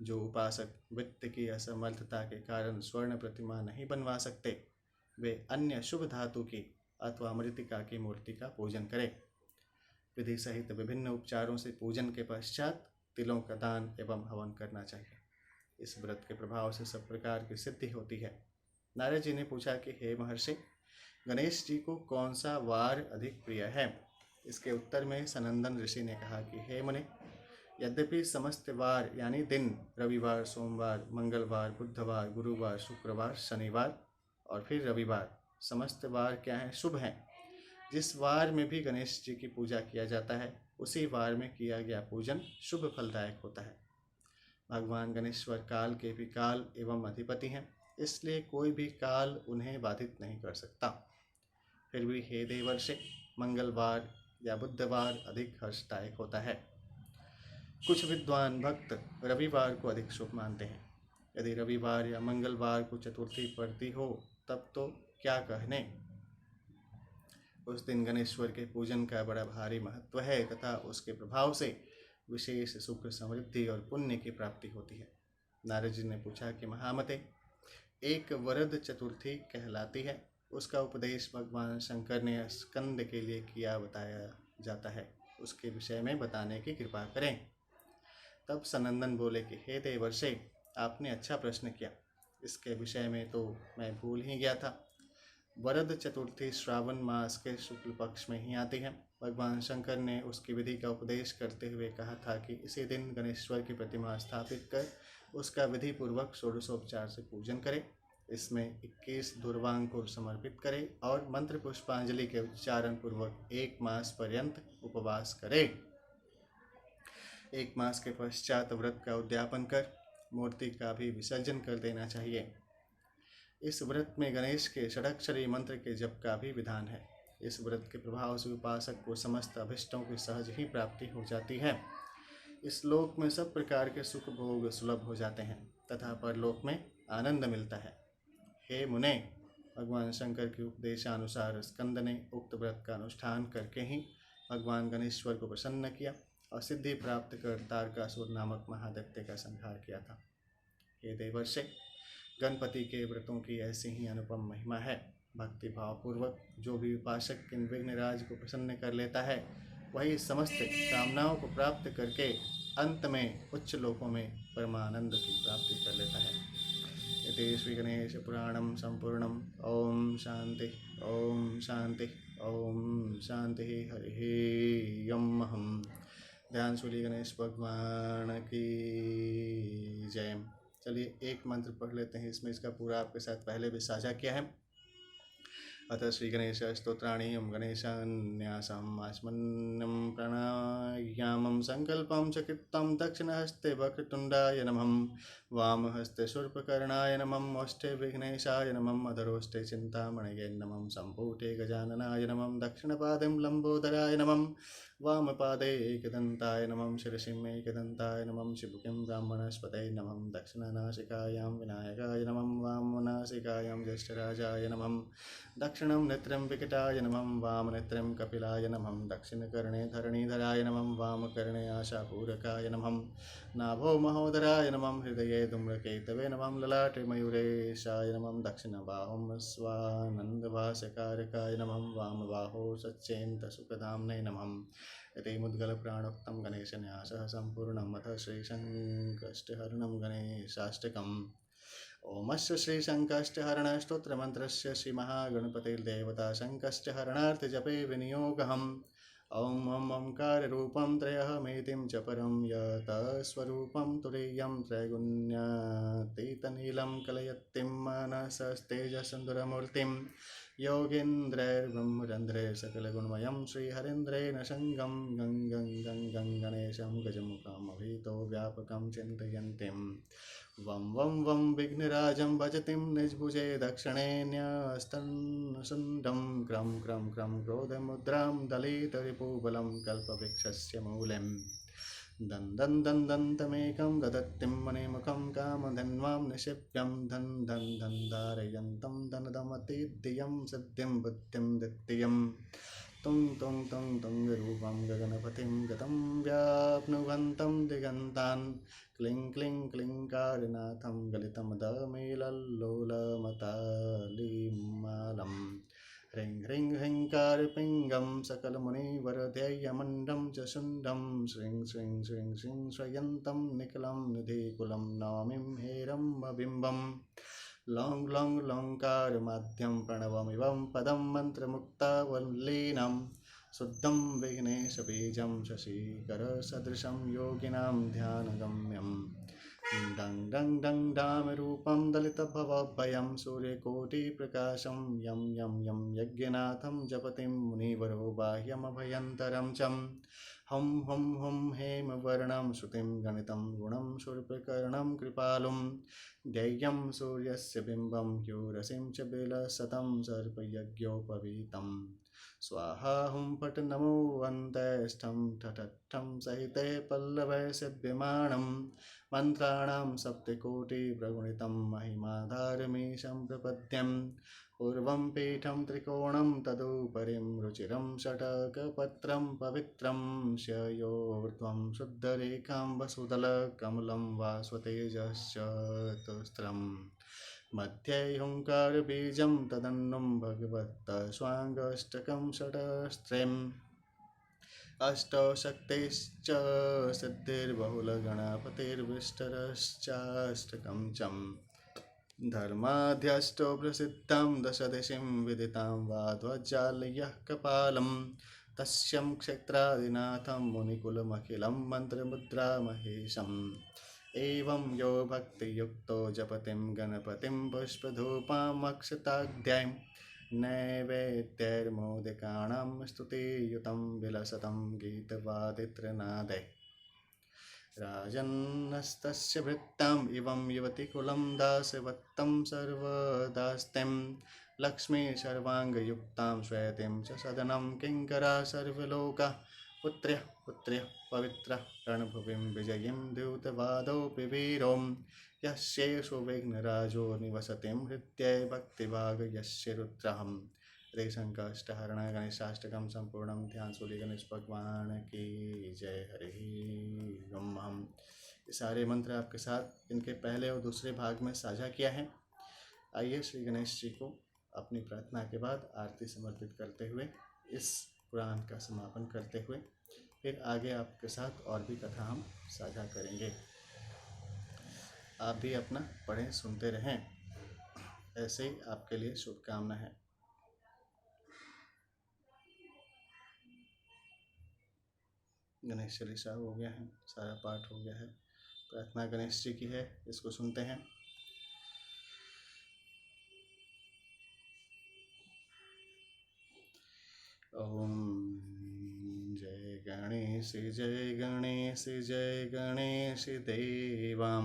जो उपासक वित्त की असमर्थता के कारण स्वर्ण प्रतिमा नहीं बनवा सकते वे अन्य शुभ धातु की अथवा मृतिका की मूर्ति का पूजन करें। विधि सहित विभिन्न उपचारों से पूजन के पश्चात तिलों का दान एवं हवन करना चाहिए। इस व्रत के प्रभाव से सब प्रकार की सिद्धि होती है। नारद जी ने पूछा कि हे महर्षि, गणेश जी को कौन सा वार अधिक प्रिय है? इसके उत्तर में सनंदन ऋषि ने कहा कि हे मुनि, यद्यपि समस्त वार यानी दिन रविवार, सोमवार, मंगलवार, बुधवार, गुरुवार, शुक्रवार, शनिवार और फिर रविवार समस्त वार क्या हैं? शुभ हैं। जिस वार में भी गणेश जी की पूजा किया जाता है उसी वार में किया गया पूजन शुभ फलदायक होता है। भगवान गणेश्वर काल के भी काल एवं अधिपति हैं, इसलिए कोई भी काल उन्हें बाधित नहीं कर सकता। फिर भी हे देवर्षि, मंगलवार या बुधवार अधिक हर्षदायक होता है। कुछ विद्वान भक्त रविवार को अधिक शुभ मानते हैं। यदि रविवार या मंगलवार को चतुर्थी पड़ती हो तब तो क्या कहने। उस दिन गणेश्वर के पूजन का बड़ा भारी महत्व है तथा उसके प्रभाव से विशेष सुख, समृद्धि और पुण्य की प्राप्ति होती है। नारद जी ने पूछा कि महामते, एक वरद चतुर्थी कहलाती है, उसका उपदेश भगवान शंकर ने स्कंद के लिए किया बताया जाता है, उसके विषय में बताने की कृपा करें। तब सनंदन बोले कि हे देवर्षि, आपने अच्छा प्रश्न किया। इसके विषय में तो मैं भूल ही गया था। वरद चतुर्थी श्रावण मास के शुक्ल पक्ष में ही आती है। भगवान शंकर ने उसकी विधि का उपदेश करते हुए कहा था कि इसी दिन गणेश्वर की प्रतिमा स्थापित कर उसका विधि पूर्वक षोडशोपचार से पूजन करें। इसमें 21 दुर्वांकुर समर्पित करें और मंत्र पुष्पांजलि के उच्चारण पूर्वक 1 मास पर्यंत उपवास करें। 1 मास के पश्चात व्रत का उद्यापन कर मूर्ति का भी विसर्जन कर देना चाहिए। इस व्रत में गणेश के षडाक्षरी मंत्र के जप का भी विधान है। इस व्रत के प्रभाव से उपासक को समस्त अभिष्टों की सहज ही प्राप्ति हो जाती है। इस लोक में सब प्रकार के सुख भोग सुलभ हो जाते हैं तथा परलोक में आनंद मिलता है। हे मुने, भगवान शंकर के उपदेशानुसार स्कंद ने उक्त व्रत का अनुष्ठान करके ही भगवान गणेश्वर को प्रसन्न किया और सिद्धि प्राप्त कर तारकासुर नामक महादैत्य का संहार किया था। हे देवर्षि, गणपति के व्रतों की ऐसी ही अनुपम महिमा है। भक्ति भावपूर्वक जो भी उपासक इन विघ्नराज को प्रसन्न कर लेता है वही समस्त कामनाओं को प्राप्त करके अंत में उच्च लोकों में परमानंद की प्राप्ति कर लेता है। इति श्री गणेश पुराणम संपूर्णम। ओम शांति ओम शांति ओम शांति। हरि ओम। ध्यान सूर्य गणेश भगवान की जय। चलिए एक मंत्र पढ़ लेते हैं, इसमें इसका पूरा आपके साथ पहले भी साझा किया है। अतः श्री गणेश स्तोत्राणि गणेशान्यासम् आचमन्यं प्राणायामं संकल्पं च कृतं दक्षिणहस्ते वक्रतुण्डाय नमः, वामहस्ते शूर्पकर्णाय नमः, ओष्ठे विघ्नेशाय नमः, अधरोष्ठे चिन्तामणये नमः, सम्पुटे गजाननाय नमः, दक्षिणपादे लम्बोदराय नमः, वामपादे एकदन्ताय नमः, शिरसिं एकदन्ताय नमः, शिवकिं ब्राह्मणस्पतये नमः, दक्षिणनासिकायां विनायकाय नमः, वामनासिकायां ज्येष्ठराजाय नमः, दक्षिणं नेत्रं विकटाय नमः, वामनेत्रं कपिलाय नमः, दक्षिणकर्णे धरणीधराय नमः, वामकर्णे आशापूरकाय नमः, नाभो महोदराय नमः, हृदये धूम्रकेतवे नमः, ललाटे मयूरेशाय नमः, दक्षिणबाहुं स्वानन्दभास्यकारकाय नमः, वामबाहो सच्चेन्तसुखधाम्ने नमः। इति मुद्गलप्राणोक्तं गणेशन्यासः सम्पूर्णम्। अथ श्रीशङ्कष्टहरणं गणेशाष्टकम्। ओमस्य श्रीशङ्कष्टहरण स्तोत्रमन्त्रस्य श्रीमहागणपतिर्देवता शङ्कष्टहरणार्थजपे विनियोगहम्। ॐ ओंकाररूपं त्रयहमेतिं च परं यतस्वरूपं तुरीयं त्रैगुण्यातीतनीलं कलयत्तिं मनसस्तेजसुन्दरमूर्तिं योगीन्द्रैर्ब्रह्मरन्ध्रैः सकलगुणमयं श्रीहरीन्द्रेण सङ्गं गं गणेशं गजमुखमभितो व्यापकं चिन्तयन्तीं वं वं वं विघ्नराजं भजतीं निजभुजे दक्षिणे न्यस्तन्नसुण्डं क्रं क्रं क्रं क्रोधमुद्रां दलितरिपुबलं कल्पवृक्षस्य मूलम् दन्दन्तमेकं ददत्तिं मणिमुखं कामधन्वां निक्षिप्यं धन धारयन्तं धनदमतीद्धियं सिद्धिं बुद्धिं द्वितीयं तुङ्गरूपं गगनपतिं गतं व्याप्नुवन्तं दिगन्तान् क्लिं क्लिं क्लिंकारनाथं गलितमदमीलल्लोलमतालिमालम् ह्रीं ह्रीं ह्रींकारपिङ्गं सकलमुनिवरध्येयमण्डं च शुण्डं श्रीं श्रीं श्रीं श्रीं श्रयन्तं निखिलं निधिकुलं नमामि हेरम्बबिम्बं लौं लौं लौङ्कारमाद्यं प्रणवमिवं पदं मन्त्रमुक्तावल्लीनं शुद्धं विघ्नेशबीजं शशिकरसदृशं योगिनां ध्यानगम्यं डं डं डं डामरूपं दलितभवभयं सूर्यकोटिप्रकाशं यं यं यं यज्ञनाथं जपतिं मुनिवरो बाह्यमभयन्तरं चं हं हं हं हेमवर्णं श्रुतिं गणितं गुणं शूर्पकर्णं कृपालुं ध्येयं सूर्यस्य बिम्बं ह्यूरसिं च बिलसतं सर्पयज्ञोपवीतं स्वाहा हुं फट् नमो अन्तेष्ठं ठठठं सहिते पल्लवे सेव्यमाणं मन्त्राणां सप्तकोटिप्रगुणितं महिमाधारमीशं प्रपद्यं पूर्वं पीठं त्रिकोणं तदुपरिं रुचिरं षट्कपत्रं पवित्रं शयोर्ध्वं शुद्धरेखां वसुदलकमलं वास्वतेजश्चतुस्रम् मध्ये हुङ्कारबीजं तदन्नं भगवत्तस्वाङ्गष्टकं षट्स्त्रीम् अष्टशक्तिश्च सिद्धिर्बहुलगणपतिर्विष्टरश्चाष्टकं चं धर्माध्यष्टो प्रसिद्धं दशदिशिं विदितां वा ध्वजालयः कपालं तस्यं क्षेत्रादिनाथं मुनिकुलमखिलं मन्त्रमुद्रामहेशम् एवं यो भक्तियुक्तो जपतिं गणपतिं पुष्पधूपामक्षताढ्यं नैवेद्यैर्मोदकानां स्तुतियुतं विलसतं गीतवादित्रनादै राजन्नस्तस्य भृत्ताम् इवं युवतिकुलं दासवत्तं सर्वदास्तिं लक्ष्मी सर्वाङ्गयुक्तां श्वेतिं च सदनं किङ्करा सर्वलोका पुत्र्यः पवित्रः रणभुविं विजयीं द्यूतवादोऽपि वीरों यस्येषु विघ्नराजो निवसतिं हृद्ये भक्तिभागयस्य रुद्रहम्। शङ्कष्टहरण गणेशाष्टकं संपूर्णं। ध्यान सूर्य गणेश भगवान की जय। हरि ओम। ये सारे मंत्र आपके साथ इनके पहले और दूसरे भाग में साझा किया है। आइए श्री गणेश जी को अपनी प्रार्थना के बाद आरती समर्पित करते हुए इस पुराण का समापन करते हुए फिर आगे आपके साथ और भी कथा हम साझा करेंगे। आप भी अपना पढ़ें, सुनते रहें। ऐसे ही आपके लिए शुभकामना है। गणेश चालीसा हो गया है, सारा पाठ हो गया है। प्रार्थना गणेश जी की है, इसको सुनते हैं। ओम जय गणेश जय गणेश जय गणेश देवां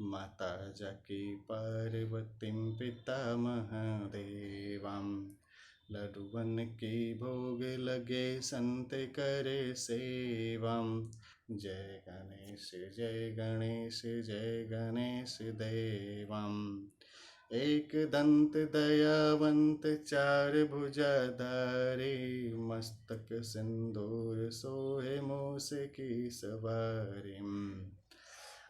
माता जाकी पार्वतीं पिता महादेवां लड्डूवन की भोग लगे संत करे सेवां जय गणेश जय गणेश जय गणेश देवां एक दंत दयावंत चार भुजाधारी मस्तक सिंदूर सोहे मूस की सवारी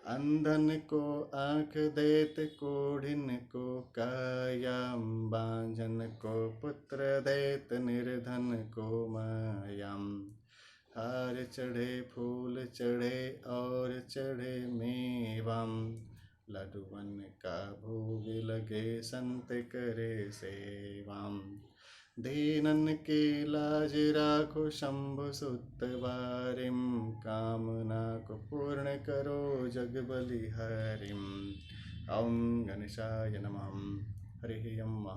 अंधन को आँख देत कोढ़िन को काया बांझन को पुत्र देत निर्धन को मायाम हार चढ़े फूल चढ़े और चढ़े मेवाम लड्डूवन का भोग लगे संत करे सेवाम दीनन की लाज राखो शंभु सुत वारिम कामना को पूर्ण करो जग बलिहारिम ओम गणेशाय नमः हरिः ओम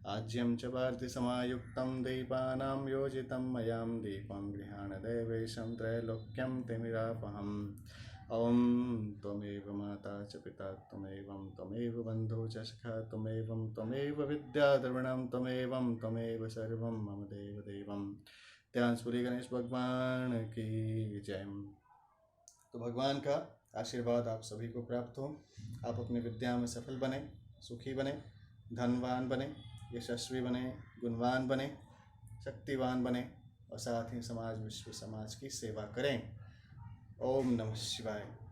आज्यं च वार्तिसमायुक्तं दीपानां योजितं मयां दीपं गृहाण देवेशं त्रैलोक्यं तिमिरापहम् ओम त्वमेव माता च पिता त्वमेव बन्धो च सखा त्वमेव विद्या द्रविणं त्वमेव सर्वं मम देव देवं। ध्यान सूर्य गणेश भगवान की जय। तो भगवान का आशीर्वाद आप सभी को प्राप्त हो, आप अपनी विद्या में सफल बने, सुखी बने, धनवान बने, यशस्वी बने, गुणवान बने, शक्तिवान बने और साथ ही समाज विश्व समाज की सेवा करें। ओम नमः शिवाय।